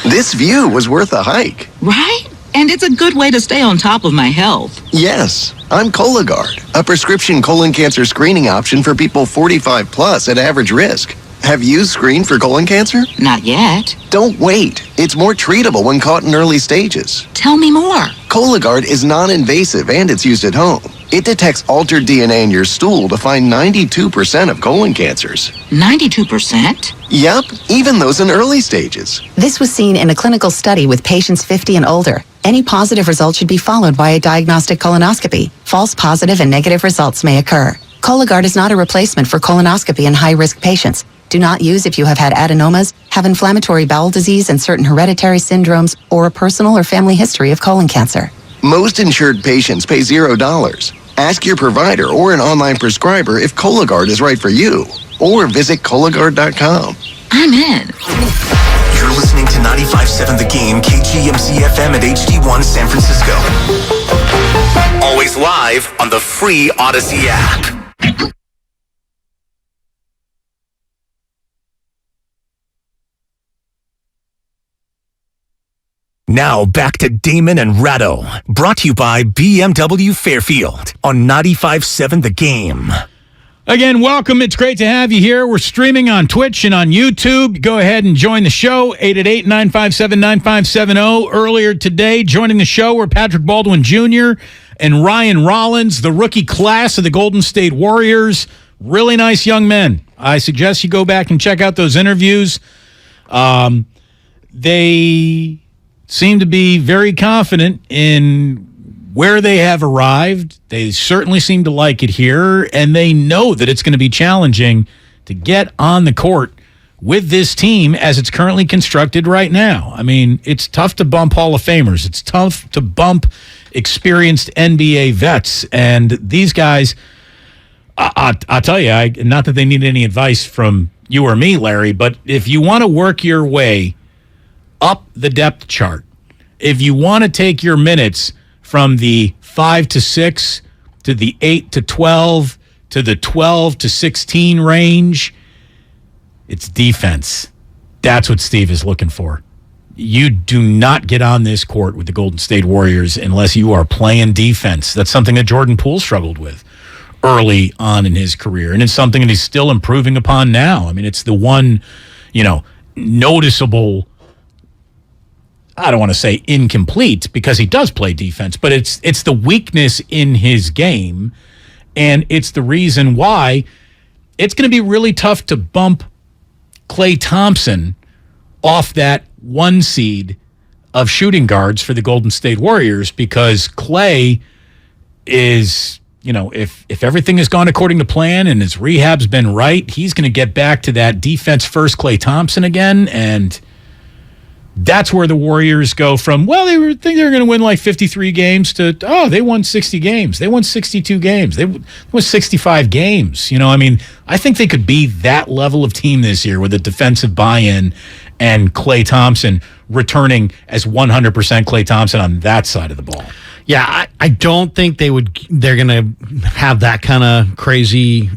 This view was worth a hike. Right? And it's a good way to stay on top of my health. Yes, I'm Cologuard, a prescription colon cancer screening option for people 45 plus at average risk. Have you screened for colon cancer? Not yet. Don't wait. It's more treatable when caught in early stages. Tell me more. Cologuard is non-invasive and it's used at home. It detects altered DNA in your stool to find 92% of colon cancers. 92%? Yep, even those in early stages. This was seen in a clinical study with patients 50 and older. Any positive result should be followed by a diagnostic colonoscopy. False positive and negative results may occur. Cologuard is not a replacement for colonoscopy in high-risk patients. Do not use if you have had adenomas, have inflammatory bowel disease and certain hereditary syndromes, or a personal or family history of colon cancer. Most insured patients pay $0. Ask your provider or an online prescriber if Cologuard is right for you, or visit Cologuard.com. I'm in. You're listening to 95.7 The Game, KGMC FM at HD1 San Francisco. Always live on the free Odyssey app. Now back to Damon and Ratto, brought to you by BMW Fairfield on 95.7 The Game. Again, welcome. It's great to have you here. We're streaming on Twitch and on YouTube. Go ahead and join the show, 888-957-9570. Earlier today, joining the show were Patrick Baldwin Jr. and Ryan Rollins, the rookie class of the Golden State Warriors. Really nice young men. I suggest you go back and check out those interviews. They seem to be very confident in where they have arrived. They certainly seem to like it here, and they know that it's going to be challenging to get on the court with this team as it's currently constructed right now. I mean, it's tough to bump Hall of Famers. It's tough to bump experienced NBA vets, and these guys, I'll tell you, not that they need any advice from you or me, Larry, but if you want to work your way up the depth chart, if you want to take your minutes from the 5 to 6 to the 8 to 12 to the 12 to 16 range, it's defense. That's what Steve is looking for. You do not get on this court with the Golden State Warriors unless you are playing defense. That's something that Jordan Poole struggled with early on in his career, and it's something that he's still improving upon now. I mean, it's the one, noticeable, I don't want to say incomplete because he does play defense, but it's the weakness in his game, and it's the reason why it's going to be really tough to bump Klay Thompson off that 1 seed of shooting guards for the Golden State Warriors, because Klay is, if everything has gone according to plan and his rehab's been right, he's going to get back to that defense first Klay Thompson again, and that's where the Warriors go from, they were thinking they were going to win like 53 games to, they won 60 games. They won 62 games. They won 65 games. I think they could be that level of team this year with a defensive buy-in and Klay Thompson returning as 100% Klay Thompson on that side of the ball. Yeah, I don't think they're going to have that kind of crazy,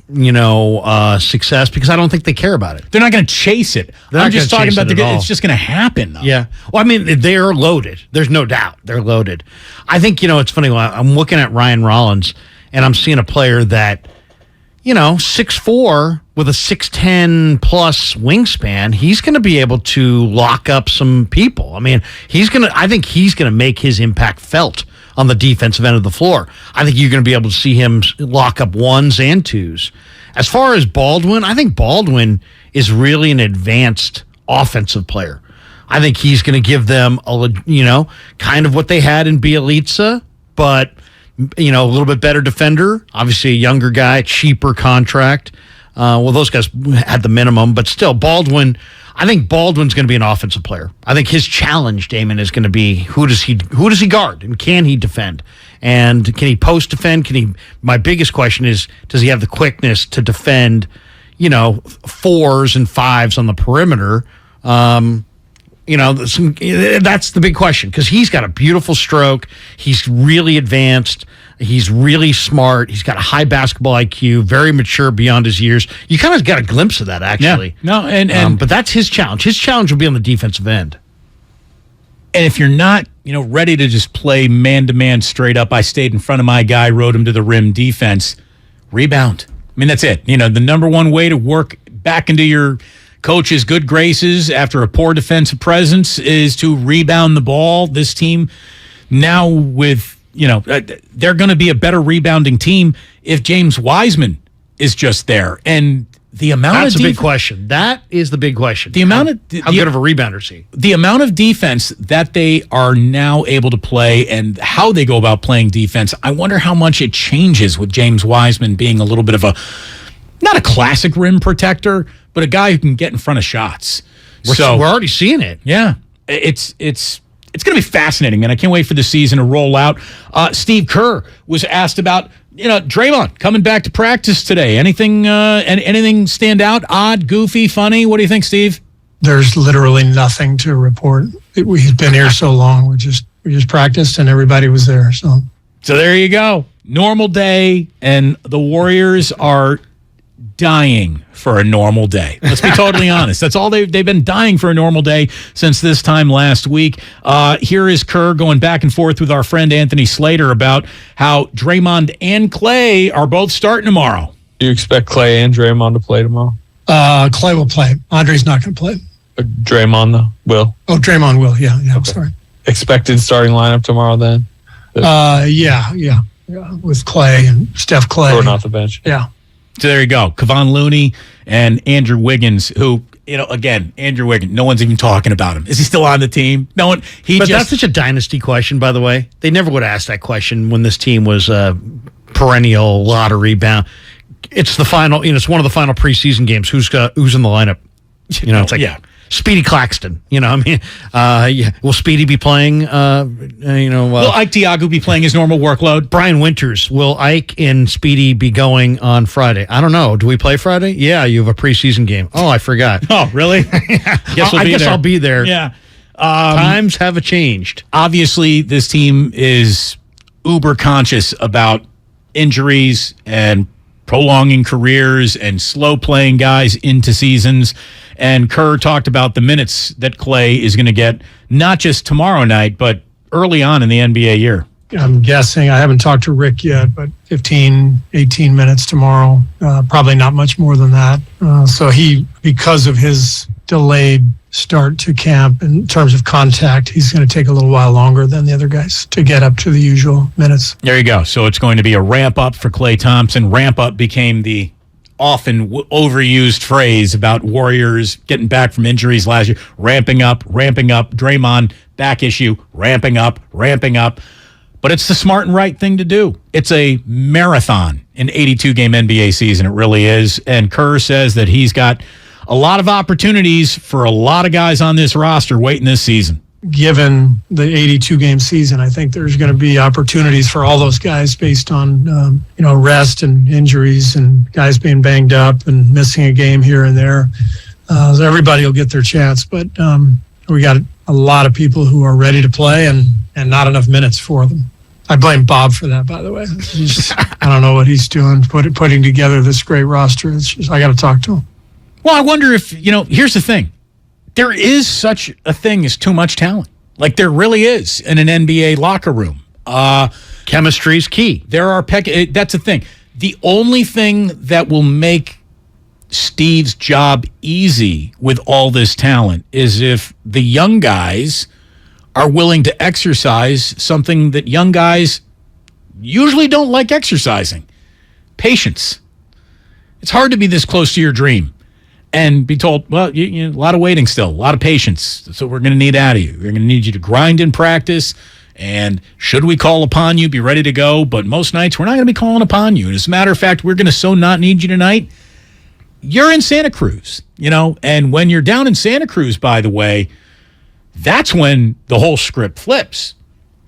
success, because I don't think they care about it. They're not going to chase it. I'm just talking about it's just going to happen, though. Yeah. Well, I mean, they're loaded. There's no doubt. They're loaded. I think, it's funny. I'm looking at Ryan Rollins, and I'm seeing a player that, 6'4", with a 6'10" plus wingspan, he's going to be able to lock up some people. I mean, I think he's going to make his impact felt on the defensive end of the floor. I think you're going to be able to see him lock up 1s and 2s. As far as Baldwin, I think Baldwin is really an advanced offensive player. I think he's going to give them kind of what they had in Bielitsa, but a little bit better defender. Obviously a younger guy, cheaper contract. Those guys had the minimum, but still Baldwin. I think Baldwin's going to be an offensive player. I think his challenge, Damon, is going to be who does he guard, and can he defend, and can he post defend? My biggest question is, does he have the quickness to defend, 4s and 5s on the perimeter? That's the big question, because he's got a beautiful stroke. He's really advanced. He's really smart. He's got a high basketball IQ, very mature beyond his years. You kind of got a glimpse of that, actually. Yeah. But that's his challenge. His challenge will be on the defensive end. And if you're not, ready to just play man-to-man straight up, I stayed in front of my guy, rode him to the rim defense, rebound. I mean, that's it. The number one way to work back into your coach's good graces after a poor defensive presence is to rebound the ball. This team now with, they're going to be a better rebounding team if James Wiseman is just there. And the amount That's a big question. That is the big question. How good of a rebounder is he? The amount of defense that they are now able to play and how they go about playing defense, I wonder how much it changes with James Wiseman being a little bit of not a classic rim protector, but a guy who can get in front of shots. We're already seeing it. Yeah. It's going to be fascinating, man. I can't wait for the season to roll out. Steve Kerr was asked about, Draymond coming back to practice today. Anything stand out? Odd, goofy, funny? What do you think, Steve? There's literally nothing to report. We've been here so long. We just practiced and everybody was there. So there you go. Normal day, and the Warriors are dying for a normal day. Let's be totally honest. That's all they've been dying for, a normal day since this time last week. Here is Kerr going back and forth with our friend Anthony Slater about how Draymond and Klay are both starting tomorrow. Do you expect Clay and Draymond to play tomorrow? Clay will play. Andre's not going to play. Draymond, though, will. Oh, Draymond will. Yeah, I'm sorry. Expected starting lineup tomorrow then? Yeah. With Clay and Steph Clay. Or not the bench. Yeah. So there you go. Kevon Looney and Andrew Wiggins, who, again, Andrew Wiggins, no one's even talking about him. Is he still on the team? No one. That's such a dynasty question, by the way. They never would ask that question when this team was perennial lottery bound. It's the final, it's one of the final preseason games. Who's in the lineup? It's like Speedy Claxton. Will Speedy be playing? Will Ike Diago be playing his normal workload? Brian Winters. Will Ike and Speedy be going on Friday? I don't know. Do we play Friday? Yeah, you have a preseason game. Oh, I forgot. Oh, really? I guess I'll be there. Yeah. Times have changed. Obviously, this team is uber conscious about injuries and prolonging careers and slow playing guys into seasons. And Kerr talked about the minutes that Clay is going to get, not just tomorrow night, but early on in the NBA year. I'm guessing, I haven't talked to Rick yet, but 15, 18 minutes tomorrow, probably not much more than that. So because of his delayed start to camp in terms of contact, he's going to take a little while longer than the other guys to get up to the usual minutes. There you go. So it's going to be a ramp up for Klay Thompson. Ramp up became the often overused phrase about Warriors getting back from injuries last year. Ramping up. Draymond, back issue. Ramping up. But it's the smart and right thing to do. It's a marathon, an 82-game NBA season. It really is. And Kerr says that he's got a lot of opportunities for a lot of guys on this roster waiting this season. Given the 82-game season, I think there's going to be opportunities for all those guys based on rest and injuries and guys being banged up and missing a game here and there. So everybody will get their chance, but we got a lot of people who are ready to play and not enough minutes for them. I blame Bob for that, by the way. I don't know what he's doing, putting together this great roster. I got to talk to him. Well, I wonder if, here's the thing. There is such a thing as too much talent. Like there really is in an NBA locker room. Chemistry is key. That's the thing. The only thing that will make Steve's job easy with all this talent is if the young guys are willing to exercise something that young guys usually don't like exercising. Patience. It's hard to be this close to your dream and be told, well, a lot of waiting still, a lot of patience. That's what we're going to need out of you. We're going to need you to grind in practice, and should we call upon you, be ready to go. But most nights, we're not going to be calling upon you. And as a matter of fact, we're going to so not need you tonight. You're in Santa Cruz, and when you're down in Santa Cruz, by the way, that's when the whole script flips.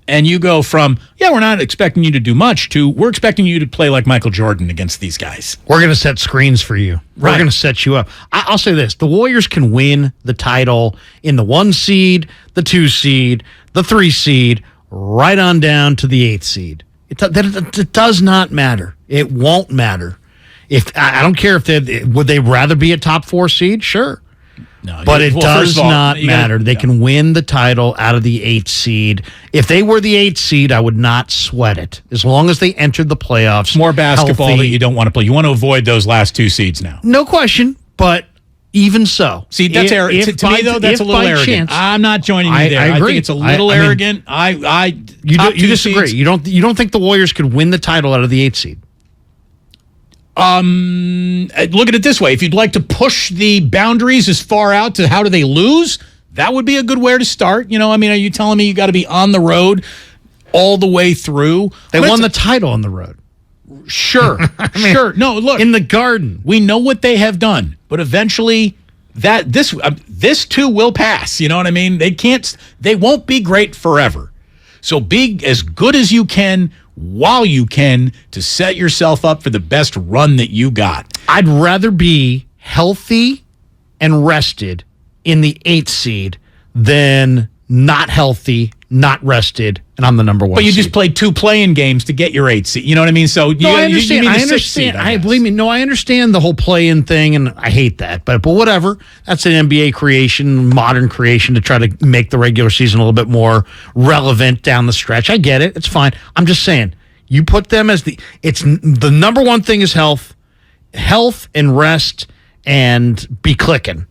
And you go from, we're not expecting you to do much, to we're expecting you to play like Michael Jordan against these guys. We're going to set screens for you. We're going to set you up. I'll say this. The Warriors can win the title in the 1 seed, the 2 seed, the 3 seed, right on down to the 8 seed. It does not matter. It won't matter. I don't care would they rather be a top 4 seed? Sure. No, but it does not matter. They can win the title out of the 8 seed. If they were the 8 seed, I would not sweat it. As long as they entered the playoffs. More basketball that you don't want to play. You want to avoid those last 2 seeds now. No question, but even so. See, that's arrogant. To me, though, that's a little arrogant. I'm not joining you there. I agree. I think it's a little arrogant. You disagree. You don't think the Warriors could win the title out of the 8 seed? Look at it this way. If you'd like to push the boundaries as far out to how do they lose, that would be a good way to start. Are you telling me you got to be on the road all the way through? They won the title on the road. Sure. Sure. No, look. In the Garden. We know what they have done, but eventually this too will pass. You know what I mean? They won't be great forever. So be as good as you can while you can to set yourself up for the best run that you got. I'd rather be healthy and rested in the 8th seed than not healthy, not rested, and I'm the number 1 But you seed. just played 2 play-in games to get your 8th seed. You know what I mean? So I understand. I understand. I understand the whole play-in thing, and I hate that. But whatever. That's an NBA creation, modern creation to try to make the regular season a little bit more relevant down the stretch. I get it. It's fine. I'm just saying, you put them as the number 1 thing is health, health and rest and be clicking.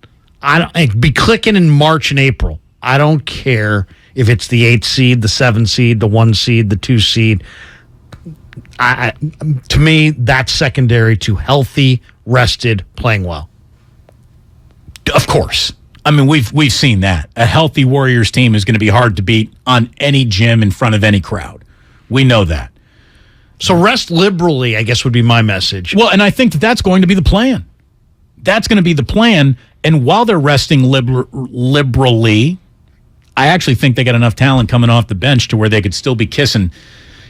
Be clicking in March and April. I don't care if it's the 8th seed, the 7th seed, the 1 seed, the 2 seed. To me, that's secondary to healthy, rested, playing well. Of course. I mean, we've seen that. A healthy Warriors team is going to be hard to beat on any gym in front of any crowd. We know that. So rest liberally, I guess, would be my message. Well, and I think that's going to be the plan. That's going to be the plan. And while they're resting liberally, I actually think they got enough talent coming off the bench to where they could still be kissing,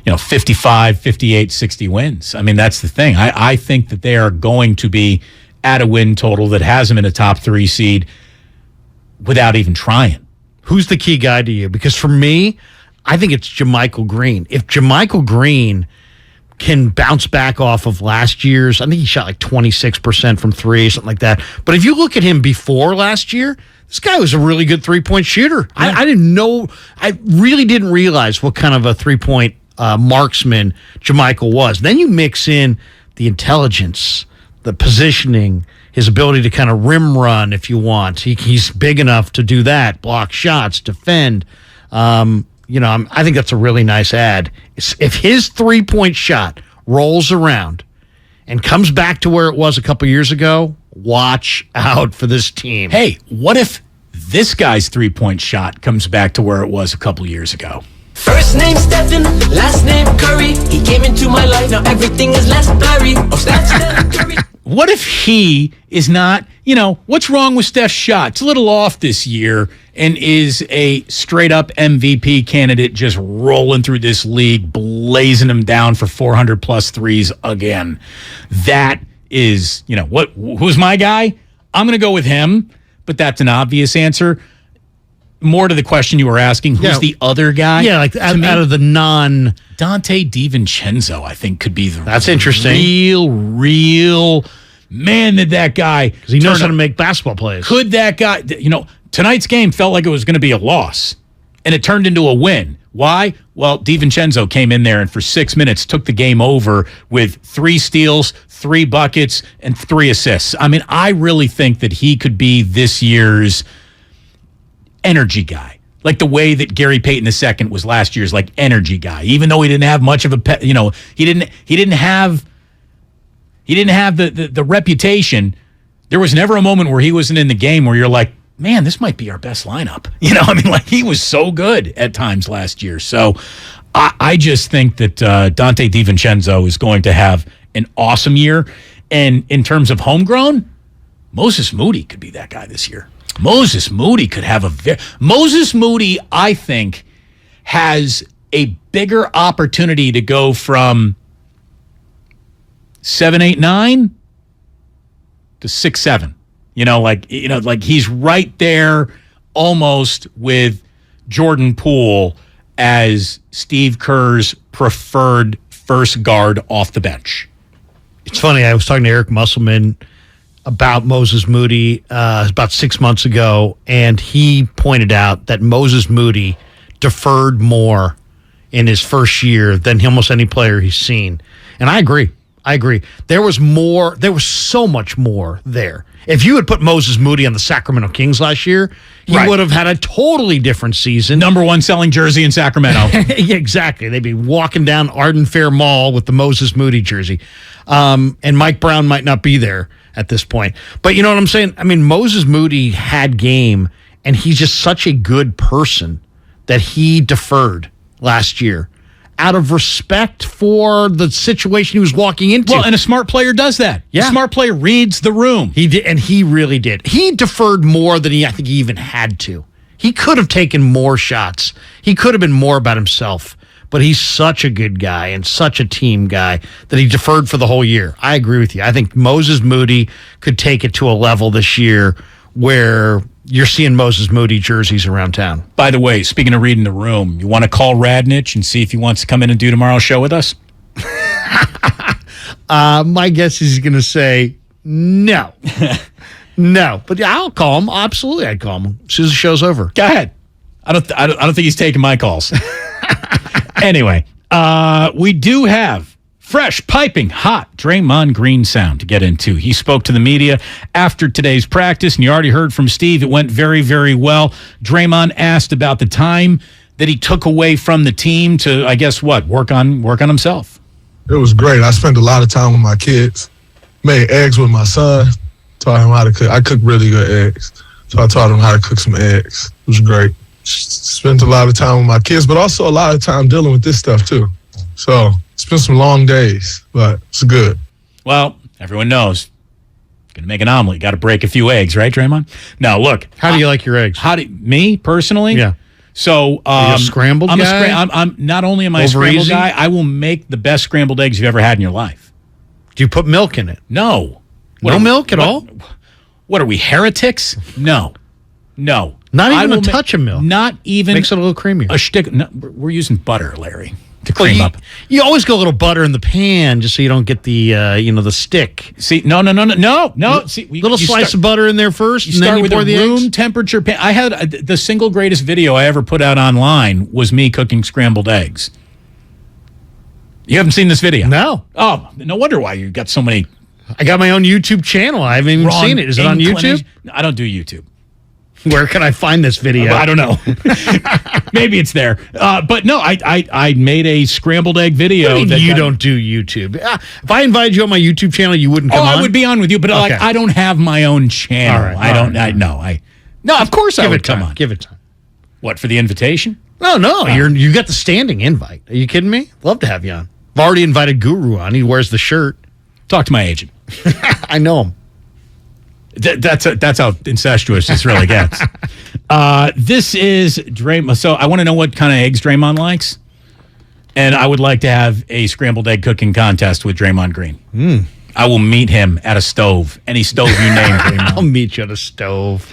55, 58, 60 wins. I mean, that's the thing. I think that they are going to be at a win total that has them in a top 3 seed without even trying. Who's the key guy to you? Because for me, I think it's JaMychal Green. If JaMychal Green can bounce back off of last year's, I think he shot like 26% from 3, something like that. But if you look at him before last year, this guy was a really good 3-point shooter. Yeah. I didn't know, I really didn't realize what kind of a 3-point marksman JaMychal was. Then you mix in the intelligence, the positioning, his ability to kind of rim run if you want. He's big enough to do that, block shots, defend. I think that's a really nice ad. If his 3-point shot rolls around and comes back to where it was a couple years ago, watch out for this team. Hey, what if this guy's 3-point shot comes back to where it was a couple years ago? First name Stephen, last name Curry. He came into my life, now everything is less blurry. Oh, Steph Curry. What if he is not, what's wrong with Steph's shot? It's a little off this year and is a straight-up MVP candidate just rolling through this league, blazing him down for 400-plus threes again. That is, who's my guy? I'm going to go with him, but that's an obvious answer. More to the question you were asking, who's the other guy? Yeah, like out of the non... Dante DiVincenzo, I think, could be the That's interesting. real man that guy... Because he knows how to make basketball plays. Could that guy... tonight's game felt like it was going to be a loss, and it turned into a win. Why? Well, DiVincenzo came in there and for 6 minutes took the game over with 3 steals, 3 buckets, and 3 assists. I mean, I really think that he could be this year's energy guy. Like the way that Gary Payton II was last year's energy guy. Even though he didn't have much of a he didn't have the reputation. There was never a moment where he wasn't in the game where you're like, man, this might be our best lineup. He was so good at times last year. So I just think that Dante DiVincenzo is going to have an awesome year. And in terms of homegrown, Moses Moody could be that guy this year. Moses Moody could have Moses Moody, I think, has a bigger opportunity to go from 7, 8, 9 to 6, 7. He's right there almost with Jordan Poole as Steve Kerr's preferred first guard off the bench. It's funny, I was talking to Eric Musselman about Moses Moody about 6 months ago, and he pointed out that Moses Moody deferred more in his first year than almost any player he's seen. And I agree. There was so much more there. If you had put Moses Moody on the Sacramento Kings last year, he would have had a totally different season. Number 1 selling jersey in Sacramento. Yeah, exactly. They'd be walking down Arden Fair Mall with the Moses Moody jersey. And Mike Brown might not be there at this point. But you know what I'm saying? I mean, Moses Moody had game, and he's just such a good person that he deferred last year out of respect for the situation he was walking into. Well, and a smart player does that. Yeah. A smart player reads the room. He did, and he really did. He deferred more than I think he even had to. He could have taken more shots. He could have been more about himself. But he's such a good guy and such a team guy that he deferred for the whole year. I agree with you. I think Moses Moody could take it to a level this year where you're seeing Moses Moody jerseys around town. By the way, speaking of reading the room, you want to call Radnich and see if he wants to come in and do tomorrow's show with us? My guess is he's going to say no. No. But I'll call him. Absolutely, I'd call him as soon as the show's over. Go ahead. I don't think he's taking my calls. Anyway, we do have Fresh, piping hot Draymond Green sound to get into. He spoke to the media after today's practice, and you already heard from Steve. It went very, very well. Draymond asked about the time that he took away from the team to, I guess, work on himself. It was great. I spent a lot of time with my kids. Made eggs with my son. Taught him how to cook. I cook really good eggs, so I taught him how to cook some eggs. It was great. Spent a lot of time with my kids, but also a lot of time dealing with this stuff too. So it's been some long days, but it's good. Well, everyone knows. Gonna make an omelet. Got to break a few eggs, right, Draymond? Now, look. How do you like your eggs? Me personally? Yeah. So Are you a scrambled guy? I'm not only am I a scrambled guy, I will make the best scrambled eggs you've ever had in your life. Do you put milk in it? No. No milk at all? What are we, heretics? No. Not even a touch of milk. Not even. Makes it a little creamier. A shtick. No, we're using butter, Larry, to cream up. You always go a little butter in the pan just so you don't get the the stick. See, no. See, little slice of butter in there first, and then you pour the room eggs? temperature pan. I had the single greatest video I ever put out online was me cooking scrambled eggs. You haven't seen this video? No. Oh, no wonder why you got so many. I got my own YouTube channel. I haven't even seen it. Is it on YouTube? I don't do YouTube. Where can I find this video? I don't know. Maybe it's there. But no, I made a scrambled egg video. You don't do YouTube. If I invited you on my YouTube channel, you wouldn't come on? I would be on with you, but Okay. I don't have my own channel. All right, No, of course I would come on. Give it time. What, for the invitation? No. You got the standing invite. Are you kidding me? Love to have you on. I've already invited Guru on. He wears the shirt. Talk to my agent. I know him. That's how incestuous this really gets. This is Draymond. So I want to know what kind of eggs Draymond likes. And I would like to have a scrambled egg cooking contest with Draymond Green. I will meet him at a stove. Any stove you name, Draymond. I'll meet you at a stove.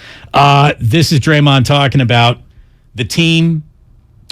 This is Draymond talking about the team.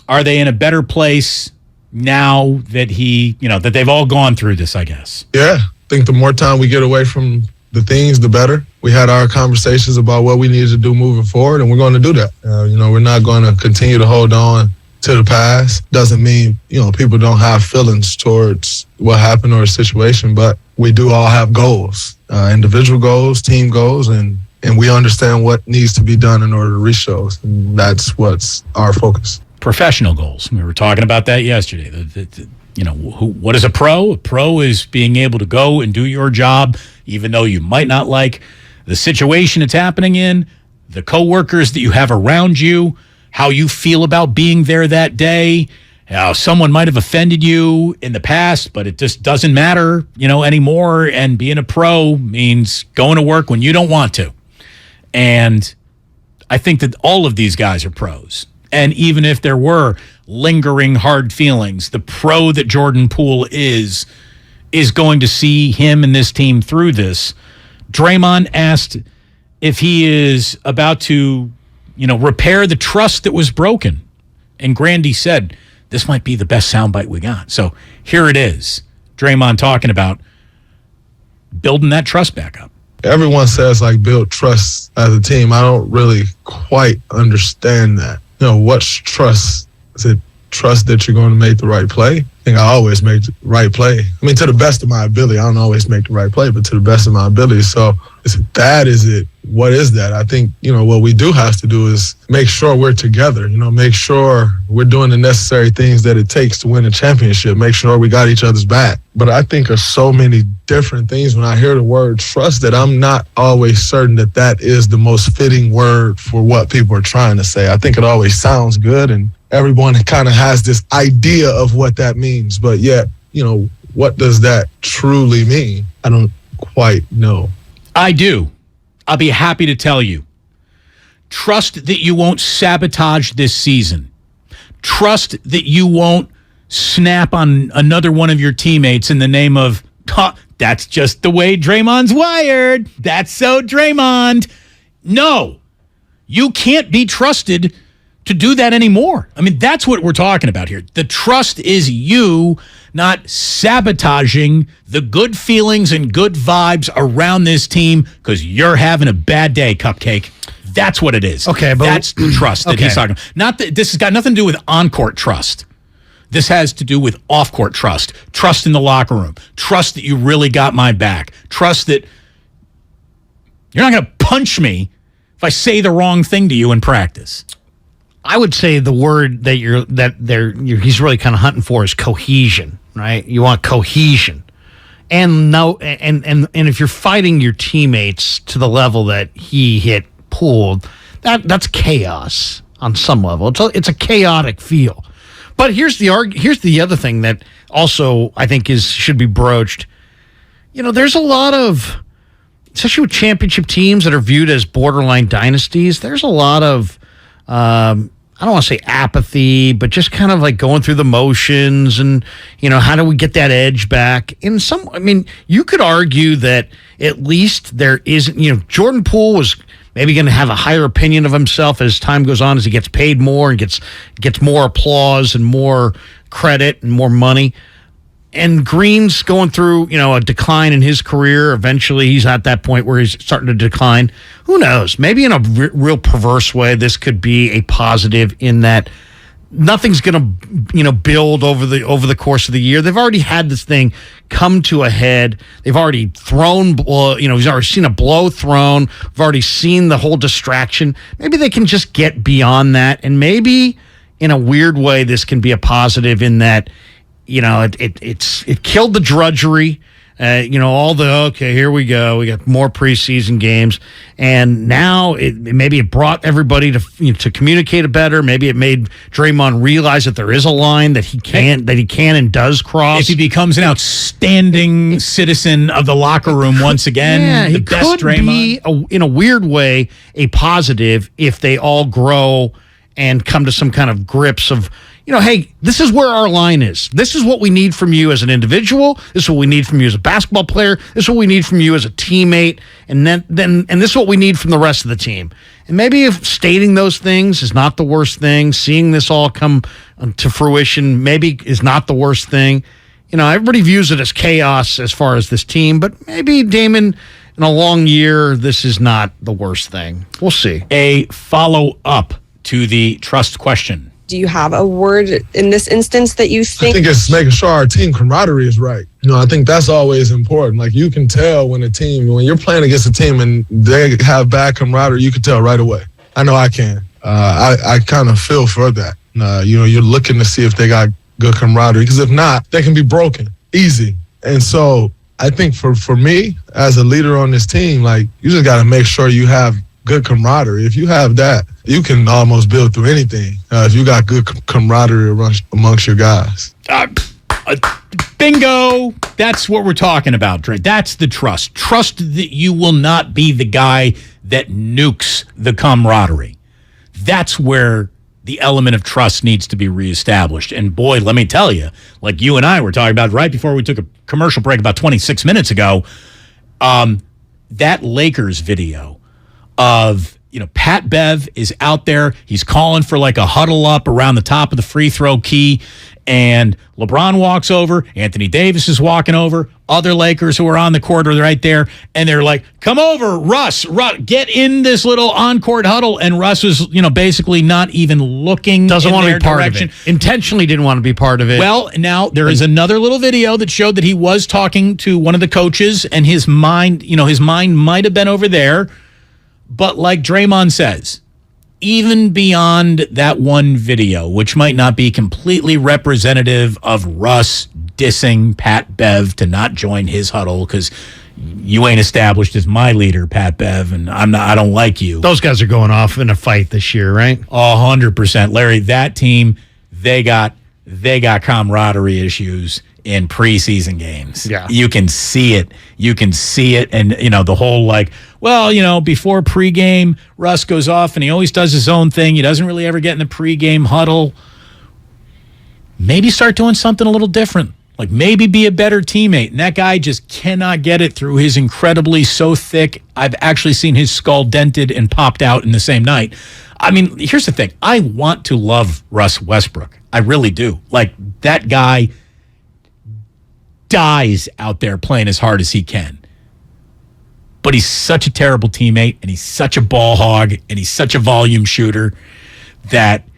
Are they in a better place now that that they've all gone through this, I guess? Yeah, I think the more time we get away from the things, the better. We had our conversations about what we needed to do moving forward, and we're going to do that. We're not going to continue to hold on to the past. Doesn't mean, people don't have feelings towards what happened or a situation, but we do all have goals, individual goals, team goals, and we understand what needs to be done in order to reach those. And that's what's our focus. Professional goals. We were talking about that yesterday. What is a pro? A pro is being able to go and do your job, even though you might not like the situation it's happening in, the coworkers that you have around you, how you feel about being there that day, how someone might have offended you in the past, but it just doesn't matter, anymore. And being a pro means going to work when you don't want to. And I think that all of these guys are pros. And even if there were lingering hard feelings, the pro that Jordan Poole is going to see him and this team through this. Draymond asked if he is about to, repair the trust that was broken. And Grandy said, this might be the best soundbite we got. So here it is. Draymond talking about building that trust back up. Everyone says, build trust as a team. I don't really quite understand that. What's trust? Is it trust that you're going to make the right play? I think I always make the right play. I mean, to the best of my ability. I don't always make the right play, but to the best of my ability. So is it that? Is it, what is that? I think, what we do have to do is make sure we're together, make sure we're doing the necessary things that it takes to win a championship, make sure we got each other's back. But I think of so many different things when I hear the word trust that I'm not always certain that is the most fitting word for what people are trying to say. I think it always sounds good and everyone kind of has this idea of what that means, but yet, what does that truly mean? I don't quite know. I do. I'll be happy to tell you. Trust that you won't sabotage this season. Trust that you won't snap on another one of your teammates in the name of, that's just the way Draymond's wired. That's so Draymond. No, you can't be trusted to do that anymore. I mean, that's what we're talking about here. The trust is you not sabotaging the good feelings and good vibes around this team because you're having a bad day, Cupcake. That's what it is. Okay, but that's the trust that he's talking about. This has got nothing to do with on-court trust. This has to do with off-court trust. Trust in the locker room. Trust that you really got my back. Trust that you're not going to punch me if I say the wrong thing to you in practice. I would say the word that he's really kind of hunting for is cohesion, right? You want cohesion. And if you're fighting your teammates to the level that he hit Poole, that's chaos on some level. It's a chaotic feel. But here's the other thing that also I think should be broached. There's a lot of, especially with championship teams that are viewed as borderline dynasties, there's a lot of I don't want to say apathy, but just kind of like going through the motions and, how do we get that edge back? You could argue that at least there isn't, Jordan Poole was maybe going to have a higher opinion of himself as time goes on, as he gets paid more and gets more applause and more credit and more money. And Green's going through, a decline in his career. Eventually, he's at that point where he's starting to decline. Who knows? Maybe in a real perverse way, this could be a positive in that nothing's going to, build over the course of the year. They've already had this thing come to a head. They've already thrown, he's already seen a blow thrown. We've already seen the whole distraction. Maybe they can just get beyond that. And maybe in a weird way, this can be a positive in that, it killed the drudgery. Here we go. We got more preseason games, and now maybe it brought everybody to communicate it better. Maybe it made Draymond realize that there is a line that he can and does cross. If he becomes an outstanding citizen of the locker room once again, he could be in a weird way a positive if they all grow and come to some kind of grips of, hey, this is where our line is. This is what we need from you as an individual. This is what we need from you as a basketball player. This is what we need from you as a teammate. And then this is what we need from the rest of the team. And maybe if stating those things is not the worst thing, seeing this all come to fruition maybe is not the worst thing. Everybody views it as chaos as far as this team, but maybe, Damon, in a long year, this is not the worst thing. We'll see. A follow-up to the trust question. Do you have a word in this instance that you think? I think it's making sure our team camaraderie is right. I think that's always important. Like, you can tell when you're playing against a team and they have bad camaraderie, you can tell right away. I know I can. I kind of feel for that. You're looking to see if they got good camaraderie, because if not, they can be broken easy. And so I think for me as a leader on this team, like, you just got to make sure you have good camaraderie. If you have that, you can almost build through anything. If you got good camaraderie amongst your guys. Bingo! That's what we're talking about, Dre. That's the trust. Trust that you will not be the guy that nukes the camaraderie. That's where the element of trust needs to be reestablished. And boy, let me tell you, like you and I were talking about right before we took a commercial break about 26 minutes ago, that Lakers video of, Pat Bev is out there. He's calling for like a huddle up around the top of the free throw key. And LeBron walks over. Anthony Davis is walking over. Other Lakers who are on the court are right there. And they're like, come over, Russ, get in this little on-court huddle. And Russ was, basically not even looking Doesn't in want their to be part direction. of it. Intentionally didn't want to be part of it. Well, now there is another little video that showed that he was talking to one of the coaches, and his mind might have been over there. But like Draymond says, even beyond that one video, which might not be completely representative of Russ dissing Pat Bev to not join his huddle because you ain't established as my leader, Pat Bev, and I don't like you. Those guys are going off in a fight this year, right? 100%. Larry, that team, they got camaraderie issues in preseason games. Yeah. You can see it. And, the whole before pregame, Russ goes off and he always does his own thing. He doesn't really ever get in the pregame huddle. Maybe start doing something a little different. Like maybe be a better teammate. And that guy just cannot get it through his incredibly so thick. I've actually seen his skull dented and popped out in the same night. I mean, here's the thing. I want to love Russ Westbrook. I really do. Like that guy dies out there playing as hard as he can. But he's such a terrible teammate, and he's such a ball hog, and he's such a volume shooter that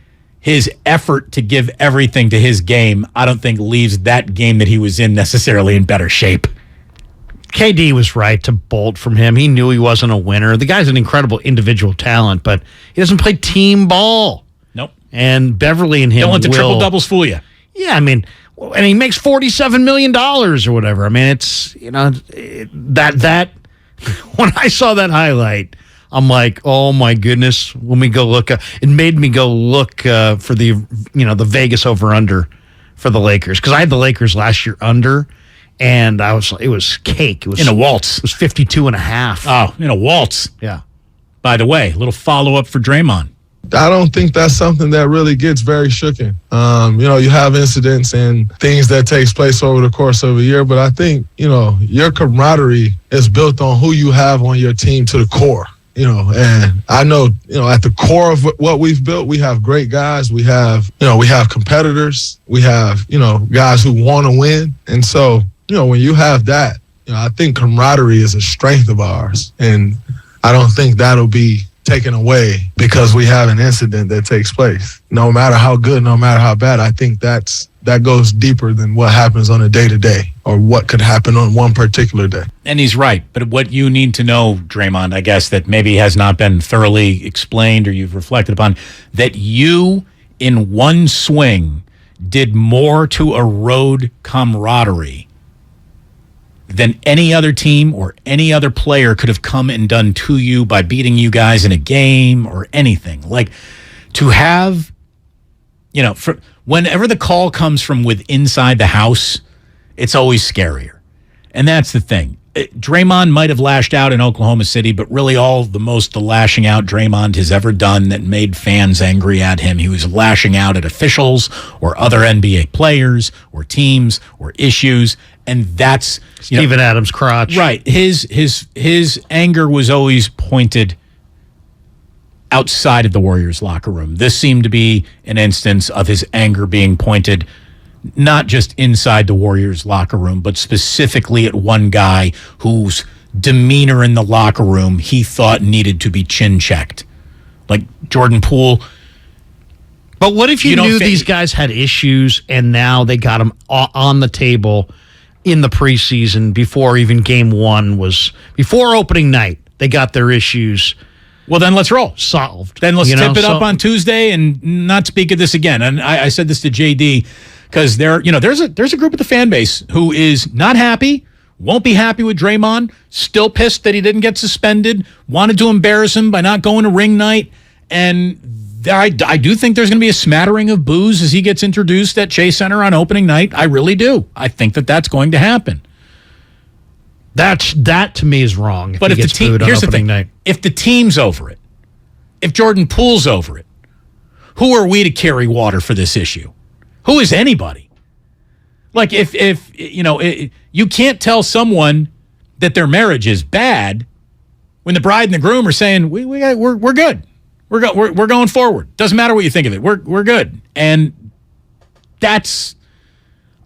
his effort to give everything to his game, I don't think leaves that game that he was in necessarily in better shape. KD was right to bolt from him. He knew he wasn't a winner. The guy's an incredible individual talent, but he doesn't play team ball. Nope. And Beverly and him don't let the triple doubles fool you. Yeah, I mean, and he makes $47 million or whatever. I mean, it's, that when I saw that highlight, I'm like, oh my goodness. When we go look, it made me go look for the Vegas over-under for the Lakers. Because I had the Lakers last year under, and it was cake. It was in a waltz. It was 52.5. Oh, in a waltz. Yeah. By the way, a little follow-up for Draymond. I don't think that's something that really gets very shooken. You have incidents and things that takes place over the course of a year, but I think, your camaraderie is built on who you have on your team to the core, and I know, at the core of what we've built, we have great guys. We have competitors. We have, guys who want to win. And so, when you have that, I think camaraderie is a strength of ours. And I don't think that'll be taken away because we have an incident that takes place. No matter how good, no matter how bad, I think that goes deeper than what happens on a day-to-day or what could happen on one particular day. And he's right. But what you need to know, Draymond, I guess, that maybe has not been thoroughly explained or you've reflected upon, that you, in one swing, did more to erode camaraderie than any other team or any other player could have come and done to you by beating you guys in a game or anything. Like, to have, whenever the call comes from inside the house, it's always scarier. And that's the thing. Draymond might have lashed out in Oklahoma City, but really the lashing out Draymond has ever done that made fans angry at him, he was lashing out at officials or other NBA players or teams or issues. And that's Steven Adams' crotch. Right. His anger was always pointed outside of the Warriors locker room. This seemed to be an instance of his anger being pointed not just inside the Warriors locker room, but specifically at one guy whose demeanor in the locker room he thought needed to be chin checked. Like Jordan Poole. But what if you knew these guys had issues and now they got them on the table in the preseason before even game one before opening night, they got their issues. Well, then let's roll. Solved. Then let's tip it up on Tuesday and not speak of this again. And I said this to JD because there's a group of the fan base who is not happy, won't be happy with Draymond, still pissed that he didn't get suspended, wanted to embarrass him by not going to ring night. And I do think there's going to be a smattering of boos as he gets introduced at Chase Center on opening night. I really do. I think that's going to happen. That to me is wrong. But if the team, here's the thing: if the team's over it, if Jordan Poole's over it, who are we to carry water for this issue? Who is anybody? Like if you can't tell someone that their marriage is bad when the bride and the groom are saying we're good. We're going forward. Doesn't matter what you think of it. We're good. And that's,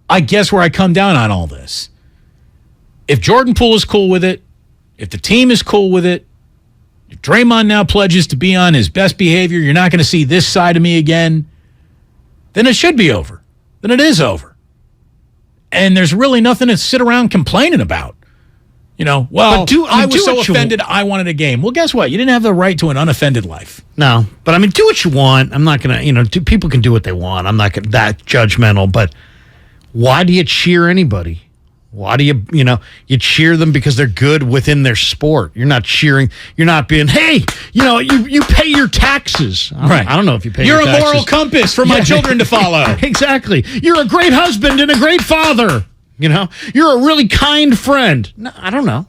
I guess, where I come down on all this. If Jordan Poole is cool with it, if the team is cool with it, if Draymond now pledges to be on his best behavior, you're not going to see this side of me again, then it should be over. Then it is over. And there's really nothing to sit around complaining about. I was so offended I wanted a game. Well, guess what? You didn't have the right to an unoffended life. No, but do what you want. I'm not going to, people can do what they want. I'm not gonna, that judgmental, but why do you cheer anybody? Why do you cheer them because they're good within their sport? You're not cheering. You're not being, hey, you pay your taxes. I don't know if you pay your taxes. You're a moral compass for my children to follow. Exactly. You're a great husband and a great father. You're a really kind friend. No, I don't know.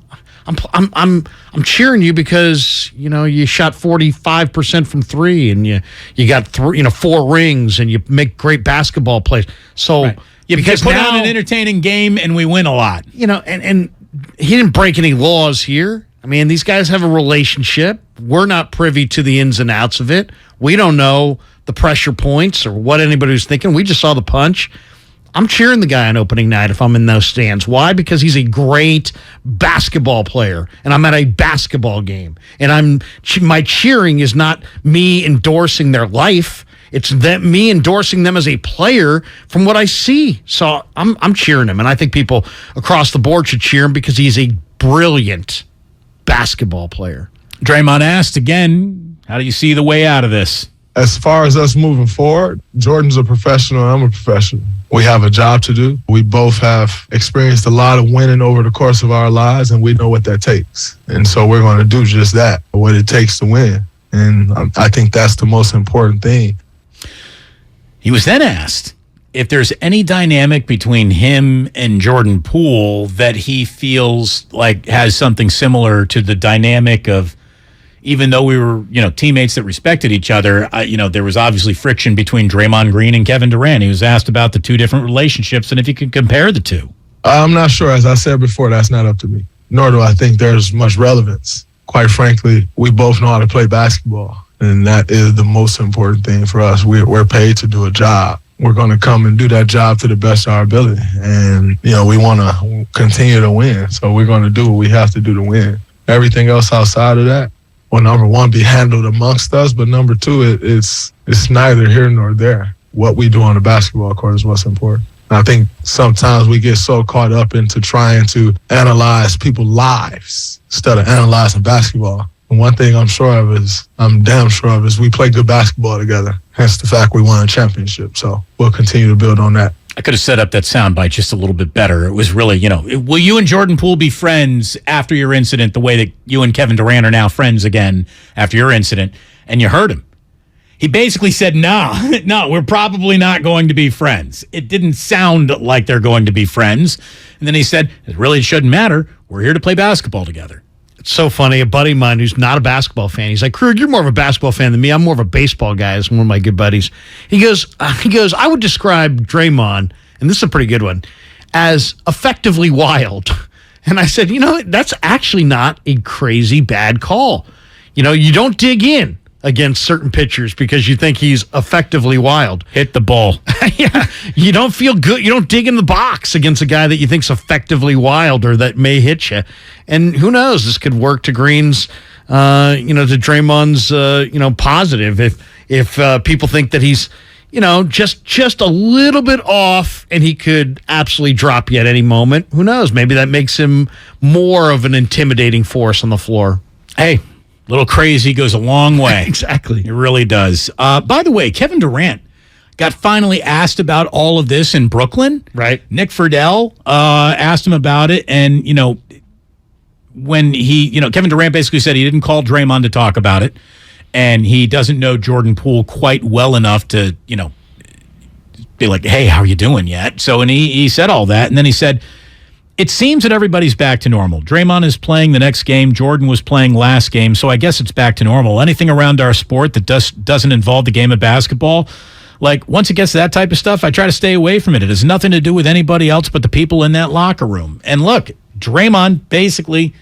I'm cheering you because you shot 45% from three and you got 4 rings and you make great basketball plays. So. Right. Because put on an entertaining game and we win a lot. And he didn't break any laws here. I mean, these guys have a relationship. We're not privy to the ins and outs of it. We don't know the pressure points or what anybody's thinking. We just saw the punch. I'm cheering the guy on opening night if I'm in those stands. Why? Because he's a great basketball player, and I'm at a basketball game. And my cheering is not me endorsing their life. It's me endorsing them as a player from what I see. So I'm cheering him, and I think people across the board should cheer him because he's a brilliant basketball player. Draymond asked again, how do you see the way out of this? As far as us moving forward, Jordan's a professional, I'm a professional. We have a job to do. We both have experienced a lot of winning over the course of our lives, and we know what that takes. And so we're going to do just that, what it takes to win. And I think that's the most important thing. He was then asked if there's any dynamic between him and Jordan Poole that he feels like has something similar to the dynamic of, even though we were, teammates that respected each other, there was obviously friction between Draymond Green and Kevin Durant. He was asked about the two different relationships and if you could compare the two. I'm not sure. As I said before, that's not up to me, nor do I think there's much relevance. Quite frankly, we both know how to play basketball, and that is the most important thing for us. We're paid to do a job. We're going to come and do that job to the best of our ability, and, we want to continue to win, so we're going to do what we have to do to win. Everything else outside of that, well, number one, be handled amongst us, but number two, it's neither here nor there. What we do on the basketball court is what's important. And I think sometimes we get so caught up into trying to analyze people's lives instead of analyzing basketball. And one thing I'm damn sure of is we play good basketball together. Hence the fact we won a championship. So we'll continue to build on that. I could have set up that soundbite just a little bit better. It was really, will you and Jordan Poole be friends after your incident the way that you and Kevin Durant are now friends again after your incident? And you heard him. He basically said, no, we're probably not going to be friends. It didn't sound like they're going to be friends. And then he said, it really shouldn't matter. We're here to play basketball together. It's so funny. A buddy of mine who's not a basketball fan, he's like, Krueger, you're more of a basketball fan than me. I'm more of a baseball guy. As one of my good buddies. He goes, I would describe Draymond, and this is a pretty good one, as effectively wild. And I said, that's actually not a crazy bad call. You don't dig in against certain pitchers because you think he's effectively wild. Hit the ball. Yeah. You don't feel good. You don't dig in the box against a guy that you think's effectively wild or that may hit you. And who knows? This could work to Green's, to Draymond's, positive. If people think that he's, just a little bit off and he could absolutely drop you at any moment. Who knows? Maybe that makes him more of an intimidating force on the floor. Hey, little crazy goes a long way. Exactly. It really does. By the way, Kevin Durant got finally asked about all of this in Brooklyn. Right. Nick Friedel asked him about it. And, when Kevin Durant basically said he didn't call Draymond to talk about it. And he doesn't know Jordan Poole quite well enough to, be like, hey, how are you doing yet? So, and he said all that. And then he said, it seems that everybody's back to normal. Draymond is playing the next game. Jordan was playing last game. So I guess it's back to normal. Anything around our sport that doesn't involve the game of basketball, like once it gets to that type of stuff, I try to stay away from it. It has nothing to do with anybody else but the people in that locker room. And look, Draymond basically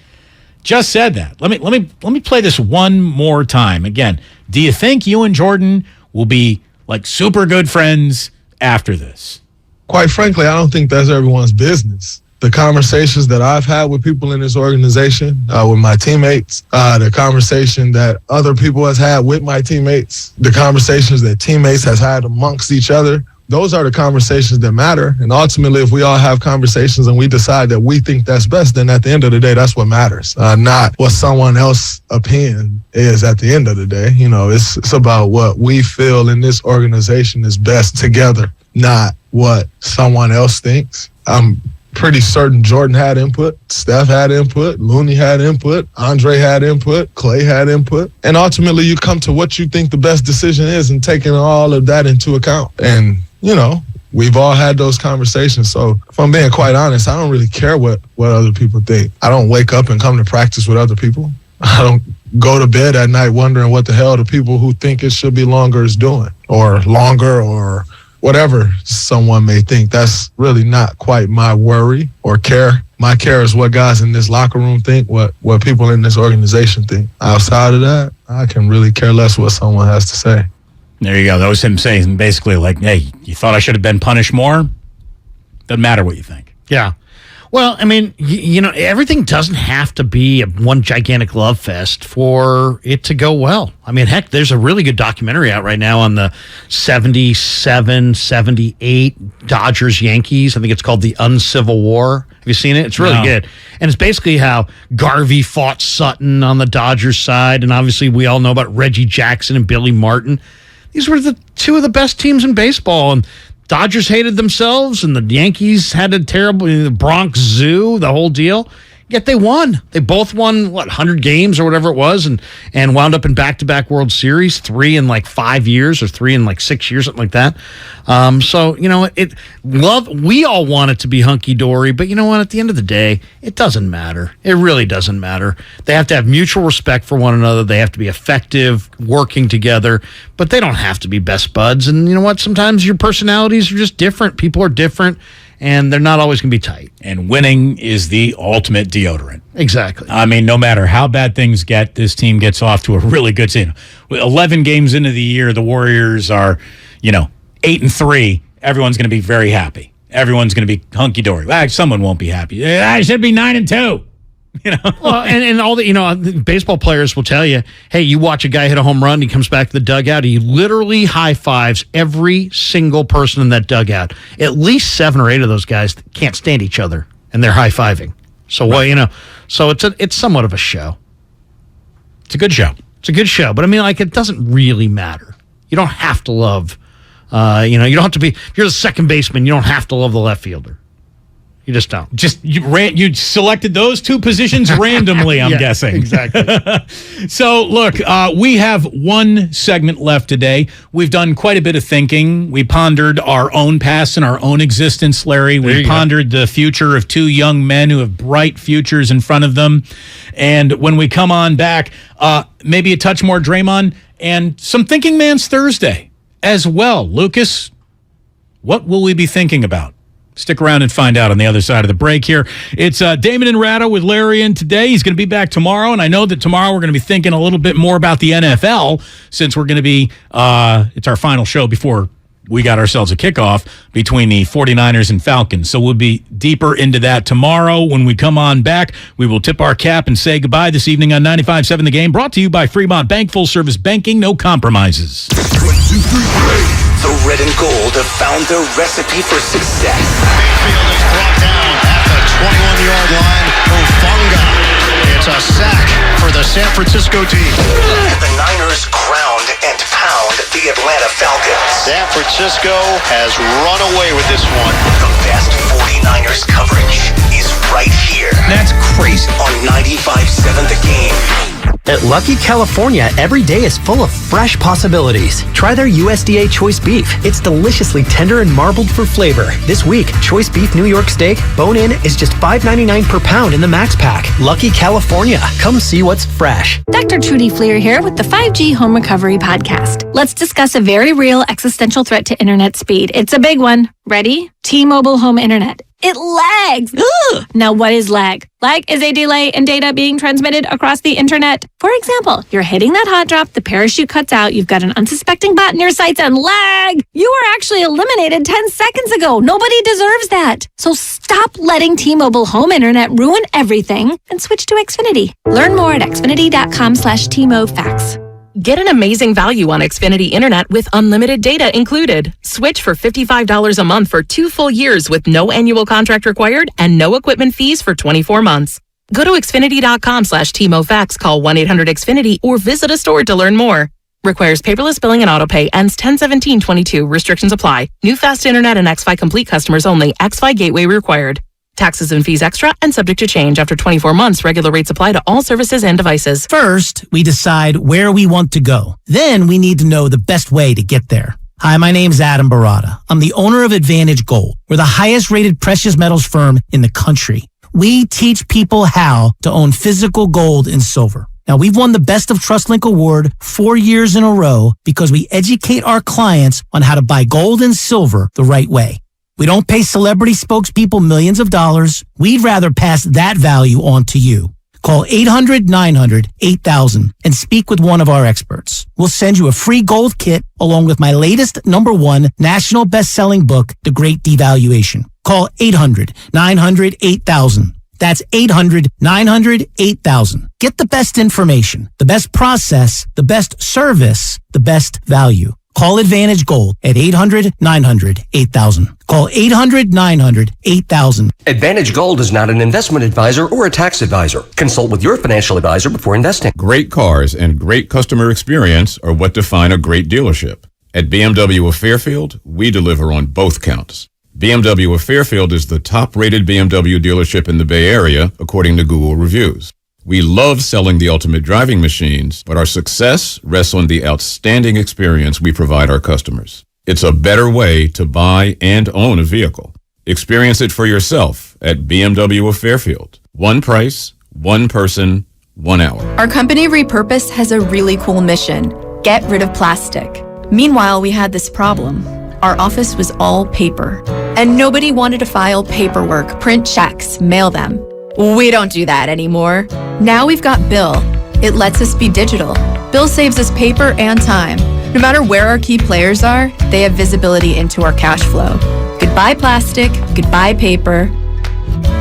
just said that. Let me play this one more time. Again, do you think you and Jordan will be like super good friends after this? Quite frankly, I don't think that's everyone's business. The conversations that I've had with people in this organization, with my teammates, the conversation that other people has had with my teammates, the conversations that teammates has had amongst each other, those are the conversations that matter. And ultimately, if we all have conversations and we decide that we think that's best, then at the end of the day, that's what matters, not what someone else's opinion is at the end of the day. It's about what we feel in this organization is best together, not what someone else thinks. I'm pretty certain Jordan had input, Steph had input, Looney had input, Andre had input, Clay had input. And ultimately, you come to what you think the best decision is and taking all of that into account. And, we've all had those conversations. So if I'm being quite honest, I don't really care what other people think. I don't wake up and come to practice with other people. I don't go to bed at night wondering what the hell the people who think it should be longer is doing, or longer, or whatever someone may think. That's really not quite my worry or care. My care is what guys in this locker room think, what people in this organization think. Outside of that, I can really care less what someone has to say. There you go. That was him saying basically like, hey, you thought I should have been punished more? Doesn't matter what you think. Yeah. Well, I mean, everything doesn't have to be one gigantic love fest for it to go well. I mean, heck, there's a really good documentary out right now on the 77, 78 Dodgers-Yankees. I think it's called The Uncivil War. Have you seen it? It's really good. And it's basically how Garvey fought Sutton on the Dodgers side. And obviously, we all know about Reggie Jackson and Billy Martin. These were the two of the best teams in baseball. And Dodgers hated themselves, and the Yankees had a terrible, the Bronx Zoo, the whole deal. Yet they won. They both won, 100 games or whatever it was, and wound up in back-to-back World Series, 3 in 5 years or 3 in 6 years, something like that. So, we all want it to be hunky-dory, but you know what? At the end of the day, it doesn't matter. It really doesn't matter. They have to have mutual respect for one another. They have to be effective, working together, but they don't have to be best buds. And you know what? Sometimes your personalities are just different. People are different. And they're not always going to be tight. And winning is the ultimate deodorant. Exactly. I mean, no matter how bad things get, this team gets off to a really good season. 11 games into the year, the Warriors are, 8-3. Everyone's going to be very happy. Everyone's going to be hunky-dory. Someone won't be happy. I should be 9-2. Well, and all the baseball players will tell you, hey, you watch a guy hit a home run, he comes back to the dugout, he literally high fives every single person in that dugout. At least 7 or 8 of those guys can't stand each other, and they're high fiving. So so it's somewhat of a show. It's a good show. It's a good show, but I mean, it doesn't really matter. You don't have to love. You don't have to be. If you're the second baseman, you don't have to love the left fielder. You just don't. You selected those 2 positions randomly, I'm guessing. Exactly. So, look, we have one segment left today. We've done quite a bit of thinking. We pondered our own past and our own existence, Larry. We pondered the future of 2 young men who have bright futures in front of them. And when we come on back, maybe a touch more Draymond and some Thinking Man's Thursday as well. Lucas, what will we be thinking about? Stick around and find out on the other side of the break here. It's Damon and Ratto with Larry in today. He's going to be back tomorrow, and I know that tomorrow we're going to be thinking a little bit more about the NFL since we're going to be, it's our final show before we got ourselves a kickoff between the 49ers and Falcons. So we'll be deeper into that tomorrow. When we come on back, we will tip our cap and say goodbye this evening on 95.7 The Game, brought to you by Fremont Bank, full-service banking, no compromises. 1, 2, 3, play. The red and gold have found their recipe for success. Mayfield is brought down at the 21-yard line. Ofunga. It's a sack for the San Francisco team. And the Niners ground and pound the Atlanta Falcons. San Francisco has run away with this one. The best 49ers coverage is right here. That's crazy. On 95.7 The Game. At Lucky California, every day is full of fresh possibilities. Try their USDA Choice Beef. It's deliciously tender and marbled for flavor. This week, Choice Beef New York Steak, bone-in, is just $5.99 per pound in the Max Pack. Lucky California. Come see what's fresh. Dr. Trudy Fleer here with the 5G Home Recovery Podcast. Let's discuss a very real existential threat to internet speed. It's a big one. Ready? T-Mobile Home Internet. It lags. Now, what is lag? Lag is a delay in data being transmitted across the internet. For example, you're hitting that hot drop, the parachute cuts out, you've got an unsuspecting bot in your sights, and lag! You were actually eliminated 10 seconds ago. Nobody deserves that. So stop letting T-Mobile Home Internet ruin everything and switch to Xfinity. Learn more at xfinity.com/TMOFax. Get an amazing value on Xfinity Internet with unlimited data included. Switch for $55 a month for 2 full years with no annual contract required and no equipment fees for 24 months. Go to xfinity.com/TMOFax, call 1-800-XFINITY, or visit a store to learn more. Requires paperless billing and autopay. Ends 10/17/22. Restrictions apply. New fast internet and xFi Complete customers only. xFi Gateway required. Taxes and fees extra and subject to change. After 24 months, regular rates apply to all services and devices. First, we decide where we want to go. Then we need to know the best way to get there. Hi, my name's Adam Barada. I'm the owner of Advantage Gold. We're the highest rated precious metals firm in the country. We teach people how to own physical gold and silver. Now, we've won the Best of TrustLink Award 4 years in a row because we educate our clients on how to buy gold and silver the right way. We don't pay celebrity spokespeople millions of dollars. We'd rather pass that value on to you. Call 800-900-8000 and speak with one of our experts. We'll send you a free gold kit along with my latest #1 national best-selling book, The Great Devaluation. Call 800-900-8000. That's 800-900-8000. Get the best information, the best process, the best service, the best value. Call Advantage Gold at 800-900-8000. Call 800-900-8000. Advantage Gold is not an investment advisor or a tax advisor. Consult with your financial advisor before investing. Great cars and great customer experience are what define a great dealership. At BMW of Fairfield, we deliver on both counts. BMW of Fairfield is the top-rated BMW dealership in the Bay Area, according to Google reviews. We love selling the ultimate driving machines, but our success rests on the outstanding experience we provide our customers. It's a better way to buy and own a vehicle. Experience it for yourself at BMW of Fairfield. One price, one person, 1 hour. Our company Repurpose has a really cool mission: get rid of plastic. Meanwhile, we had this problem. Our office was all paper, and nobody wanted to file paperwork, print checks, mail them. We don't do that anymore. Now we've got Bill. It lets us be digital. Bill saves us paper and time. No matter where our key players are, they have visibility into our cash flow. Goodbye plastic, goodbye paper.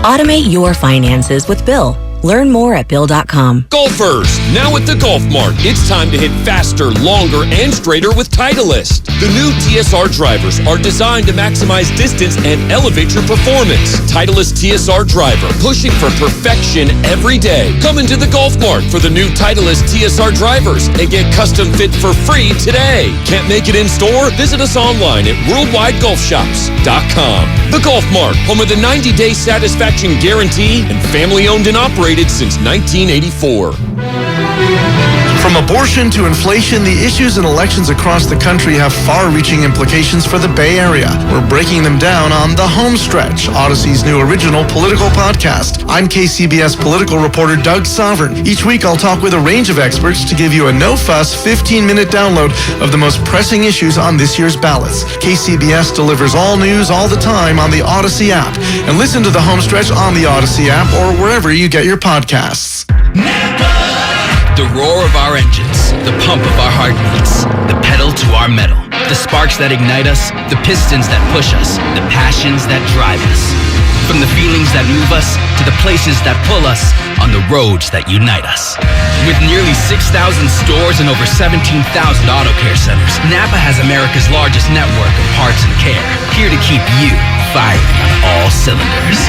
Automate your finances with Bill. Learn more at Bill.com. Golfers, now at the Golf Mart, it's time to hit faster, longer, and straighter with Titleist. The new TSR drivers are designed to maximize distance and elevate your performance. Titleist TSR driver, pushing for perfection every day. Come into the Golf Mart for the new Titleist TSR drivers and get custom fit for free today. Can't make it in store? Visit us online at worldwidegolfshops.com. The Golf Mart, home of the 90-day satisfaction guarantee and family-owned and operated since 1984. From abortion to inflation, the issues in elections across the country have far-reaching implications for the Bay Area. We're breaking them down on The Home Stretch, Odyssey's new original political podcast. I'm KCBS political reporter Doug Sovereign. Each week, I'll talk with a range of experts to give you a no-fuss 15-minute download of the most pressing issues on this year's ballots. KCBS delivers all news all the time on the Odyssey app. And listen to The Home Stretch on the Odyssey app or wherever you get your podcasts. The roar of our engines, the pump of our heartbeats, the pedal to our metal, the sparks that ignite us, the pistons that push us, the passions that drive us. From the feelings that move us to the places that pull us on the roads that unite us. With nearly 6,000 stores and over 17,000 auto care centers, Napa has America's largest network of parts and care, here to keep you firing on all cylinders.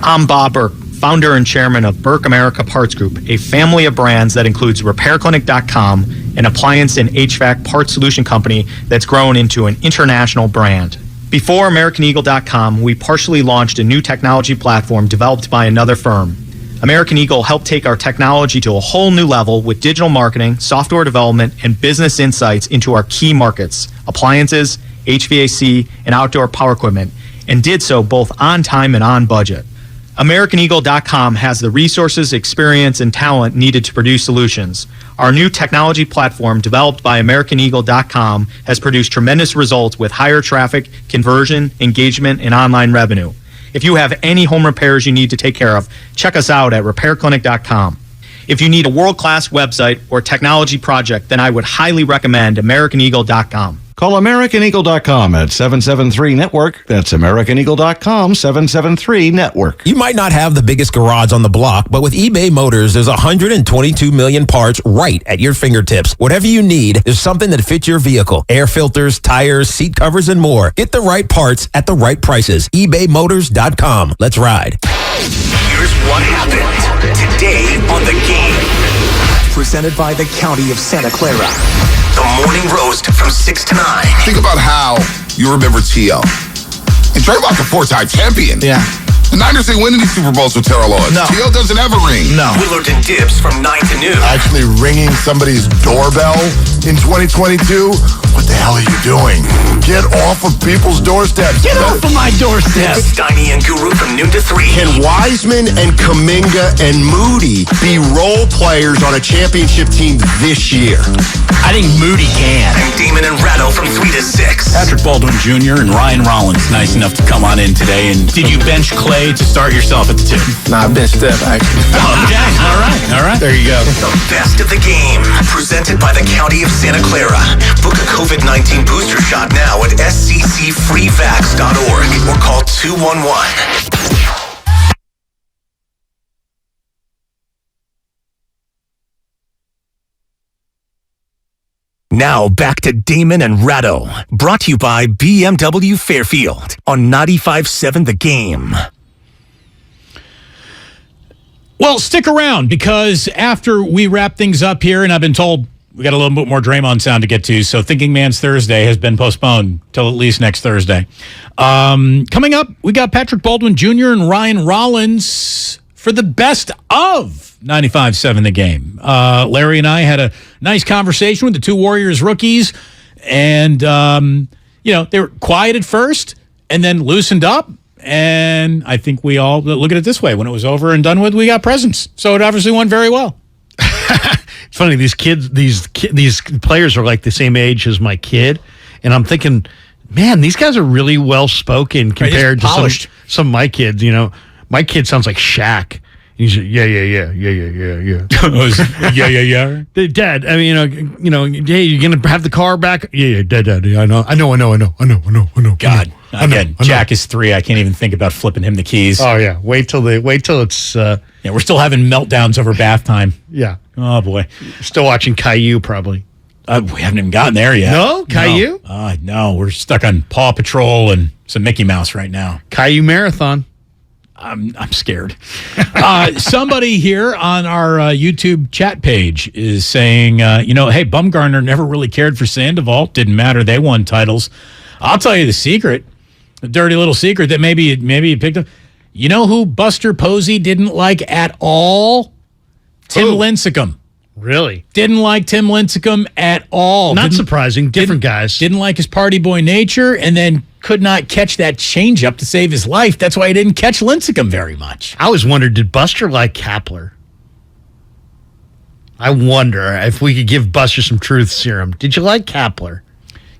I'm Bob Burke, founder and chairman of Burke America Parts Group, a family of brands that includes RepairClinic.com, an appliance and HVAC parts solution company that's grown into an international brand. Before AmericanEagle.com, we partially launched a new technology platform developed by another firm. American Eagle helped take our technology to a whole new level with digital marketing, software development, and business insights into our key markets, appliances, HVAC, and outdoor power equipment, and did so both on time and on budget. AmericanEagle.com has the resources, experience, and talent needed to produce solutions. Our new technology platform, developed by AmericanEagle.com, has produced tremendous results with higher traffic, conversion, engagement, and online revenue. If you have any home repairs you need to take care of, check us out at RepairClinic.com. If you need a world-class website or technology project, then I would highly recommend AmericanEagle.com. Call AmericanEagle.com at 773-NETWORK. That's AmericanEagle.com, 773-NETWORK. You might not have the biggest garage on the block, but with eBay Motors, there's 122 million parts right at your fingertips. Whatever you need, there's something that fits your vehicle. Air filters, tires, seat covers, and more. Get the right parts at the right prices. ebaymotors.com. Let's ride. Here's what happened today on The Game. Presented by the County of Santa Clara. The Morning Roast from 6 to 9. Think about how you remember T.O. And Draymond's a 4-time champion. Yeah. The Niners ain't winning these Super Bowls with Terrell Owens. No. T.O. doesn't have a ring. No. Willard and Dibbs from 9 to noon. Actually ringing somebody's doorbell in 2022? What the hell are you doing? Get off of people's doorsteps. Get off of my doorstep. Steiny and Guru from noon to 3. Can Wiseman and Kuminga and Moody be role players on a championship team this year? I think Moody can. And Damon and Ratto from 3 to 6. Patrick Baldwin Jr. and Ryan Rollins, nice enough to come on in today. And did you bench Clay play to start yourself at the 2? Nah, I've been Steph, actually. Okay, all right. There you go. The best of the game, presented by the County of Santa Clara. Book a COVID-19 booster shot now at sccfreevax.org or call 211. Now back to Damon and Ratto, brought to you by BMW Fairfield on 95.7 The Game. Well, stick around, because after we wrap things up here, and I've been told we got a little bit more Draymond sound to get to, so Thinking Man's Thursday has been postponed till at least next Thursday. Coming up, we got Patrick Baldwin Jr. and Ryan Rollins for the best of 95.7 The Game. Larry and I had a nice conversation with the two Warriors rookies, and they were quiet at first and then loosened up. And I think we all look at it this way: when it was over and done with, we got presents. So it obviously went very well. It's funny, these players are like the same age as my kid, and I'm thinking, man, these guys are really well spoken compared to some of my kids. My kid sounds like Shaq. He's yeah. Dad, I mean, hey, you're gonna have the car back? Yeah, Dad, I know. God, again, Jack is 3. I can't even think about flipping him the keys. Oh yeah, wait till it's. We're still having meltdowns over bath time. Yeah. Oh boy, still watching Caillou probably. We haven't even gotten there yet. No, Caillou? No, we're stuck on Paw Patrol and some Mickey Mouse right now. Caillou Marathon. I'm scared. Somebody here on our YouTube chat page is saying, hey, Bumgarner never really cared for Sandoval. Didn't matter. They won titles. I'll tell you the secret, the dirty little secret that maybe you picked up. You know who Buster Posey didn't like at all? Tim Lincecum. Really? Didn't like Tim Lincecum at all. Not surprising. Different guys. Didn't like his party boy nature, and then could not catch that changeup to save his life. That's why he didn't catch Lincecum very much. I always wondered, did Buster like Kapler? I wonder if we could give Buster some truth serum. Did you like Kapler?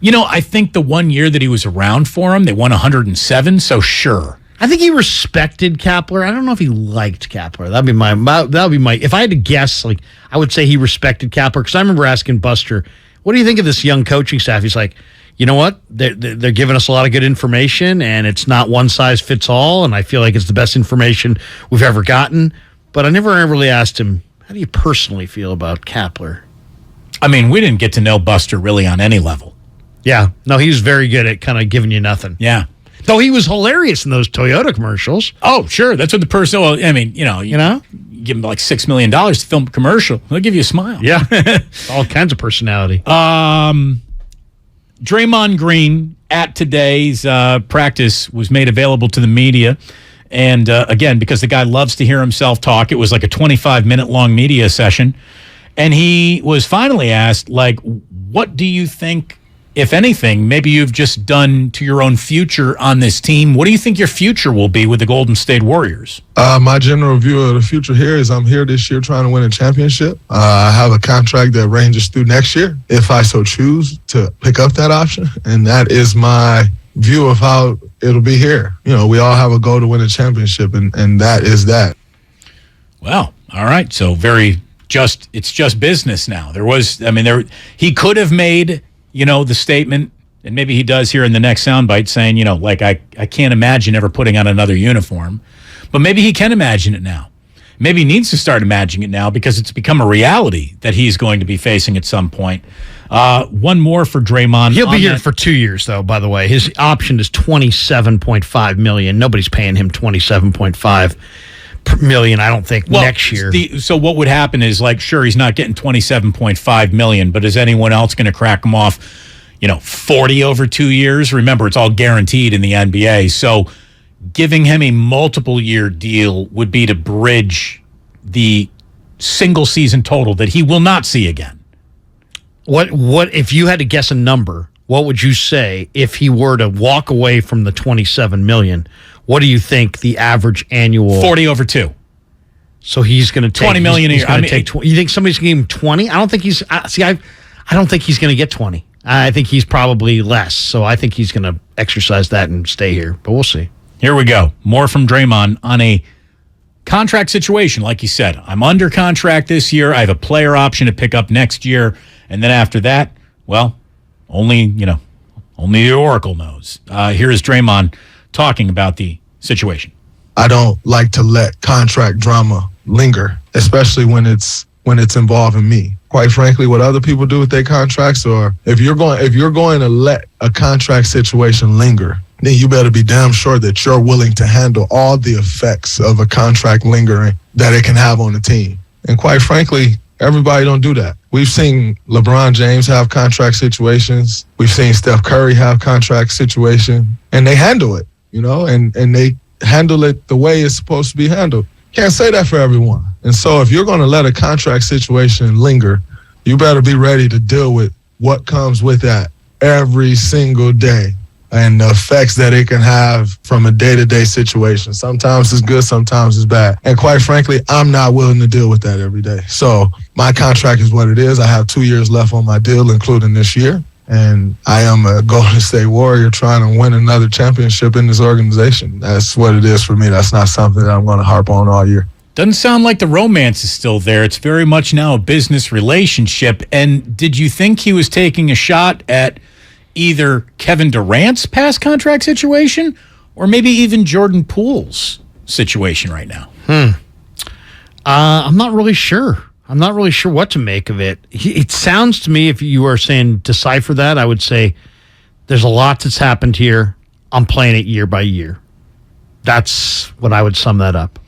I think the 1 year that he was around for him, they won 107, so sure. I think he respected Kapler. I don't know if he liked Kapler. That'd be my. If I had to guess, I would say he respected Kapler, because I remember asking Buster, "What do you think of this young coaching staff?" He's like, "You know what? They're giving us a lot of good information, and it's not one size fits all. And I feel like it's the best information we've ever gotten." But I never really asked him, "How do you personally feel about Kapler?" I mean, we didn't get to know Buster really on any level. Yeah, no, he was very good at kind of giving you nothing. Yeah. Though he was hilarious in those Toyota commercials. Oh, sure. That's what the person, I mean, you give him like $6 million to film a commercial. They'll give you a smile. Yeah. All kinds of personality. Draymond Green at today's practice was made available to the media. And again, because the guy loves to hear himself talk, it was like a 25-minute long media session. And he was finally asked, what do you think, if anything, maybe you've just done to your own future on this team? What do you think your future will be with the Golden State Warriors? My general view of the future here is I'm here this year trying to win a championship. I have a contract that ranges through next year, if I so choose to pick up that option. And that is my view of how it'll be here. We all have a goal to win a championship, and that is that. Well, all right. So it's just business now. He could have made the statement, and maybe he does here in the next soundbite, saying, I can't imagine ever putting on another uniform. But maybe he can imagine it now. Maybe he needs to start imagining it now, because it's become a reality that he's going to be facing at some point. One more for Draymond. He'll be here for 2 years, though, by the way. His option is $27.5 million. Nobody's paying him $27.5 million, I don't think, next year. So what would happen is, sure, he's not getting $27.5 million, but is anyone else going to crack him off, 40 over 2 years? Remember, it's all guaranteed in the NBA. So giving him a multiple-year deal would be to bridge the single season total that he will not see again. What if you had to guess a number, what would you say if he were to walk away from the $27 million? What do you think the average annual? 40 over 2. So he's going to take $20 million a year. You think somebody's going to give him 20? I don't think he's. I don't think he's going to get 20. I think he's probably less. So I think he's going to exercise that and stay here. But we'll see. Here we go. More from Draymond on a contract situation. Like you said, I'm under contract this year. I have a player option to pick up next year. And then after that, well, only the Oracle knows. Here is Draymond talking about the situation. I don't like to let contract drama linger, especially when it's involving me. Quite frankly, what other people do with their contracts, or if you're going to let a contract situation linger, then you better be damn sure that you're willing to handle all the effects of a contract lingering that it can have on the team. And quite frankly, everybody don't do that. We've seen LeBron James have contract situations. We've seen Steph Curry have contract situation, and they handle it, and they handle it the way it's supposed to be handled. Can't say that for everyone. And so if you're going to let a contract situation linger, you better be ready to deal with what comes with that every single day and the effects that it can have from a day-to-day situation. Sometimes it's good, sometimes it's bad. And quite frankly, I'm not willing to deal with that every day. So my contract is what it is. I have 2 years left on my deal, including this year. And I am a Golden State Warrior trying to win another championship in this organization. That's what it is for me. That's not something that I'm going to harp on all year. Doesn't sound like the romance is still there. It's very much now a business relationship. And did you think he was taking a shot at either Kevin Durant's past contract situation or maybe even Jordan Poole's situation right now? I'm not really sure. I'm not really sure what to make of it. It sounds to me, if you are saying decipher that, I would say there's a lot that's happened here. I'm playing it year by year. That's what I would sum that up.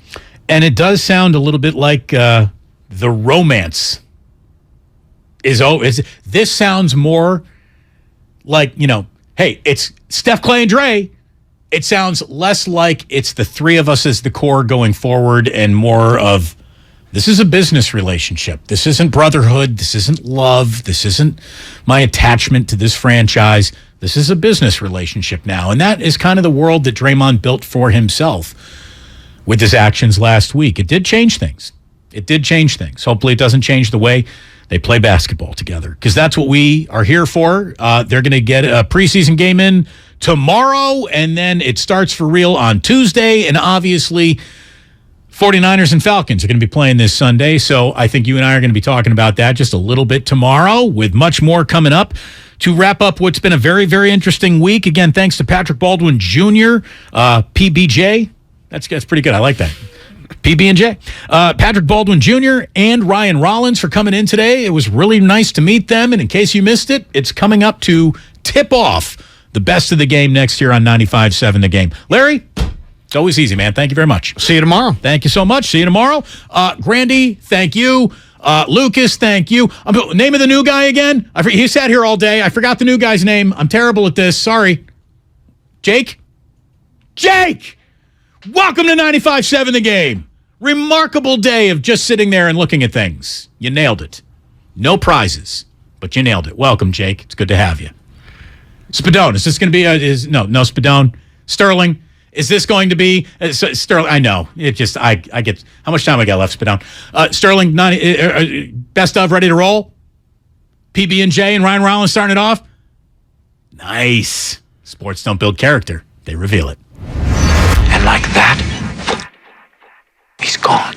And it does sound a little bit like the romance is. This sounds more like, hey, it's Steph, Clay, and Dre. It sounds less like it's the three of us as the core going forward and more of, this is a business relationship. This isn't brotherhood. This isn't love. This isn't my attachment to this franchise. This is a business relationship now. And that is kind of the world that Draymond built for himself with his actions last week. It did change things. Hopefully it doesn't change the way they play basketball together, because that's what we are here for. They're going to get a preseason game in tomorrow, and then it starts for real on Tuesday. And obviously 49ers and Falcons are going to be playing this Sunday, so I think you and I are going to be talking about that just a little bit tomorrow, with much more coming up to wrap up what's been a very, very interesting week. Again, thanks to Patrick Baldwin Jr., PBJ. That's pretty good. I like that. PB&J. Patrick Baldwin Jr. and Ryan Rollins for coming in today. It was really nice to meet them, and in case you missed it, it's coming up to tip off the best of the game next year on 95.7 The Game. Larry? It's always easy, man. Thank you very much. See you tomorrow. Thank you so much. See you tomorrow. Grandy, thank you. Lucas, thank you. Name of the new guy again? He sat here all day. I forgot the new guy's name. I'm terrible at this. Sorry. Jake? Welcome to 95.7 The Game. Remarkable day of just sitting there and looking at things. You nailed it. No prizes, but you nailed it. Welcome, Jake. It's good to have you. Spadone, is this going to be no Spadone. Sterling. Is this going to be Sterling? I know. It just I get how much time I got left. Spadone. Sterling, best of, ready to roll. PB&J and Ryan Rollins starting it off. Nice. Sports don't build character; they reveal it. And like that, he's gone.